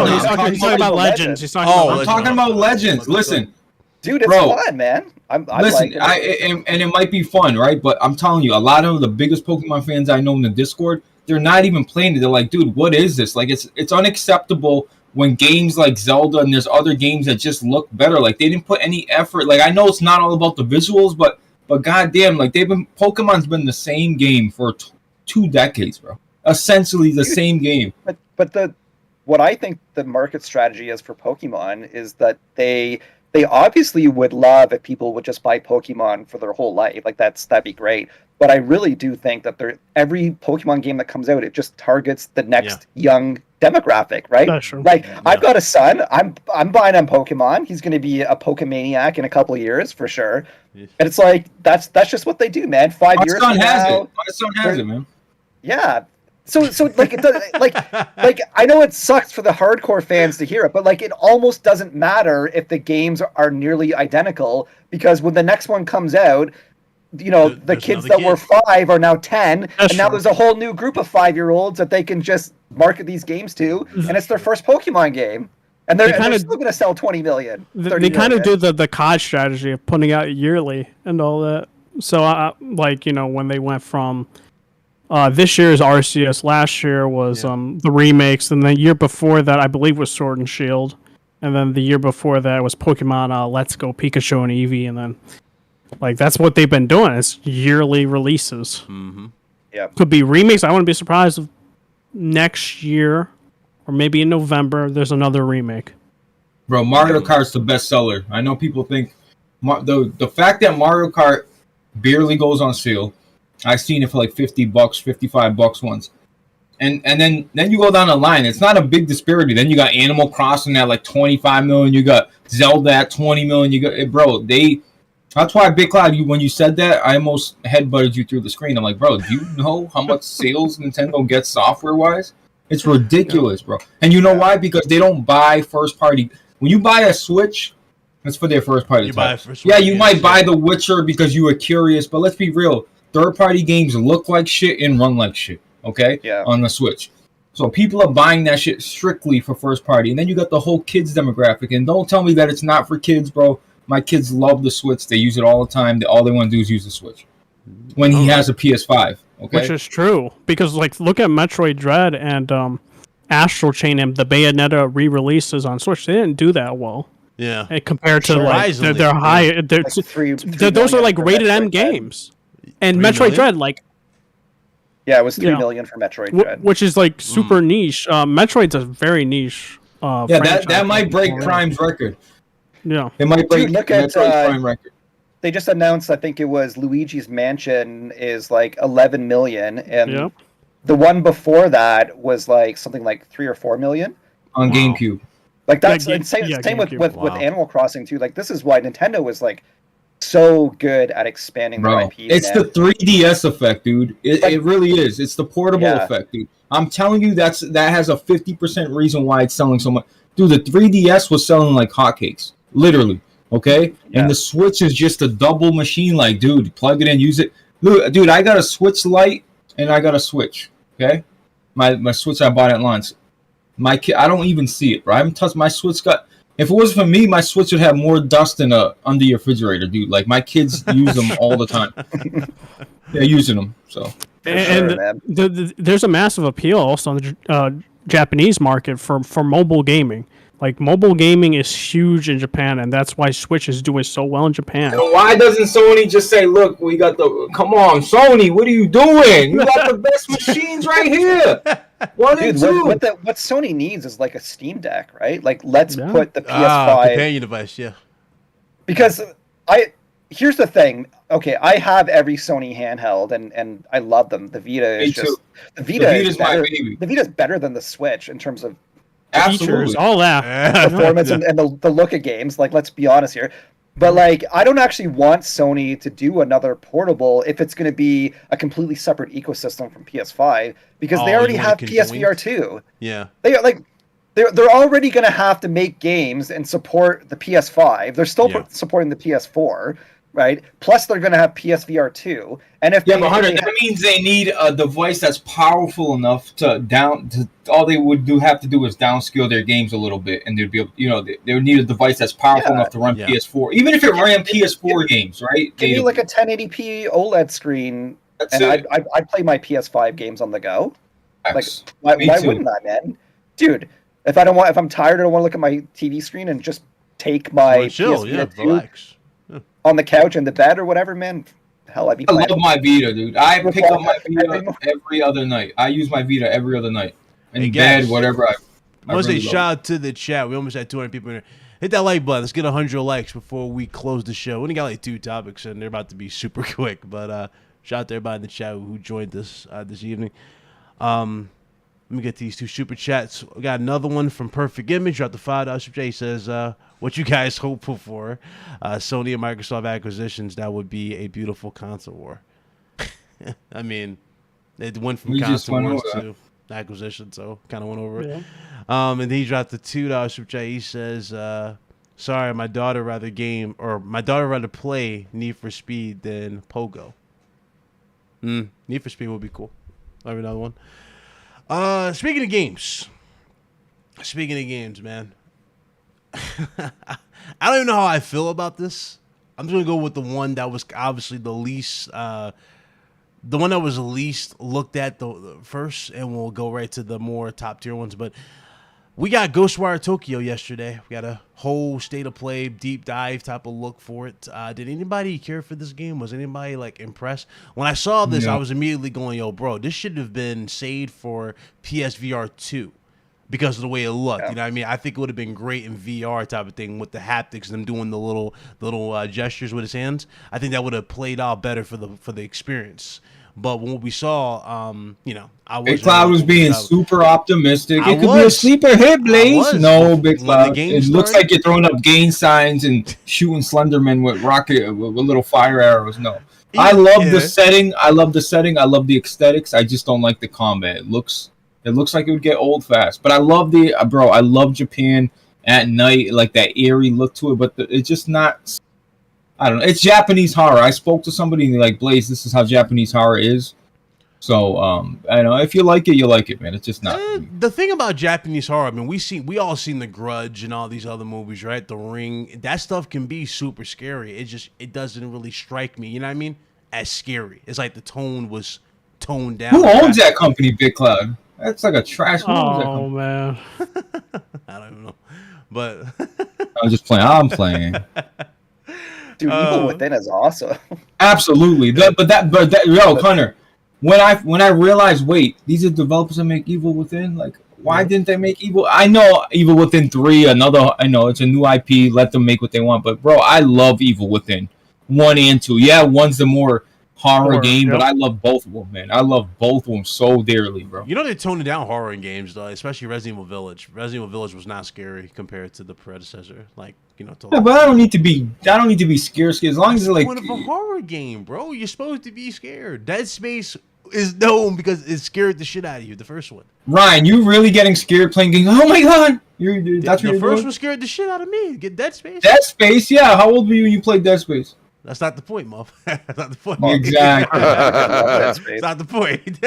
He's talking about Legends. He's talking talking about Legends. Listen, dude, it's fun, man. Listen, and it might be fun, right? But I'm telling you, a lot of the biggest Pokemon fans I know in the Discord, they're not even playing it. They're like, dude, what is this? Like, it's unacceptable when games like Zelda and there's other games that just look better. Like, they didn't put any effort. Like, I know it's not all about the visuals, but goddamn, like, Pokemon's been the same game for 2 decades, bro. Essentially the same game. But what I think the market strategy is for Pokemon is that they obviously would love if people would just buy Pokemon for their whole life. Like, that'd be great. But I really do think that every Pokemon game that comes out, it just targets the next young demographic, right? That's true. Like, I've got a son. I'm buying on Pokemon. He's going to be a Pokemaniac in a couple of years for sure. Yes. And it's like that's just what they do, man. 5 years from now, my son has it, man. Yeah. So like, it does, like I know it sucks for the hardcore fans to hear it, but like, it almost doesn't matter if the games are nearly identical, because when the next one comes out, you know, the kids that were 5 are now 10, and now there's a whole new group of 5-year-olds that they can just market these games to, and it's their first Pokemon game, and they're still going to sell 20 million. They kind of do the COD strategy of putting out yearly and all that. So, like, you know, when they went from this year's RCS, last year was the remakes, and the year before that, I believe, was Sword and Shield, and then the year before that was Pokemon Let's Go Pikachu and Eevee, and then, like, that's what they've been doing. It's yearly releases. Mm-hmm. Yeah, could be remakes. I wouldn't be surprised if next year, or maybe in November, there's another remake. Bro, Mario Kart's the best seller. I know people think the fact that Mario Kart barely goes on sale. I've seen it for like $50, $55 once. And then you go down the line. It's not a big disparity. Then you got Animal Crossing at like 25 million. You got Zelda at 20 million. You got that's why Big Cloud, when you said that, I almost headbutted you through the screen. I'm like, bro, do you know how much sales Nintendo gets software-wise? It's ridiculous, bro. And you know why? Because they don't buy first-party. When you buy a Switch, it's for their first-party titles. Yeah, you might buy The Witcher because you were curious, but let's be real. Third-party games look like shit and run like shit, okay? Yeah. On the Switch. So people are buying that shit strictly for first-party. And then you got the whole kids demographic. And don't tell me that it's not for kids, bro. My kids love the Switch. They use it all the time. All they want to do is use the Switch. When he has a PS5, Okay, which is true because like look at Metroid Dread and Astral Chain and the Bayonetta re-releases on Switch. They didn't do that well. Yeah. Compared to like Surprisingly, they're high. yeah. They're, Like three those are million like for rated Metroid M Dread. games. And 3 Metroid million? Dread, like Yeah, it was 3 Yeah. million for Metroid Dread. which is like super niche. Metroid's a very niche. yeah, franchise. that might break Prime's record. Yeah. It might break look at, Metroid's Prime record. They just announced, I think it was Luigi's Mansion is like 11 million, and Yep. the one before that was like something like 3 or 4 million. On Wow. GameCube. Like that's Yeah, same yeah, with GameCube. with Wow. Animal Crossing too. Like this is why Nintendo was like so good at expanding their Bro, IPs. it's man. the 3DS effect, dude. Like- It really is. It's the portable Yeah. effect, dude. I'm telling you, that has a 50% reason why it's selling so much. Dude, the 3DS was selling like hotcakes, literally. Okay, Yeah. and the Switch is just a double machine. Like, dude, plug it in, use it. Look, dude, I got a Switch Lite and I got a Switch. Okay, my Switch I bought at launch. My kid, I don't even see it, bro. I haven't touched my Switch. If it wasn't for me, my Switch would have more dust than under your refrigerator, dude. Like my kids use them all the time. They're using them, so. And sure, man. there's a massive appeal also in the Japanese market for mobile gaming. Like mobile gaming is huge in Japan, and that's why Switch is doing so well in Japan. Why doesn't Sony just say, "Look, we got the"? Come on, Sony, what are you doing? You got the best machines right here. One and Dude, two. what Sony needs is like a Steam Deck, right? Like let's Yeah. put the PS5 companion device, yeah. because here's the thing. Okay, I have every Sony handheld and I love them. The Vita Me is too. just the The Vita is Vita's my better. baby. The Vita's better than the Switch in terms of Absolutely. Features, all that. performance and the look of games. Like, let's be honest here. But like, I don't actually want Sony to do another portable if it's going to be a completely separate ecosystem from PS5 because they Oh, already you want have it conjoined? PSVR 2. Yeah. They are like they're already going to have to make games and support the PS5. They're still Yeah. supporting the PS4, right? Plus they're going to have PSVR 2. And if Yeah, they, but Hunter, if they that means they need a device that's powerful enough to all they would have to do is downscale their games a little bit, and they'd be able, they would need a device that's powerful Yeah. enough to run Yeah. PS4, even if it ran PS4 games, right? give me Natively. like a 1080p OLED screen That's and it. I'd play my PS5 games on the go. Like, X. why Me too. wouldn't I, man? Dude, if I'm tired, I don't want to look at my TV screen and just take Well, my chill, PSVR yeah, 2 relax. on the couch in the bed or whatever, man. Hell, I'd be I playing. love my Vita, dude. I pick up my Vita Every- every other night. I use my Vita every other night. In Hey, bed, guys. whatever. I want to really say love shout out to the chat. We almost had 200 people in there. Hit that like button. Let's get 100 likes before we close the show. We only got like 2 topics, and they're about to be super quick. But shout out to everybody in the chat who joined us this evening. Let me get these 2 super chats. We got another one from Perfect Image. Dropped the $5 super chat. He says, what you guys hopeful for? Sony and Microsoft acquisitions. That would be a beautiful console war. I mean, it went from We just console went wars over to acquisition, so kind of went over it. Yeah. And he dropped the $2 super chat. He says, sorry, my daughter rather play Need for Speed than Pogo. Need for Speed would be cool. I have another one. Speaking of games, man. I don't even know how I feel about this. I'm just gonna go with the one that was obviously the least, the one that was least looked at the first, and we'll go right to the more top tier ones. But we got Ghostwire Tokyo yesterday. We got a whole state of play, deep dive type of look for it. Did anybody care for this game? Was anybody like impressed? When I saw this, No. I was immediately going, "Yo, bro, this should have been saved for PSVR 2 because of the way it looked." Yeah. You know what I mean? I think it would have been great in VR type of thing with the haptics, them doing the little gestures with his hands. I think that would have played out better for the experience. But when we saw, I was Big Cloud was being super optimistic. I It could be a was. sleeper hit, I Blaze. was. No, Big When the Cloud. game It looks started- like you're throwing up gain signs and shooting Slenderman with with little fire arrows. No. I love the setting. I love the aesthetics. I just don't like the combat. It looks like it would get old fast. But I love I love Japan at night, like that eerie look to it. But it's just not. I don't know. It's Japanese horror. I spoke to somebody and they're like, Blaze, this is how Japanese horror is. So I don't know. If you like it, man. It's just not. The thing about Japanese horror, I mean, we all seen The Grudge and all these other movies, right? The Ring, that stuff can be super scary. It doesn't really strike me, you know what I mean, as scary. It's like the tone was toned down. Who owns that company, Big Cloud? That's like a trash. Who owns that Oh company? man. I don't even know, but I'm just playing. I'm playing. Dude, Evil Within is awesome. Absolutely. Yo, Connor, when I realized, wait, these are developers that make Evil Within. Like, why didn't they make Evil? I know Evil Within 3. I know it's a new IP. Let them make what they want. But bro, I love Evil Within 1 and 2. Yeah, one's the more horror game, but I love both of them, man. I love both of them so dearly, bro. you know they're toning down horror in games, though, especially Resident Evil Village. Resident Evil Village was not scary compared to the predecessor. Like, you know, Yeah, but I don't need to be scared. As long as like point of a horror game, bro. You're supposed to be scared. Dead Space is known because it scared the shit out of you. The first one. Ryan, you really getting scared playing games? Oh my god, that's The what first one scared the shit out of me. Get Dead Space. Dead Space, yeah. How old were you when you played Dead Space? That's not the point, Muff. That's not the point. Exactly. That's not the point.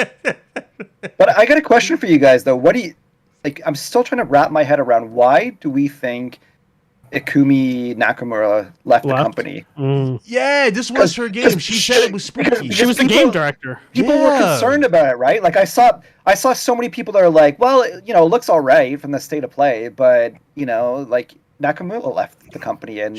But I got a question for you guys, though. What do you like? I'm still trying to wrap my head around why do we think Ikumi Nakamura left the company? Yeah, this was her game. She said it was spooky. She was the game director. People were concerned about it, right? Like I saw so many people that are like, well, you know, it looks all right from the state of play, but you know, like Nakamura left the company, and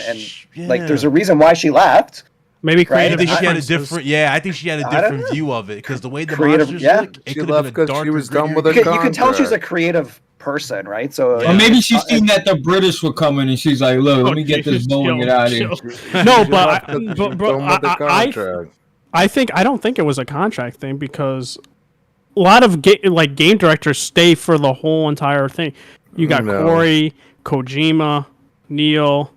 like there's a reason why she left. Maybe I creative. think she had a different. Yeah, I think she had a different view of it because the way the monsters look, it She could have left been a because she darker, was done grittier with her game. You can tell she's a creative person, right? So Or maybe she's seen that the British were coming, and she's like, "Look, let me get this bow and get out of here." No, She but left 'cause she was done with the contract. I don't think it was a contract thing because a lot of game directors stay for the whole entire thing. You got Corey, Kojima, Neil,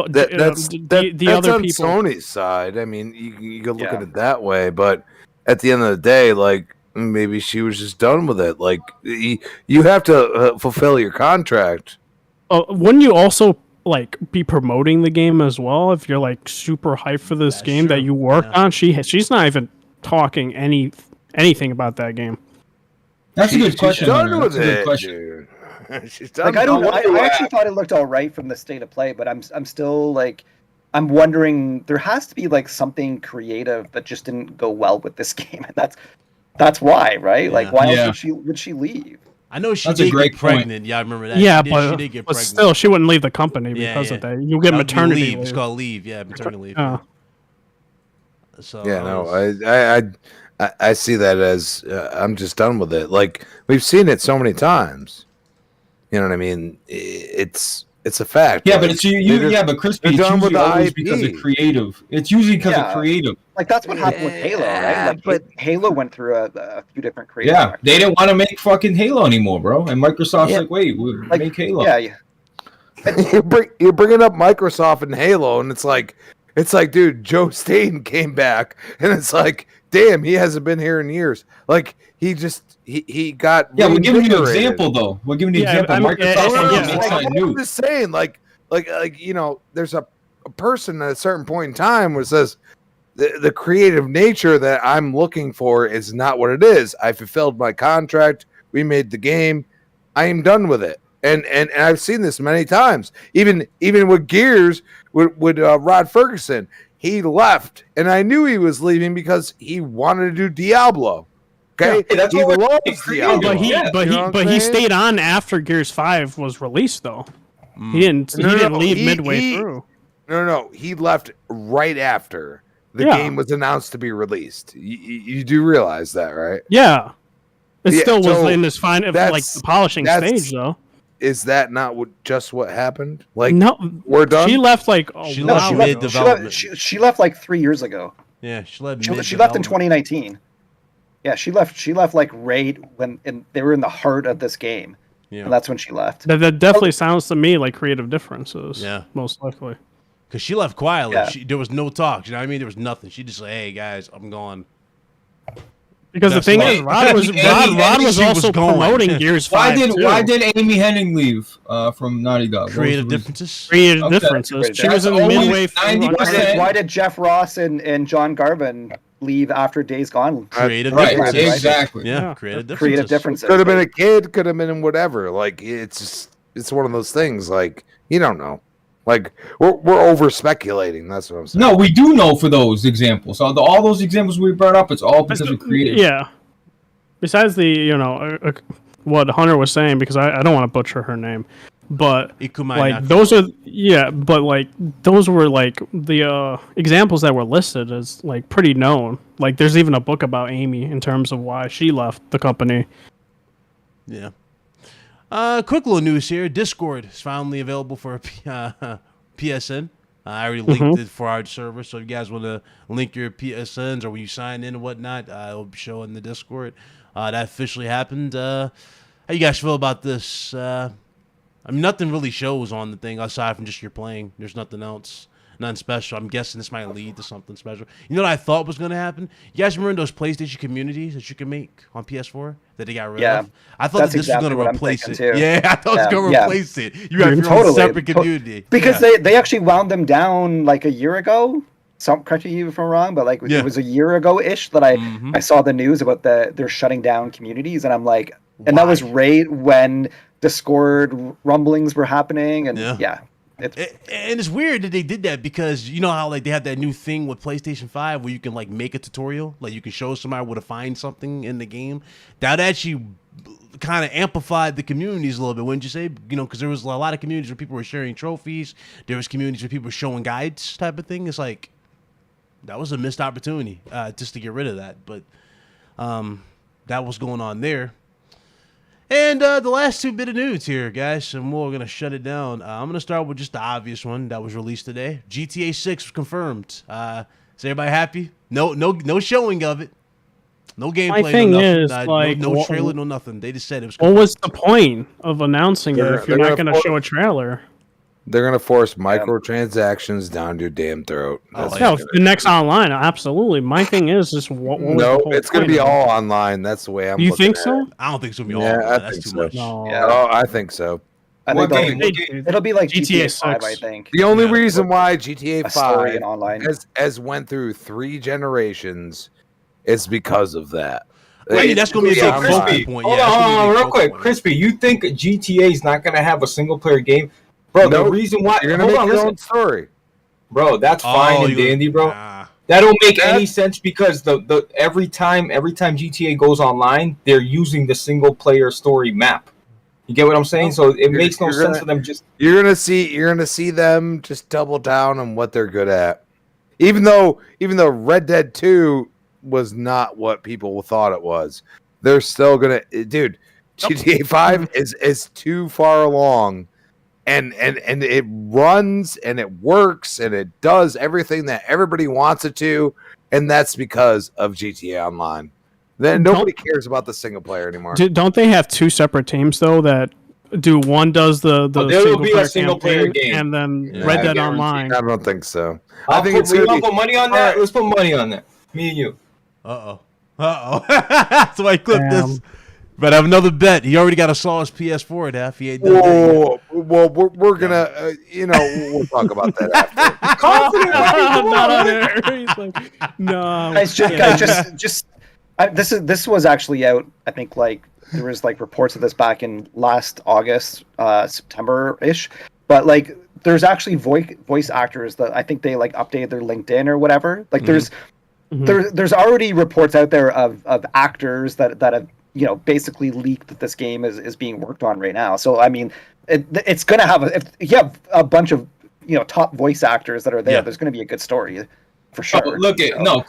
that's the other on people. Sony's side. I mean, you can look at it that way, but at the end of the day, like maybe she was just done with it. Like you have to fulfill your contract. Wouldn't you also like be promoting the game as well if you're like super hyped for this game true. that you worked on? She's not even talking anything about that game. That's a good question. She's done Hunter. with That's a good it, question. dude. She's done. Like with I actually thought it looked all right from the state of play, but I'm still like I'm wondering there has to be like something creative that just didn't go well with this game, and that's why, right? Like why else would she leave? I know she That's a did great get pregnant. Yeah, I remember that. Yeah, she did get but pregnant. still, she wouldn't leave the company because of that. You get That would be maternity leave. leave. It's called leave. Yeah, maternity leave. Oh. So Yeah, no, I see that as I'm just done with it. Like we've seen it so many times. You know what I mean? It's a fact. Yeah, like, but it's but Crispy, it's done with usually the always IP. because of creative. It's usually because of creative. Like that's what happened with Halo, right? Like but Halo went through a few different creative. Yeah, they didn't want to make fucking Halo anymore, bro. And Microsoft's like, wait, we'll make Halo. Yeah. you're bringing up Microsoft and Halo, and it's like, dude, Joe Staten came back, and it's like, damn, he hasn't been here in years. Like he got. Yeah, we're giving you an reinvigorated. example though. We're giving you an Yeah, example. I mean, Microsoft wants to yeah. make something I'm new. just saying, like you know, there's a person at a certain point in time where it says the creative nature that I'm looking for is not what it is. I fulfilled my contract. We made the game. I am done with it. And I've seen this many times. Even with Gears, with Rod Ferguson, he left, and I knew he was leaving because he wanted to do Diablo. Okay, Yeah, that's he what loves creative. Diablo. But he stayed on after Gears 5 was released though. He didn't leave midway through. No, he left right after the game was announced to be released. You do realize that, right? Yeah. It still was so in this fine like the polishing stage though. Is that not what happened? Like No, we're done. She left like She wow left ago. mid-development. She left like 3 years ago. Yeah, she left in 2019. Yeah, she left like right when they were in the heart of this game. Yeah. And that's when she left. That definitely sounds to me like creative differences. Yeah. Most likely. Because she left quietly. Yeah. There was no talk. You know what I mean? There was nothing. She just like, hey, guys, I'm gone. Because That's the thing why- is, Rod was she was also gone. promoting Gears 5 Why did Amy Hennig leave from Naughty Dog? What was Creative the reason? differences. Creative Okay. differences. She That's was in always midway 90%. Why did Jeff Ross and John Garvin leave after Days Gone? Creative Right, differences. exactly. Yeah, Yeah. creative differences. Creative differences. Could have been a kid. Could have been whatever. Like it's one of those things. Like you don't know. Like we're over speculating. That's what I'm saying. No, we do know for those examples. So all those examples we brought up, it's all because of creative. Yeah. Besides the what Hunter was saying, because I don't want to butcher her name, but those were like the examples that were listed as like pretty known. Like there's even a book about Amy in terms of why she left the company. Yeah. Quick little news here. Discord is finally available for PSN. I already linked it for our server, so if you guys want to link your PSNs or when you sign in and whatnot, it'll be showing in the Discord. That officially happened. How you guys feel about this? I mean, nothing really shows on the thing aside from just you're playing. There's nothing else. Nothing special. I'm guessing this might lead to something special. You know what I thought was going to happen? You guys remember those PlayStation communities that you can make on PS4 that they got rid of? I thought this was going to replace it. Too. Yeah, I thought it was going to replace it. You have your own separate community. Because they actually wound them down like a year ago. Correct me if I'm wrong, but like it was a year ago-ish that I saw the news about they're shutting down communities, and I'm like, and that was right when Discord rumblings were happening, and and it's weird that they did that because you know how like they have that new thing with PlayStation 5 where you can like make a tutorial, like you can show somebody where to find something in the game. That actually kind of amplified the communities a little bit, wouldn't you say? You know, because there was a lot of communities where people were sharing trophies. There was communities where people were showing guides type of thing. It's like that was a missed opportunity just to get rid of that. But that was going on there. And the last two bit of news here, guys, and we're going to shut it down. I'm going to start with just the obvious one that was released today. GTA 6 was confirmed. Is everybody happy? No showing of it. No gameplay, no nothing. No trailer, no nothing. They just said it was confirmed. What was the point of announcing it if you're not going to show a trailer? They're going to force microtransactions down your damn throat. The next online, absolutely. My thing is just it's going to be all online. That's the way I'm looking think at so? it. I don't think it's going to be all online. That's too much. No. Yeah. Oh, I think so. I think it'll be like GTA 5, I think. The only reason why GTA 5 online has went through 3 generations is because of that. I mean, that's going to be a big focal point. Hold on, real quick. Crispy, you think GTA is not going to have a single-player game? Bro, the reason why... You're going to make your own story. Bro, that's fine and dandy, bro. That don't make any sense because the every time GTA goes online, they're using the single-player story map. You get what I'm saying? So it makes no sense for them just... You're gonna see them just double down on what they're good at. Even though Red Dead 2 was not what people thought it was, they're still gonna... Dude, GTA 5 is too far along. And it runs and it works and it does everything that everybody wants it to, and that's because of GTA Online. Then nobody cares about the single player anymore. Don't they have 2 separate teams though that do one does the single player game and then Red Dead Online? I don't think so. I think it's gonna put money on that. Let's put money on that. Me and you. So I clipped this. But I have another bet. He already got a Saul's PS4 at half. He ain't done that yet. Well, we're gonna, we'll talk about that after. He's like, no. This was actually out. I think like there was like reports of this back in last August, September-ish. But like, there's actually voice actors that I think they like updated their LinkedIn or whatever. Like, there's already reports out there of actors that have basically leaked that this game is being worked on right now. So I mean, it's gonna have if you have a bunch of top voice actors that are there, there's gonna be a good story for sure.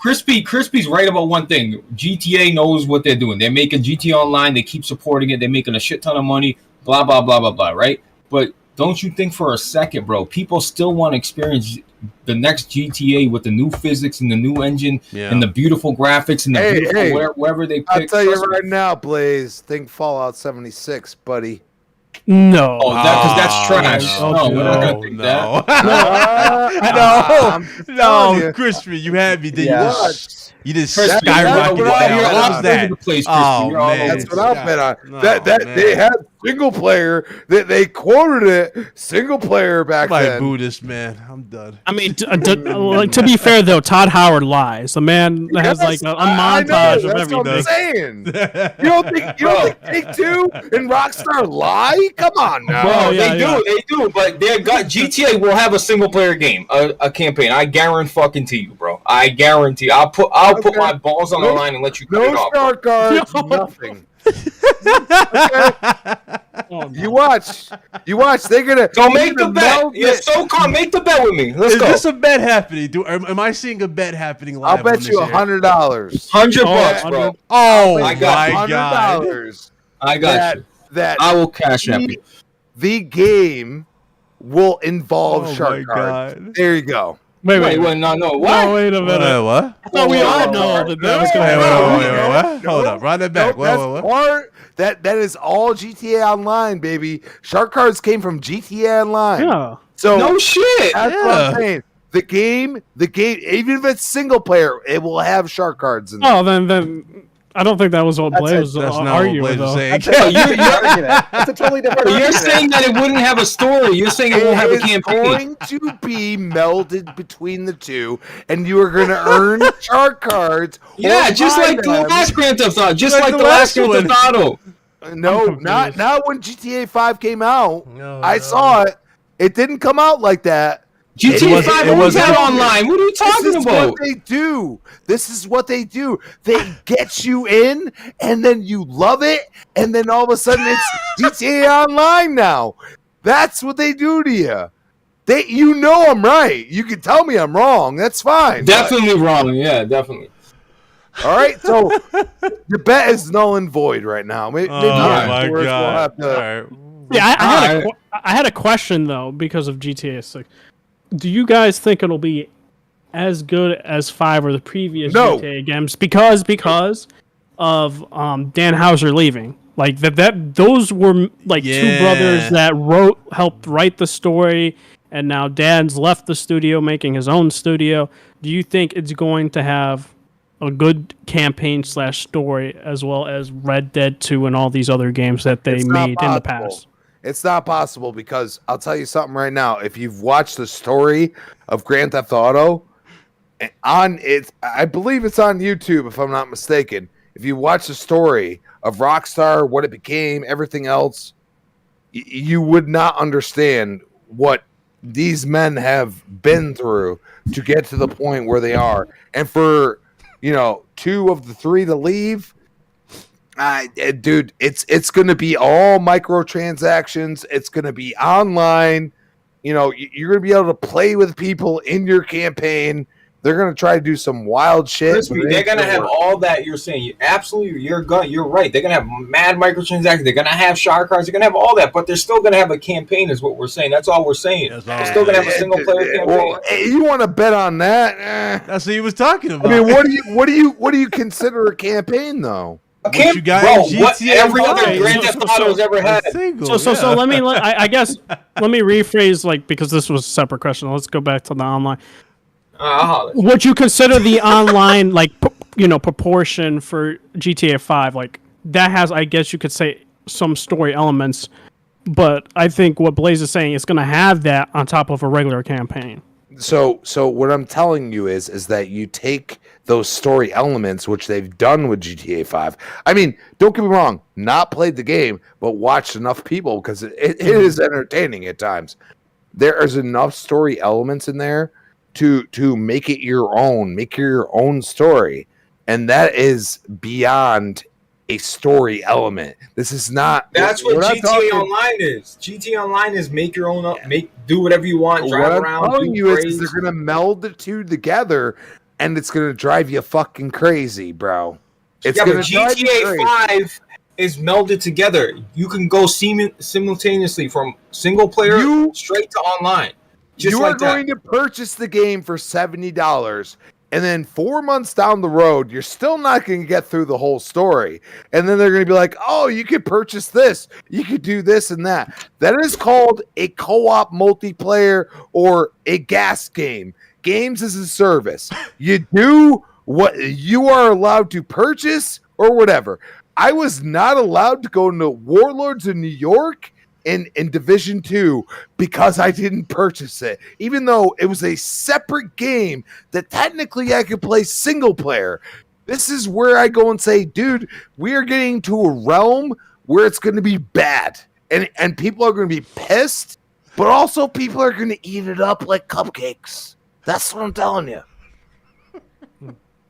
Crispy's right about one thing. GTA knows what they're doing. They're making GTA Online. They keep supporting it. They're making a shit ton of money. Blah blah blah blah blah. Right? But don't you think for a second, bro? People still want to experience the next GTA with the new physics and the new engine and the beautiful graphics and the beautiful wherever they pick. I'll tell you right now, Blaze. Think Fallout 76, buddy. No, because that's trash. No, we're not gonna think that. No, Crispy, you had me. You just skyrocketed down. What was that? Oh man, that's what I've been on. They had single player. They quoted it single player back Somebody then. boo this man. I'm done. I mean, like, to be fair though, Todd Howard lies. The man has like a montage of That's what I'm everything. saying. You don't think Take-Two and Rockstar lie? Come on now. Bro, yeah, they do, but GTA will have a single player game, a campaign. I guarantee you, bro. I guarantee. I'll put my balls on the line and let you cut it No off. star cards, nothing. Oh, You watch. They're gonna. So make the bet. Yeah, SoCon, make the bet with me. Let's Is go. this a bet happening? Am I seeing a bet happening live? I'll bet you $100. $100. $100, bro. Oh I my got god! $100 I got you. that I will cash app you. the game will involve Oh shark my cards. god! There you go. wait, Wait, no, what? No, wait a minute. Wait, what? I thought we all know that was going Wait, to happen. what? Hold up, run it back. Nope, that's What? part. That is all GTA Online, baby. Shark cards came from GTA Online. Yeah. So No shit. that's what I'm saying. The game, even if it's single player, it will have shark cards in there. Oh, then I don't think that was what That's Blaze it. was That's not what arguing Blaze was though. saying. That's a totally different argument. That's a totally different You're argument. saying that it wouldn't have a story. You're saying it won't have a It's campaign. going to be melded between the two, and you are going to earn shark cards. Yeah, or just buy like the them. last Grand Theft Auto. Just Like like the the last last Grand Theft Auto. No, I'm not when GTA 5 came out. No, I no. saw it. It didn't come out like that. GTA wasn't- 5 it always wasn't- had online. What are you This talking is about? what they do. This is what they do. They get you in, and then you love it, and then all of a sudden it's GTA Online now. That's what they do to you. You know I'm right. You can tell me I'm wrong. That's fine. Definitely wrong. Yeah, definitely. All right, so the bet is null and void right now. Maybe Oh my afterwards we'll god! have to- All right. Yeah, I had a question though because of GTA 6. Do you guys think it'll be as good as 5 or the previous No. GTA games because of Dan Houser leaving? Like those were like two Yeah. brothers that helped write the story, and now Dan's left the studio making his own studio. Do you think it's going to have a good campaign / story as well as Red Dead 2 and all these other games that they It's not made in the possible. past? It's not possible because I'll tell you something right now. If you've watched the story of Grand Theft Auto, I believe it's on YouTube if I'm not mistaken. If you watch the story of Rockstar, what it became, everything else, you would not understand what these men have been through to get to the point where they are. And for 2 of the 3 to leave, dude, it's going to be all microtransactions. It's going to be online. You're going to be able to play with people in your campaign. They're going to try to do some wild shit. Crispy, they're gonna have all that you're saying. You're right. They're gonna have mad microtransactions. They're gonna have shark cards. They're gonna have all that, but they're still gonna have a campaign. Is what we're saying. That's all we're saying. That's They're all. still gonna have a single player campaign. Well, you want to bet on that? That's what he was talking about. I mean, what do you consider a campaign though? What you got in what GTA every 5? other Grand Theft Auto's ever had. Single, So yeah. let me I guess let me rephrase because this was a separate question. Let's go back to the online. Would you consider the online proportion for GTA 5 like that has, I guess you could say, some story elements, but I think what Blaze is saying is going to have that on top of a regular campaign. So what I'm telling you is that you take those story elements, which they've done with GTA 5. I mean, don't get me wrong, not played the game, but watched enough people because it is entertaining at times. There is enough story elements in there to make it your own, make your own story. And that is beyond a story element. This is not. That's what we're not GTA talking- Online is. GTA Online is make your own up, do whatever you want, drive What around. I'm telling do you is raids. they're gonna meld the two together, and it's gonna drive you fucking crazy, bro. It's Yeah, gonna but drive you GTA crazy. 5 is melded together. You can go simultaneously from single player straight to online. Just You are like that. going to purchase the game for $70, and then 4 months down the road, you're still not going to get through the whole story. And then they're going to be like, "Oh, you could purchase this, you could do this and that." That is called a co-op multiplayer or a GAAS game. Games as a service. You do what you are allowed to purchase or whatever. I was not allowed to go into Warlords in New York in Division 2 because I didn't purchase it, even though it was a separate game that technically I could play single player. This is where I go and say, dude, we are getting to a realm where it's going to be bad, and people are going to be pissed, but also people are going to eat it up like cupcakes. That's what I'm telling you.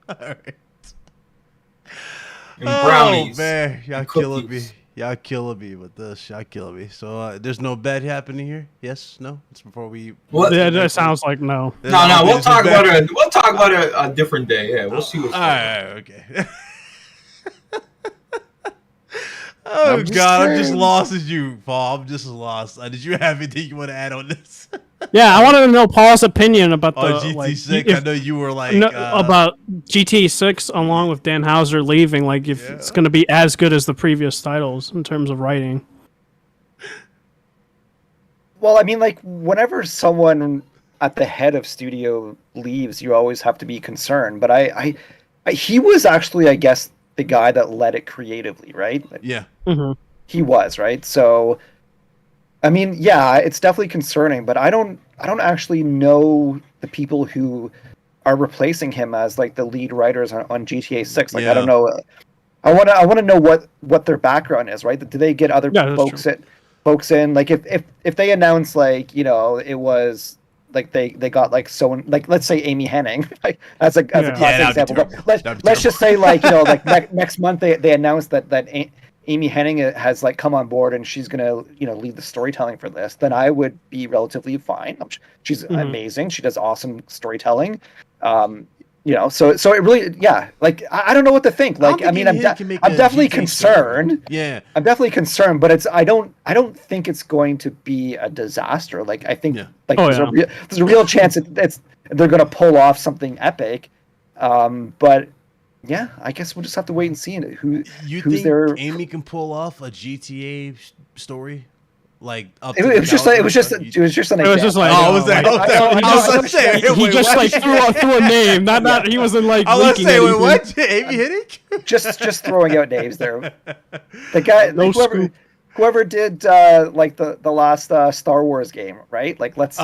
All right. And brownies. Oh, man. Y'all and killing me. cookies. Y'all killing me with this. Y'all killing me. So there's no bet happening here? Yes? No? It's before we... What? Yeah, that sounds like no. No, we'll talk about it. We'll talk about it a different day. Yeah, we'll see what's all going on. right, okay. Oh, I'm just God. I'm just saying. lost as you, Paul. I'm just lost. Did you have anything you want to add on this? Yeah, I wanted to know Paul's opinion about the On GT6, I know you were like... about GT6 along with Dan Houser leaving, like if it's going to be as good as the previous titles in terms of writing. Well, I mean, like, whenever someone at the head of studio leaves, you always have to be concerned. But I he was actually, I guess, the guy that led it creatively, right? Like, Yeah. Mm-hmm. he was, right? So, I mean, yeah, it's definitely concerning, but I don't actually know the people who are replacing him as like the lead writers on GTA 6. Like, I don't know. I want to know what their background is, right? Do they get other folks in? Like, if they announce, like, you know, it was like they got like someone, like, let's say Amy Hennig, like, as a classic example. But let's just say, like, you know, like next month they announced that Amy Hennig has like come on board and she's gonna, you know, lead the storytelling for this, then I would be relatively fine. She's amazing. She does awesome storytelling. You know, so it really, yeah. Like, I don't know what to think. Like, I mean, I'm definitely concerned. Yeah, I'm definitely concerned, but I don't think it's going to be a disaster. Like, I think there's a real chance they're gonna pull off something epic. But yeah, I guess we'll just have to wait and see. Who's think there? Amy can pull off a GTA story? Like, It was just an example. Oh, was that? I was saying, he just like threw a name. Not he wasn't like. I was saying, wait, what? Amy Hennig? just throwing out names there. The guy, whoever did like the last Star Wars game, right? Like, let's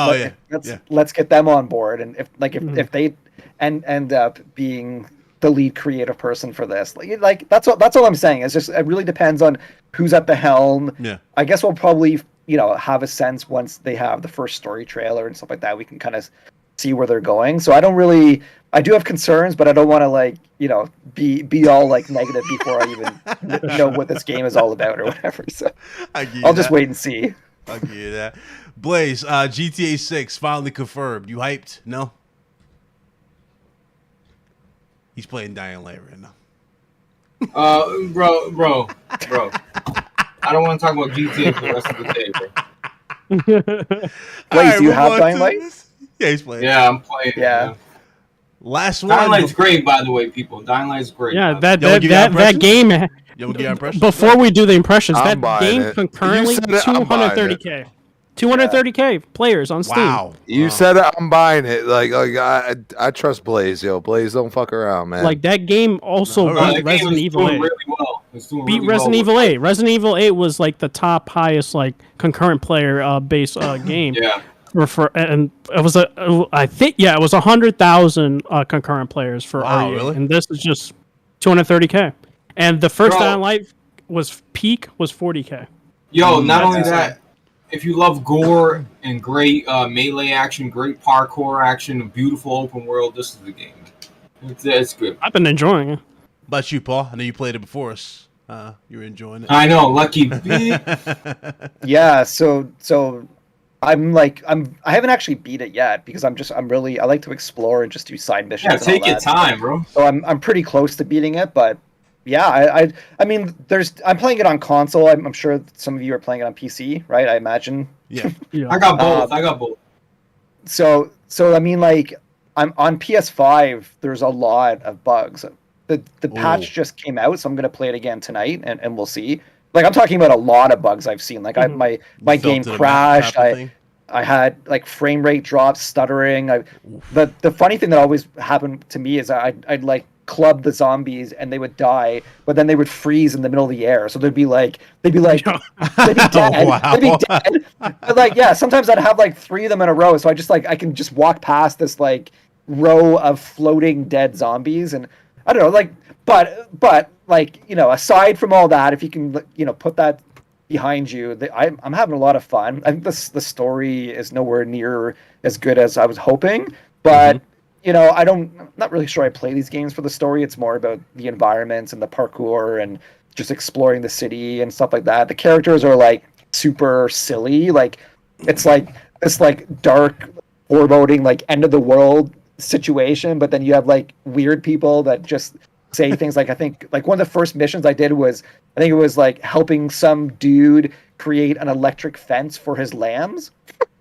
get them on board, and if they end up being the lead creative person for this, like that's all I'm saying. It's just, it really depends on who's at the helm. Yeah, I guess we'll probably, you know, have a sense once they have the first story trailer and stuff like that. We can kind of see where they're going. So I do have concerns, but I don't want to, like, you know, be all like negative before I even know what this game is all about or whatever. So I'll just wait and see. I'll give you that. Blaze, GTA 6 finally confirmed. You hyped? No? He's playing Dying Light right now. Bro. I don't want to talk about GTA for the rest of the day, bro. Wait, do you have Dying Light? Yeah, he's playing. Yeah, I'm playing. Yeah. Last one. Dying Light's great, by the way, people. Dying Light's great. Yeah, that game. You want to give impressions? Before we do the impressions, I'm that game concurrently 230K. 230K players on Steam. Wow. You said it, I'm buying it. Like I trust Blaze, yo. Blaze, don't fuck around, man. Like, that game also beat Resident Evil 8. Really well. Beat Resident Evil 8. Resident Evil 8 was like the top highest like concurrent player base game. Yeah. And it was it was 100,000 concurrent players for RE8. Really? And this is just 230K. And the first Dying Light was 40K. Yo, not only that, if you love gore and great melee action, great parkour action, a beautiful open world, this is the game. It's good. I've been enjoying it. About you, Paul? I know you played it before us. You were enjoying it. I know, lucky bitch. Yeah, so I haven't actually beat it yet because I like to explore and just do side missions. Yeah, take your time, bro. So I'm pretty close to beating it, but yeah, I mean, I'm playing it on console. I'm sure some of you are playing it on PC, right? I imagine. Yeah. I got both. So I mean, like, I'm on PS5. There's a lot of bugs. The patch just came out, so I'm gonna play it again tonight, and we'll see. Like, I'm talking about a lot of bugs I've seen. Like, my game crashed. I had like frame rate drops, stuttering. The funny thing that always happened to me is I'd like club the zombies and they would die, but then they would freeze in the middle of the air. So they'd be they'd be dead. Wow. They'd be dead. But like, yeah, sometimes I'd have like 3 of them in a row. So I just I can just walk past this like row of floating dead zombies, and I don't know, like, but like, you know, aside from all that, if you can, you know, put that behind you, I'm having a lot of fun. I think the story is nowhere near as good as I was hoping, but you know, I'm not really sure I play these games for the story. It's more about the environments and the parkour and just exploring the city and stuff like that. The characters are like super silly. Like, it's like this like dark, foreboding, like end of the world situation, but then you have like weird people that just say things like, I think like one of the first missions I did was, I think it was like helping some dude create an electric fence for his lambs.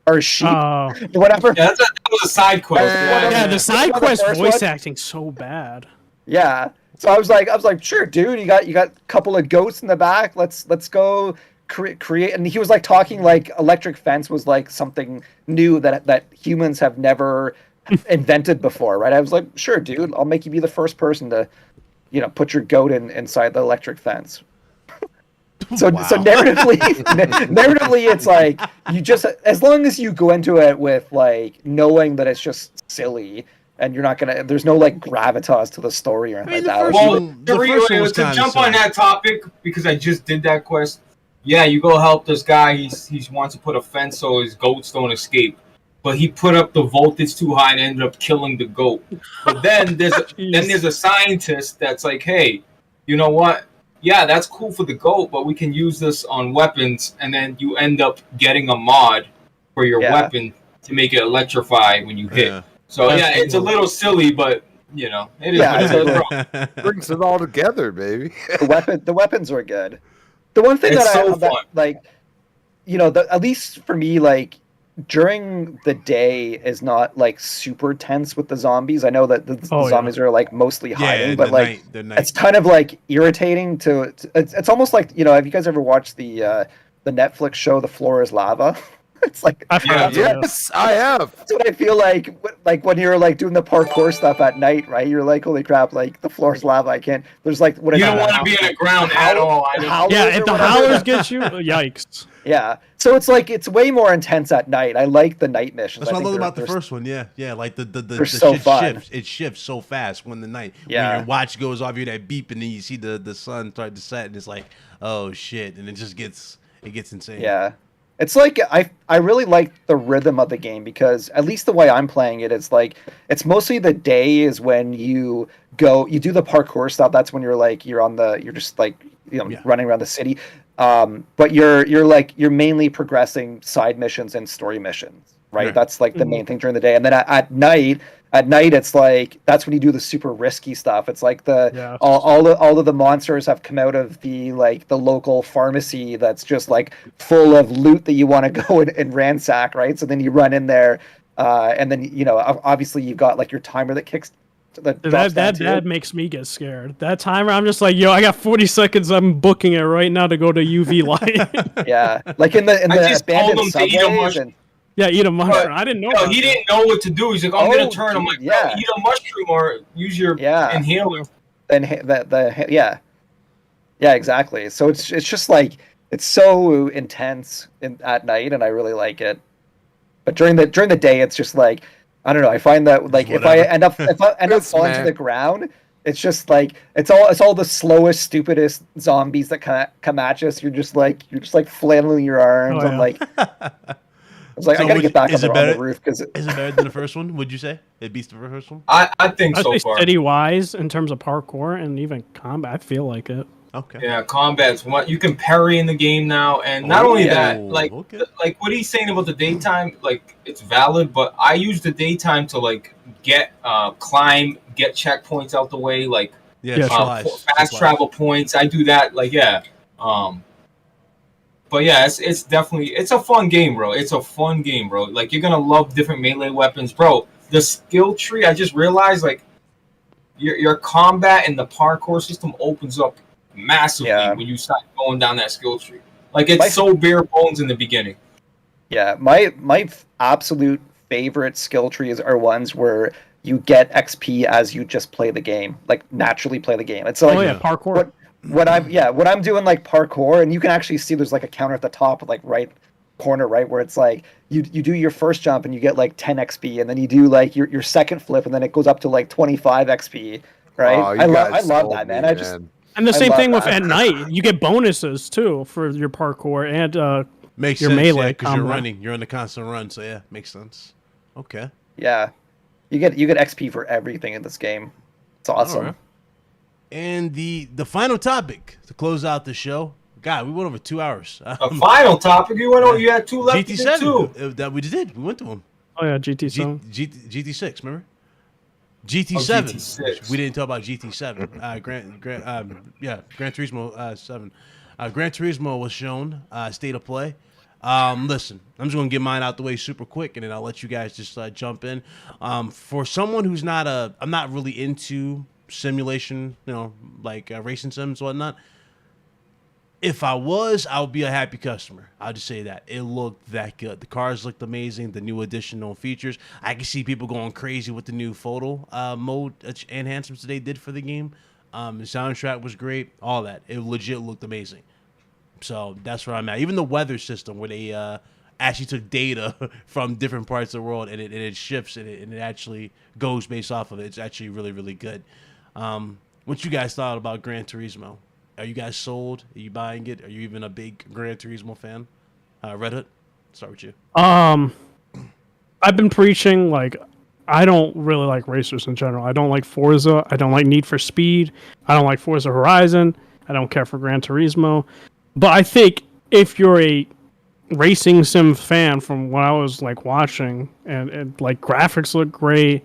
Or sheep, whatever. Yeah, that was a side quest. Yeah, the side quest voice acting so bad. Yeah, so I was like, sure, dude, you got a couple of goats in the back. Let's go create. And he was like talking like electric fence was like something new that humans have never invented before, right? I was like, sure, dude, I'll make you be the first person to, you know, put your goat inside the electric fence. So narratively, it's like you just, as long as you go into it with like knowing that it's just silly and you're not gonna, there's no like gravitas to the story or anything like that. To jump on that topic, because I just did that quest. Yeah, you go help this guy. He wants to put a fence so his goats don't escape, but he put up the voltage too high and ended up killing the goat. But then there's a scientist that's like, hey, you know what? Yeah, that's cool for the goat, but we can use this on weapons, and then you end up getting a mod for your weapon to make it electrify when you hit. Yeah. So that's it's a little silly, but you know, it is what it is. Brings it all together, baby. The weapons are good. The one thing that like, you know, at least for me, like during the day is not like super tense with the zombies. I know that the zombies are like mostly hiding, but like it's kind of like irritating to it's almost like, you know, have you guys ever watched the Netflix show The Floor is Lava? It's like, yes, I have. That's what I feel like when you're like doing the parkour stuff at night, right? You're like, holy crap, like the floor is lava. I can't. There's like, what? You don't want to be in the ground at all. Yeah, if the howlers get you, yikes. Yeah, so it's like it's way more intense at night. I like the night missions. That's what I love about the first one. Yeah, like the so shit fun. shifts. It shifts so fast when the night. Yeah. When your watch goes off, you hear that beep, and then you see the sun start to set, and it's like, oh shit, and it just gets insane. Yeah. It's like I really like the rhythm of the game, because at least the way I'm playing it, it's like it's mostly the day is when you do the parkour stuff. That's when you're just like, you know, running around the city. But you're mainly progressing side missions and story missions, right? Yeah. That's like the main thing during the day. And then at night it's like that's when you do the super risky stuff. It's like all of the monsters have come out of the local pharmacy that's just like full of loot that you want to go and ransack, right? So then you run in there, and then, you know, obviously you've got like your timer that kicks. That makes me get scared. That timer, I'm just like, yo, I got 40 seconds. I'm booking it right now to go to UV light. Yeah, like in the abandoned subways. Yeah, eat a mushroom. I didn't know. No, he didn't know what to do. He's like, I'm gonna turn. I'm like, eat a mushroom or use your inhaler. Yeah, exactly. So it's just like it's so intense at night, and I really like it. But during the day, it's just like, I don't know. I find that like if I end up falling to the ground, it's just like it's all the slowest, stupidest zombies that come at you. So you're just like flailing your arms. I'm like. I was like, I gotta get back on the roof because is it better than the first one? Would you say it beats the first one? I think so far. Steady wise in terms of parkour and even combat, I feel like it. Okay. Yeah, combat's what you can parry in the game now, and not only that, like what he's saying about the daytime, like it's valid, but I use the daytime to like get climb, get checkpoints out the way, like fast travel points. I do that, But yeah, it's definitely a fun game, bro. It's a fun game, bro. Like you're gonna love different melee weapons, bro. The skill tree, I just realized, like your combat and the parkour system opens up massively when you start going down that skill tree. Like it's so bare bones in the beginning. Yeah, my absolute favorite skill trees are ones where you get XP as you just play the game, like naturally play the game. It's like Parkour. what I'm doing like parkour, and you can actually see there's like a counter at the top, like right corner, right where it's like you do your first jump and you get like 10 XP, and then you do like your second flip, and then it goes up to like 25 XP. Right? Oh, I love that, man. And the I same love thing with that. at night. You get bonuses too for your parkour and Makes your sense, melee because you're combo. running. You're on the constant run, so yeah, makes sense. Okay. Yeah, you get XP for everything in this game. It's awesome. All right. And the final topic to close out the show. God, we went over 2 hours. A final topic. You went over. You had two left. GT7. Two. That we did. We went to them. Oh yeah, GT7. GT6. Remember? GT7. GT6. We didn't talk about GT7. Gran Turismo 7. Gran Turismo was shown. State of play. Listen, I'm just gonna get mine out the way super quick, and then I'll let you guys just jump in. For someone who's I'm not really into simulation, like racing sims and whatnot. If I was, I would be a happy customer. I'll just say that. It looked that good. The cars looked amazing. The new additional features. I can see people going crazy with the new photo mode enhancements that they did for the game. The soundtrack was great. All that. It legit looked amazing. So that's where I'm at. Even the weather system where they actually took data from different parts of the world and it shifts and it actually goes based off of it. It's actually really, really good. What you guys thought about Gran Turismo? Are you guys sold? Are you buying it? Are you even a big Gran Turismo fan? Red Hood, start with you. I've been preaching, like, I don't really like racers in general. I don't like Forza. I don't like Need for Speed. I don't like Forza Horizon. I don't care for Gran Turismo. But I think if you're a racing sim fan, from what I was like watching, and like graphics look great,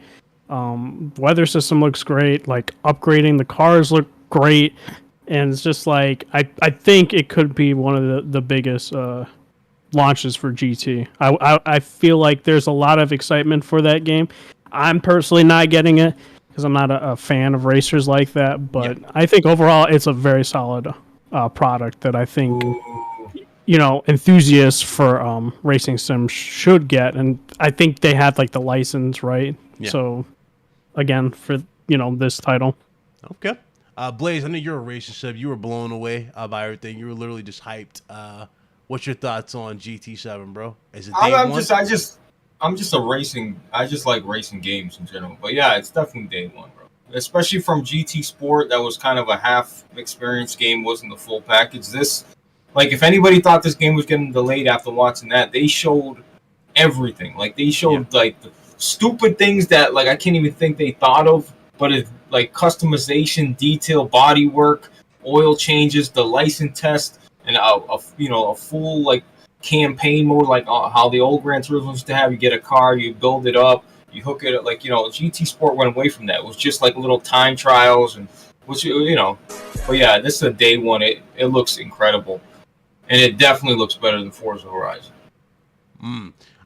weather system looks great, like upgrading the cars look great, and it's just like I think it could be one of the biggest launches for GT. I feel like there's a lot of excitement for that game. I'm personally not getting it because I'm not a fan of racers like that, but I think overall it's a very solid product that I think enthusiasts for racing sims should get, and I think they have like the license, right? Yeah. So again, for this title. Okay. Blaze, I know you're a racing sub. You were blown away by everything. You were literally just hyped. What's your thoughts on GT7, bro? Is it day I'm one? just a racing. I just like racing games in general. But yeah, it's definitely day one, bro. Especially from GT Sport, that was kind of a half experience game, wasn't the full package. This, like, if anybody thought this game was getting delayed after watching that, they showed everything. Like, they showed like the stupid things that like I can't even think they thought of, but it's like customization, detail, body work, oil changes, the license test, and a full like campaign mode, like how the old Gran Turismo used to have. You get a car, you build it up, you hook it up. Like, GT Sport went away from that. It was just like little time trials, and but yeah, this is a day one. It looks incredible, and it definitely looks better than Forza Horizon.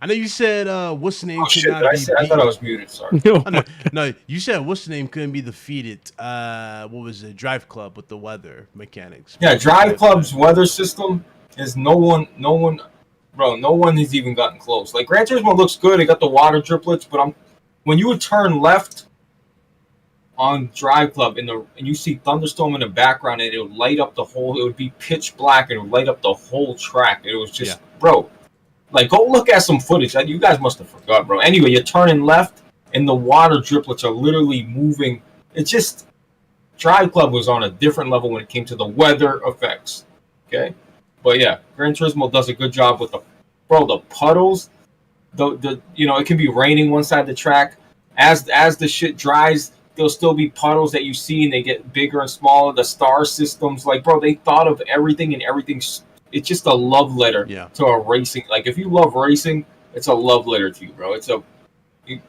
I know you said what's the name? Oh shit! I thought I was muted. Sorry. No, you said what's the name couldn't be defeated. What was it? Drive Club with the weather mechanics. Yeah, Drive Club's weather system is no one has even gotten close. Like, Gran Turismo looks good. It got the water driplets, but when you would turn left on Drive Club and you see thunderstorm in the background, and it would light up the whole. It would be pitch black and it would light up the whole track. It was just bro. Like, go look at some footage. You guys must have forgot, bro. Anyway, you're turning left, and the water driplets are literally moving. It's just, Drive Club was on a different level when it came to the weather effects. Okay? But yeah, Gran Turismo does a good job with the puddles. It can be raining one side of the track. As the shit dries, there'll still be puddles that you see, and they get bigger and smaller. The star systems, like, bro, they thought of everything, and everything's. It's just a love letter to a racing. Like, if you love racing, it's a love letter to you, bro. It's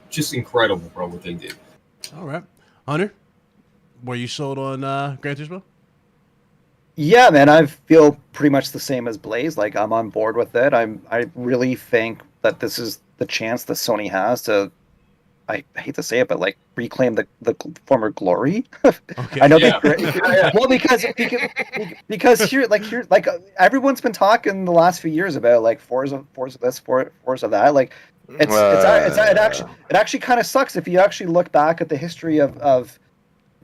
just incredible, bro, what they did. All right. Hunter, were you sold on Gran Turismo? Yeah, man, I feel pretty much the same as Blaze. Like, I'm on board with it. I really think that this is the chance that Sony has to I hate to say it, but like reclaim the former glory. Okay. I know Yeah. well because here everyone's been talking the last few years about like Forza this, Forza that. Like it actually kind of sucks if you actually look back at the history of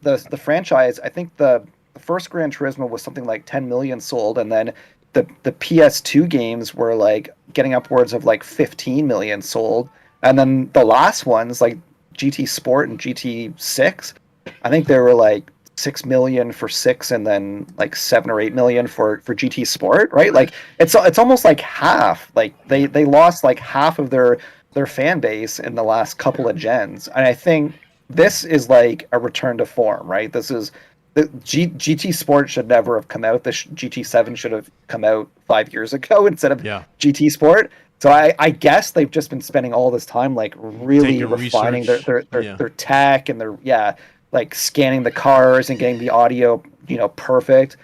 the franchise. I think the first Gran Turismo was something like 10 million sold, and then the PS2 games were like getting upwards of like 15 million sold, and then the last ones like GT Sport and GT6, I think they were like 6 million for 6, and then like 7 or 8 million for GT Sport, right? Like it's almost like half. Like they lost like half of their fan base in the last couple of gens, and I think this is like a return to form, right? This is the GT Sport should never have come out. The GT7 should have come out 5 years ago instead of GT Sport. So I guess they've just been spending all this time like really refining their tech and their like scanning the cars and getting the audio perfect.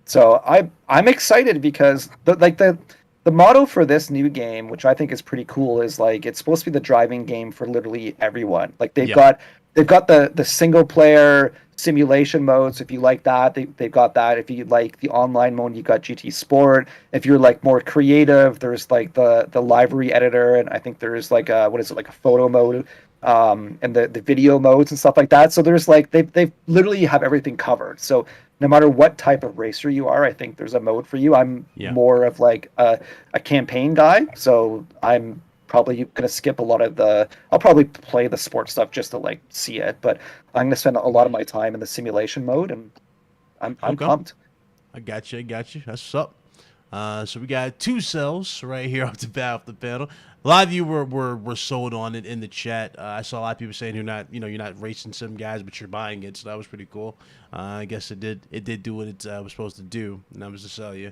So I'm excited because the motto for this new game, which I think is pretty cool, is like it's supposed to be the driving game for literally everyone. Like they've got the single player simulation mode. So if you like that, they've got that. If you like the online mode, you got GT Sport. If you're like more creative, there's like the library editor, and I think there's like a photo mode, and the video modes and stuff like that. So there's like they literally have everything covered. So no matter what type of racer you are, I think there's a mode for you. I'm more of like a campaign guy, so I'm probably gonna skip a lot of I'll probably play the sports stuff just to like see it, but I'm gonna spend a lot of my time in the simulation mode, and I'm pumped. I got you. That's what's up. So we got 2 cells right here off the bat off the panel. A lot of you were sold on it in the chat. I saw a lot of people saying you're not racing sim guys, but you're buying it, so that was pretty cool. I guess it did do what it was supposed to do, and that was to sell you.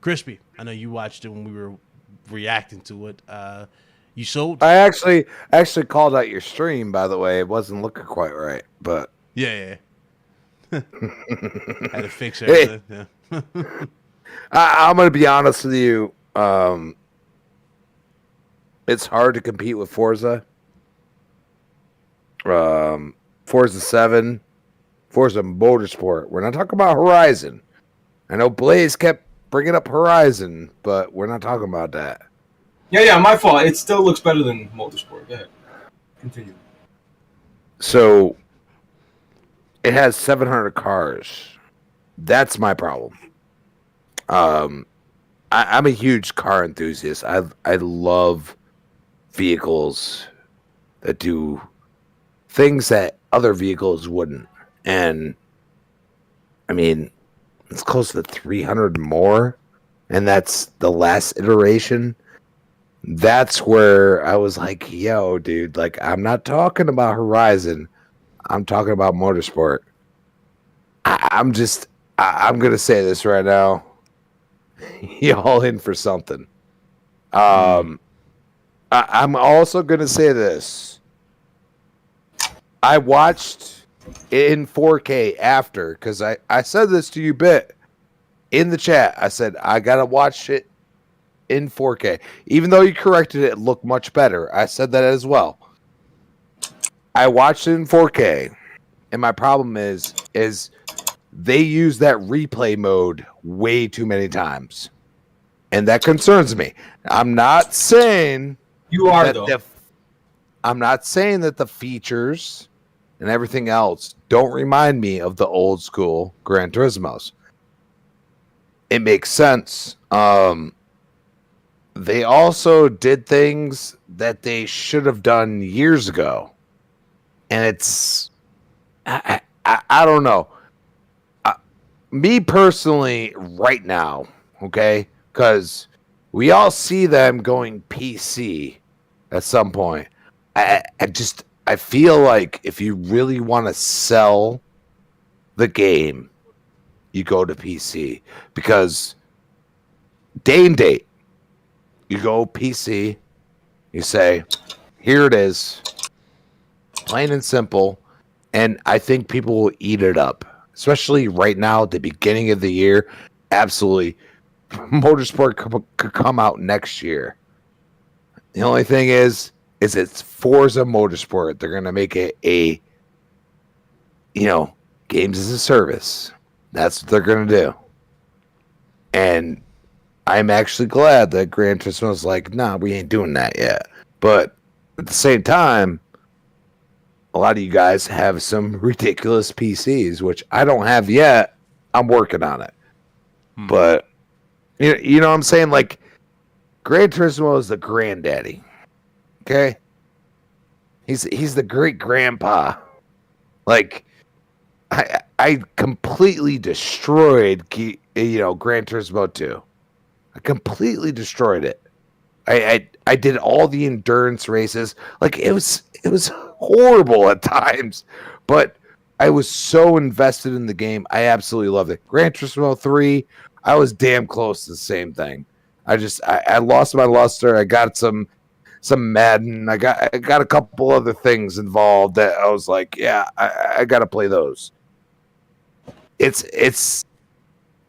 Crispy, I know you watched it when we were reacting to it. You sold? I actually called out your stream, by the way. It wasn't looking quite right, but yeah. Had to fix everything. Yeah. I'm gonna be honest with you. It's hard to compete with Forza. Forza 7, Forza Motorsport. We're not talking about Horizon. I know Blaze kept bringing up Horizon, but we're not talking about that. Yeah, my fault. It still looks better than Motorsport. Go ahead. Continue. So, it has 700 cars. That's my problem. I'm a huge car enthusiast. I love vehicles that do things that other vehicles wouldn't. And, I mean, it's close to 300 more, and that's the last iteration. That's where I was like, yo, dude, like, I'm not talking about Horizon. I'm talking about Motorsport. I'm going to say this right now. Y'all in for something. I'm also going to say this. I watched in 4K after, because I said this to you bit in the chat. I said, I got to watch it in 4K. Even though you corrected it, it looked much better. I said that as well. I watched it in 4K, and my problem is they use that replay mode way too many times, and that concerns me. I'm not saying I'm not saying that the features and everything else don't remind me of the old school Gran Turismos. It makes sense. They also did things that they should have done years ago, and it's I don't know. Me personally, right now, okay, because we all see them going PC at some point. I feel like if you really want to sell the game, you go to PC, because day and date, you go PC, you say, here it is, plain and simple, and I think people will eat it up. Especially right now, at the beginning of the year, absolutely. Motorsport could come out next year. The only thing is, is it's Forza Motorsport. They're gonna make it a games as a service. That's what they're gonna do. And I'm actually glad that Gran Turismo was like, nah, we ain't doing that yet. But at the same time, a lot of you guys have some ridiculous PCs, which I don't have yet. I'm working on it. But you know what I'm saying? Like, Gran Turismo is the granddaddy. Okay? He's the great grandpa. Like, I completely destroyed Gran Turismo 2. I completely destroyed it. I did all the endurance races. Like, it was horrible at times, but I was so invested in the game. I absolutely loved it. Gran Turismo 3, I was damn close to the same thing. I lost my luster. I got some Madden. I got a couple other things involved that I was like, yeah, I got to play those. It's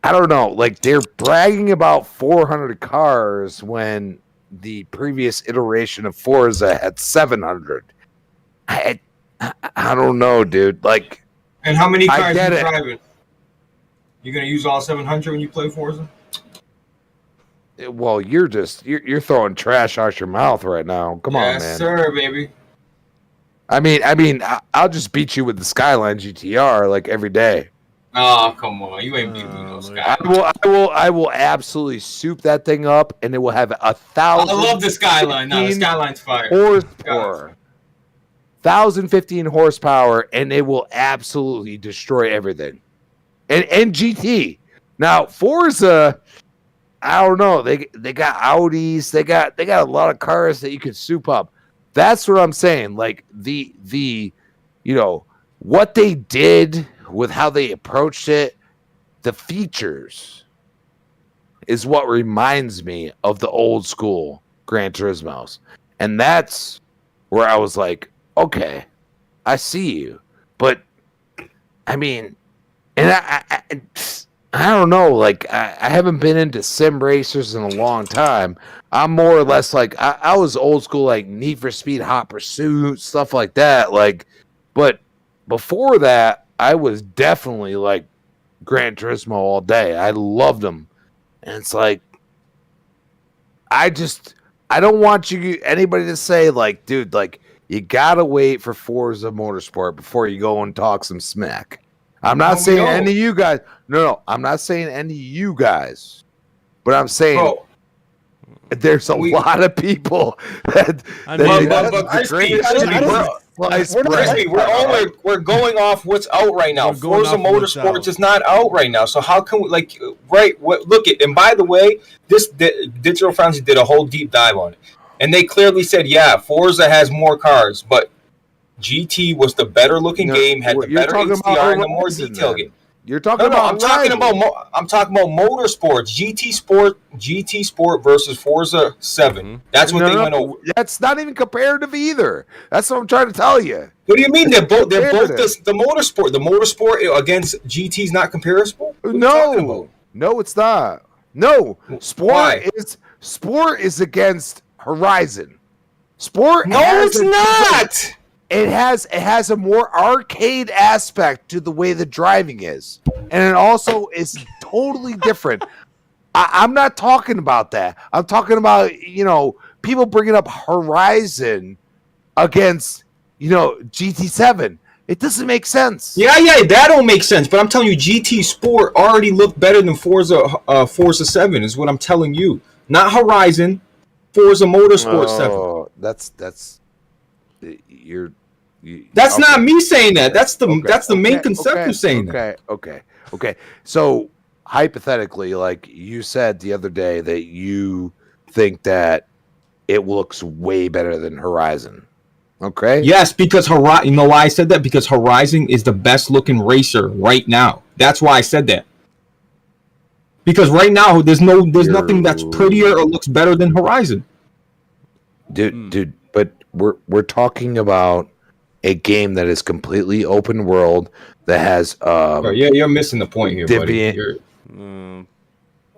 I don't know. Like, they're bragging about 400 cars when the previous iteration of Forza had 700. I don't know, dude. Like, and how many cars are you driving? You gonna use all 700 when you play Forza? Well, you're throwing trash out your mouth right now. Come on, man. Yes, sir, baby. I mean, I'll just beat you with the Skyline GTR like every day. Oh, come on. You ain't beating me no Skyline. I will absolutely soup that thing up, and it will have 1,000. I love the Skyline. No, the Skyline's fire. Horsepower. 1,015 horsepower, and it will absolutely destroy everything. And GT. Now, Forza, I don't know. They got Audis. They got a lot of cars that you can soup up. That's what I'm saying. Like, the what they did with how they approached it, the features is what reminds me of the old school Gran Turismos. And that's where I was like, okay, I see you. But, I mean, and I don't know, like, I haven't been into sim racers in a long time. I'm more or less like, I was old school, like Need for Speed, Hot Pursuit, stuff like that. Like, but before that, I was definitely like Gran Turismo all day. I loved them. And it's like, I don't want anybody to say, like, dude, like, you gotta wait for Forza Motorsport before you go and talk some smack. I'm not saying any of you guys. No, I'm not saying any of you guys. But I'm saying there's a lot of people that. We're going off what's out right now. Forza Motorsports is not out right now. So how can we look at? And by the way, this Digital Foundry did a whole deep dive on it, and they clearly said, yeah, Forza has more cars, but GT was the better looking game, had the better HDR and the more detailed game. You're talking about. I'm talking about motorsports. GT Sport versus Forza 7. Mm-hmm. That's what they went over. That's not even comparative either. That's what I'm trying to tell you. What do you mean? They're both the motorsport. The motorsport against GT's not comparable? No, it's not. No, Sport is against Horizon. It's not. It has a more arcade aspect to the way the driving is. And it also is totally different. I'm not talking about that. I'm talking about, people bringing up Horizon against, GT7. It doesn't make sense. Yeah, that don't make sense. But I'm telling you, GT Sport already looked better than Forza 7 is what I'm telling you. Not Horizon, Forza Motorsport 7. That's not me saying that. That's the main concept of saying that. Okay. So hypothetically, like you said the other day, that you think that it looks way better than Horizon. Okay. Yes, because Horizon. You know why I said that? Because Horizon is the best looking racer right now. That's why I said that. Because right now there's nothing that's prettier or looks better than Horizon. Dude, but we're talking about a game that is completely open world that has you're missing the point here, buddy.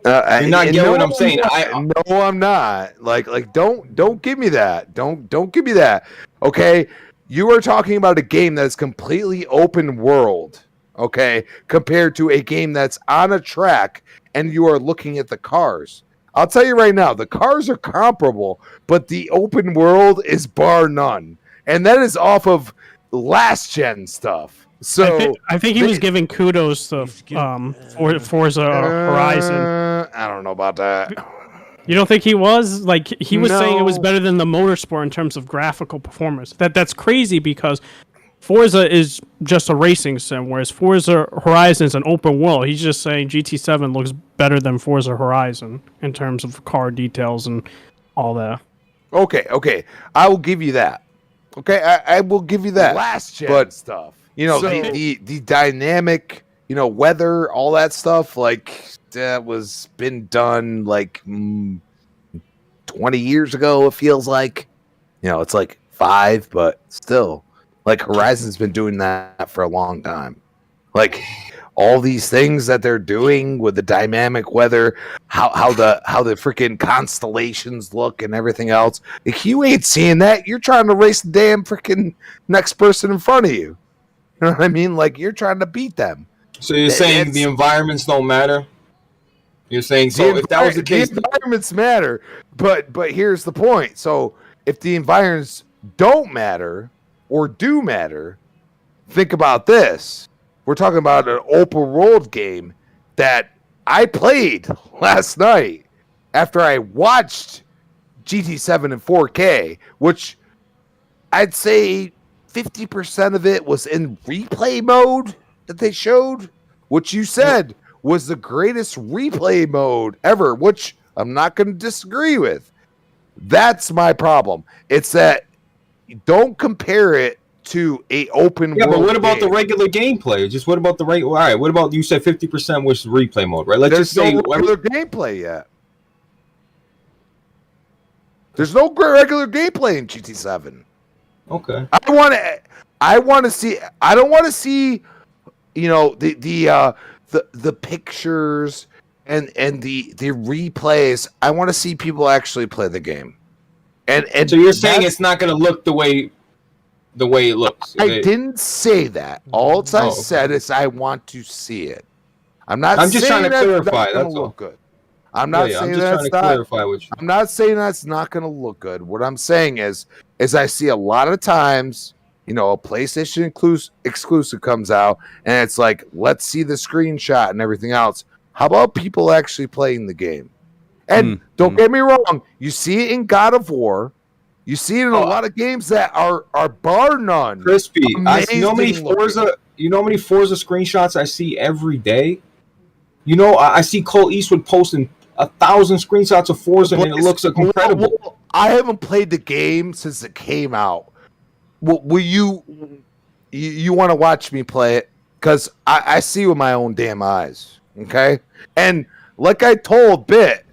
You're not getting what I'm saying. No, I'm not. Like, don't give me that. Don't give me that. Okay, you are talking about a game that's completely open world. Okay, compared to a game that's on a track and you are looking at the cars. I'll tell you right now, the cars are comparable, but the open world is bar none, and that is off of last gen stuff. So I think he was giving kudos to Forza Horizon. I don't know about that. You don't think he was? Like, he was saying it was better than the Motorsport in terms of graphical performance. That's crazy because Forza is just a racing sim, whereas Forza Horizon is an open world. He's just saying GT7 looks better than Forza Horizon in terms of car details and all that. Okay. I will give you that. Okay, I will give you that. Last gen stuff. You know, the dynamic, you know, weather, all that stuff, like, that was been done like 20 years ago, it feels like. You know, it's like 5, but still. Like, Horizon's been doing that for a long time. Like, all these things that they're doing with the dynamic weather, how the freaking constellations look and everything else. If you ain't seeing that, you're trying to race the damn freaking next person in front of you. You know what I mean? Like, you're trying to beat them. So you're saying the environments don't matter? You're saying, so if that was the case, the environments matter, but here's the point. So if the environments don't matter or do matter, think about this. We're talking about an open world game that I played last night after I watched GT7 in 4K, which I'd say 50% of it was in replay mode that they showed, which you said was the greatest replay mode ever, which I'm not going to disagree with. That's my problem. It's that you don't compare it to a open world. But what about game. the regular gameplay? Just what about the all right, what about, you said 50% was replay mode, right? Let's There's just say no regular gameplay yet. There's no regular gameplay in GT7. Okay. I want to see. I don't want to see, you know, the pictures and the replays. I want to see people actually play the game. And so you're saying it's not going to look the way it looks. I didn't say that. All I said is I want to see it. I'm just trying to clarify. That's look good. I'm not saying that's not. Clarify with you. I'm not saying that's not going to look good. What I'm saying is I see a lot of times, you know, a PlayStation exclusive comes out and it's like, let's see the screenshot and everything else. How about people actually playing the game? And don't get me wrong, you see it in God of War. You see it in a lot of games that are bar none. Crispy. You know how many Forza screenshots I see every day? You know, I see Cole Eastwood posting 1,000 screenshots of Forza and it looks incredible. Well, I haven't played the game since it came out. Will you want to watch me play it? Because I see with my own damn eyes. Okay? And like I told Bit,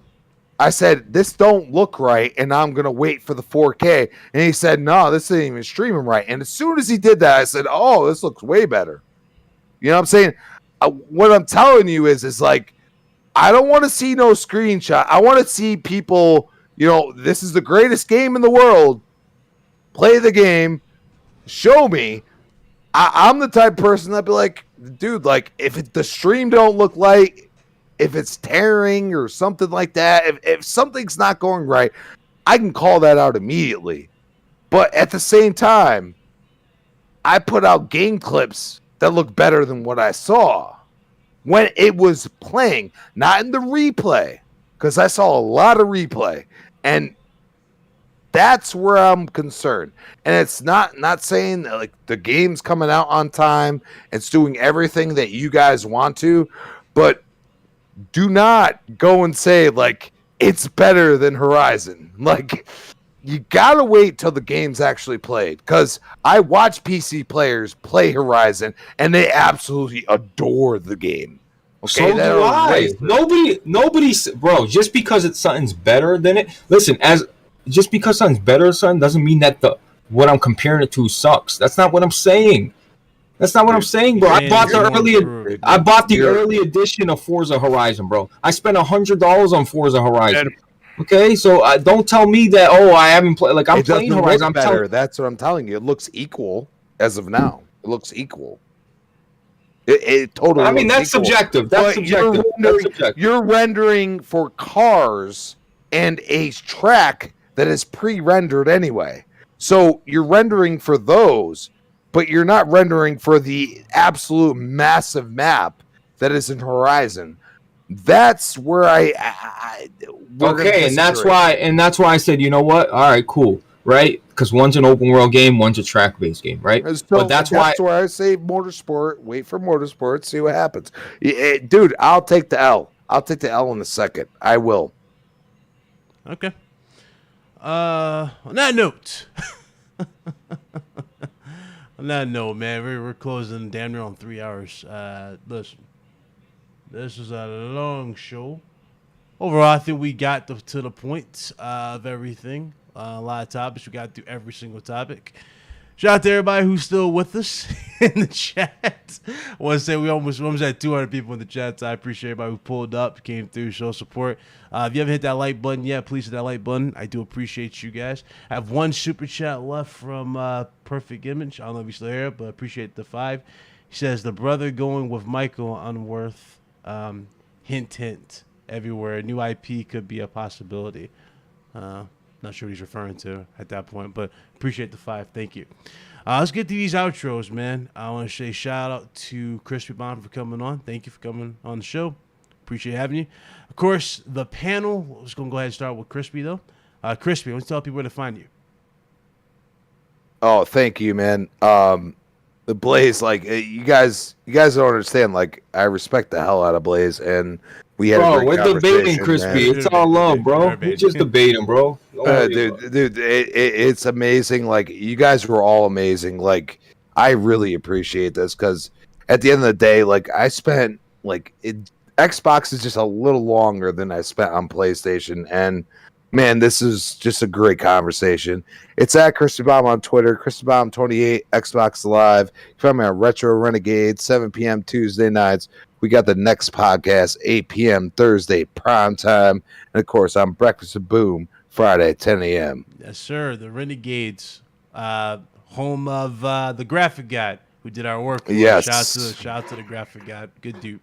I said, this don't look right, and I'm going to wait for the 4K. And he said, no, this isn't even streaming right. And as soon as he did that, I said, oh, this looks way better. You know what I'm saying? What I'm telling you is like, I don't want to see no screenshot. I want to see people, you know, this is the greatest game in the world. Play the game. Show me. I'm the type of person that'd be like, dude, like, if the stream don't look like, if it's tearing or something like that, if something's not going right, I can call that out immediately. But at the same time, I put out game clips that look better than what I saw when it was playing, not in the replay, because I saw a lot of replay. And that's where I'm concerned. And it's not saying that, like, the game's coming out on time, it's doing everything that you guys want to, but do not go and say, like, it's better than Horizon. Like, you gotta wait till the game's actually played. Because I watch PC players play Horizon, and they absolutely adore the game. Okay, so do I. Nobody, bro. Just because something's better than it. Listen, just because something's better than something doesn't mean that what I'm comparing it to sucks. That's not what I'm saying. That's not what I'm saying, bro. I bought the You're- early edition of Forza Horizon, bro. I spent $100 on Forza Horizon. Okay, so don't tell me that. Oh, I haven't played. Like I'm it playing doesn't Horizon. look better. That's what I'm telling you. It looks equal as of now. It looks equal. It totally. I mean, looks that's equal. subjective. But That's subjective. That's subjective. You're rendering for cars and a track that is pre-rendered anyway. So you're rendering for those, but you're not rendering for the absolute massive map that is in Horizon. That's where Okay, and that's why I said, you know what? All right, cool, right? Because one's an open world game, one's a track based game, right? So but that's why I say motorsport. Wait for motorsport. See what happens, dude. I'll take the L. I'll take the L in a second. I will. Okay. On that note, man, we're closing damn near on 3 hours. Listen, this is a long show. Overall, I think we got to the point of everything. A lot of topics. We got through every single topic. Shout out to everybody who's still with us in the chat. I want to say we almost had 200 people in the chat, so I appreciate everybody who pulled up, came through, show support. If you haven't hit that like button yet, please hit that like button. I do appreciate you guys. I have one super chat left from Perfect Image. I don't know if he's still here, but appreciate the 5. He says, the brother going with Michael Unworth, hint, hint, everywhere. New IP could be a possibility. Not sure what he's referring to at that point, but appreciate the 5. Thank you. Let's get to these outros, man. I want to say shout out to Crispy Bond for coming on. Thank you for coming on the show. Appreciate having you. Of course, the panel. I was going to go ahead and start with Crispy, though. Crispy, let's tell people where to find you. Oh, thank you, man. The Blaze, like you guys don't understand. Like I respect the hell out of Blaze, and we had a great we're debating, Crispy. man. It's all love, bro. We're just debating, bro. Dude, it's amazing. Like you guys were all amazing. Like I really appreciate this because at the end of the day, like I spent Xbox is just a little longer than I spent on PlayStation, and man, this is just a great conversation. It's at Crispy Bomb on Twitter, Crispy Bomb 28, Xbox Live. You can find me on Retro Renegade, 7 p.m. Tuesday nights. We got the next podcast, 8 p.m. Thursday, prime time. And, of course, on Breakfast of Boom, Friday, 10 a.m. Yes, sir. The Renegades, home of the graphic guy who did our work. Yes. Shout out to the graphic guy. Good dude.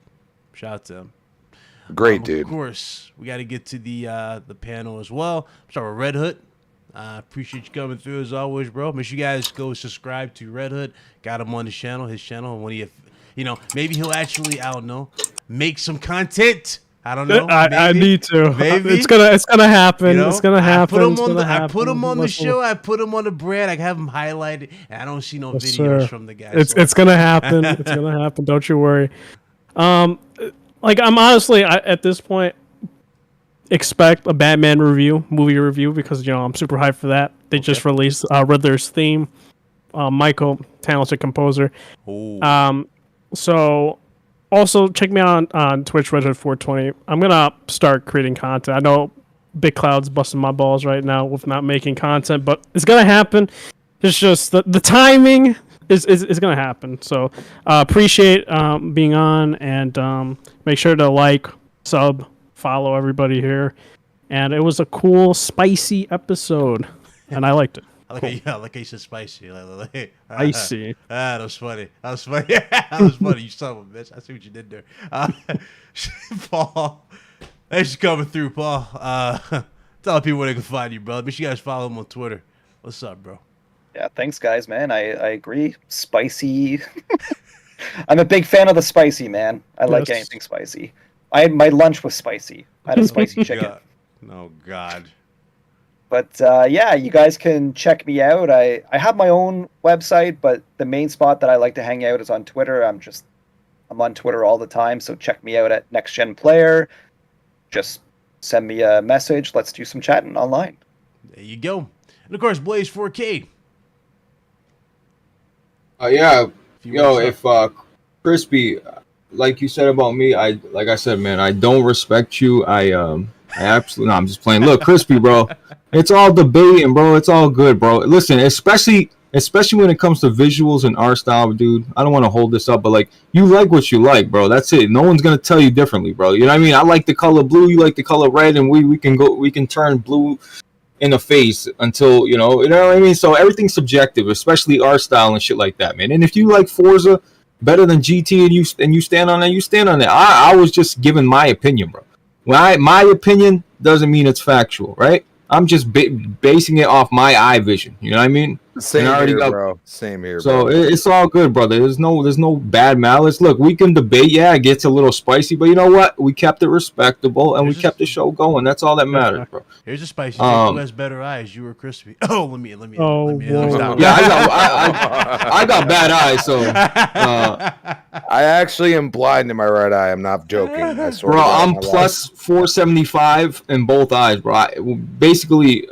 Shout out to him. Great dude. Of course, we got to get to the panel as well. Start with Red Hood. Appreciate you coming through as always, bro. Make sure you guys go subscribe to Red Hood. Got him on his channel. And when he, maybe he'll actually, I don't know, make some content. I don't know. I need to. Maybe it's gonna happen. It's gonna happen. I put him on the show. I put him on the brand. I have him highlighted, and I don't see no videos from the guy. It's gonna happen. It's gonna happen. Don't you worry. Like I'm honestly at this point expect a Batman movie review because I'm super hyped for that. They just released Riddler's theme. Michael, talented composer. Ooh. So also check me out on Twitch, RedHood420. I'm gonna start creating content. I know Big Cloud's busting my balls right now with not making content, but it's gonna happen. It's just the timing is gonna happen. So appreciate being on, and make sure to like, sub, follow everybody here. And it was a cool, spicy episode, and I liked it. I like how you said spicy. Spicy. That was funny. That was funny. You son of a bitch. I see what you did there. Paul, thanks for coming through, Paul. Tell people where they can find you, brother. Make sure you guys follow him on Twitter. What's up, bro? Yeah, thanks, guys, man. I agree. Spicy. I'm a big fan of the spicy, man. I like anything spicy. My lunch was spicy. I had a spicy chicken. Oh, God. But yeah, you guys can check me out. I have my own website, but the main spot that I like to hang out is on Twitter. I'm on Twitter all the time, so check me out at Next Gen Player. Just send me a message. Let's do some chatting online. There you go. And of course, Blaze 4K. Yeah. If Crispy, like you said about me, like I said, man, I don't respect you. I absolutely, no, I'm just playing. Look, Crispy, bro, it's all debating, bro. It's all good, bro. Listen, especially especially when it comes to visuals and art style, dude. I don't want to hold this up, but like, you like what you like, bro. That's it. No one's gonna tell you differently, bro. You know what I mean? I like the color blue, you like the color red, and we can turn blue in the face until you know what I mean. So everything's subjective, especially art style and shit like that, man. And if you like Forza better than GT and you stand on that, you stand on that. I was just giving my opinion, bro. My opinion doesn't mean it's factual, right? I'm just basing it off my eye vision. You know what I mean? Same here, bro. Same here. So bro. It's all good, brother. There's no bad malice. Look, we can debate. Yeah, it gets a little spicy, but you know what? We kept it respectable and we kept the show going. That's all that matters, bro. Here's a spicy thing. Who has better eyes, you or Crispy? Oh, let me stop. Yeah, I got bad eyes, so. I actually am blind in my right eye. I'm not joking. I swear bro, I'm plus 475 in both eyes, bro. Basically,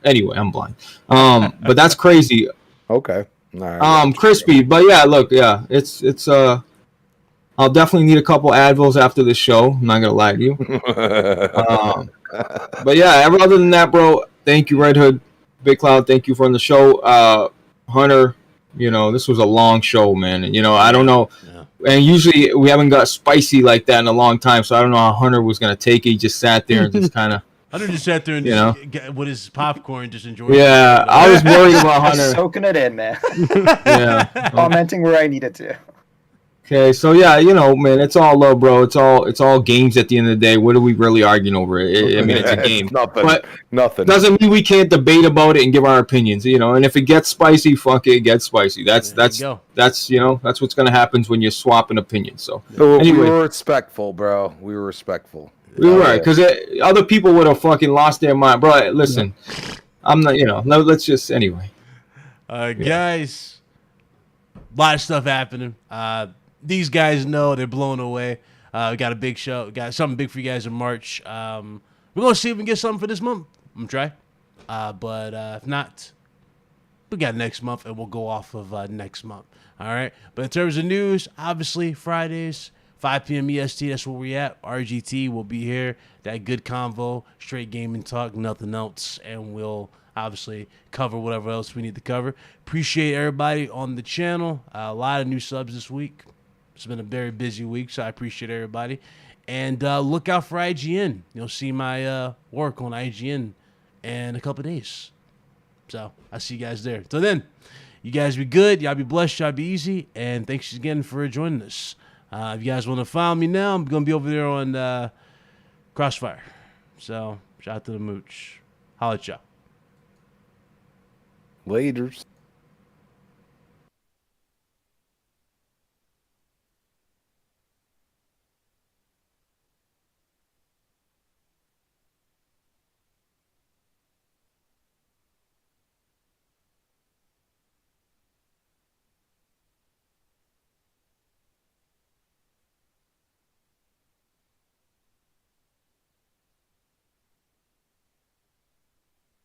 anyway, I'm blind. But that's crazy. Okay. All right. Crispy, but yeah, look, yeah, it's I'll definitely need a couple Advils after the show. I'm not gonna lie to you. But yeah, other than that, bro, thank you, Red Hood, Big Cloud. Thank you for on the show, Hunter. You know, this was a long show, man. And, you know, I don't know. Yeah. And usually we haven't got spicy like that in a long time, so I don't know how Hunter was going to take it. He just sat there and just kind of... Hunter just sat there and with his popcorn, just enjoying it. I was worried about Hunter. Soaking it in, man. Yeah. Commenting where I needed to. Okay, so yeah, you know, man, it's all love, bro. It's all games at the end of the day. What are we really arguing over? I mean, it's a game. Nothing. Doesn't mean we can't debate about it and give our opinions, you know. And if it gets spicy, fuck it, it gets spicy. That's you know, that's what's gonna happen when you're swapping opinions. So anyway, we were respectful, bro. We were respectful. We were right, because other people would have fucking lost their mind, bro. Listen, I'm not, you know. No, let's just anyway. Guys, a lot of stuff happening. These guys know they're blown away. We got a big show. We got something big for you guys in March. We're going to see if we can get something for this month. I'm going to try. But if not, we got next month, and we'll go off of next month. All right? But in terms of news, obviously, Fridays, 5 p.m. EST, that's where we at. RGT will be here. That good convo, straight gaming talk, nothing else. And we'll obviously cover whatever else we need to cover. Appreciate everybody on the channel. A lot of new subs this week. It's been a very busy week, so I appreciate everybody. And look out for IGN. You'll see my work on IGN in a couple days. So I'll see you guys there. Till then, you guys be good. Y'all be blessed. Y'all be easy. And thanks again for joining us. If you guys want to follow me now, I'm going to be over there on Crossfire. So shout out to the mooch. Holla at y'all. Laters.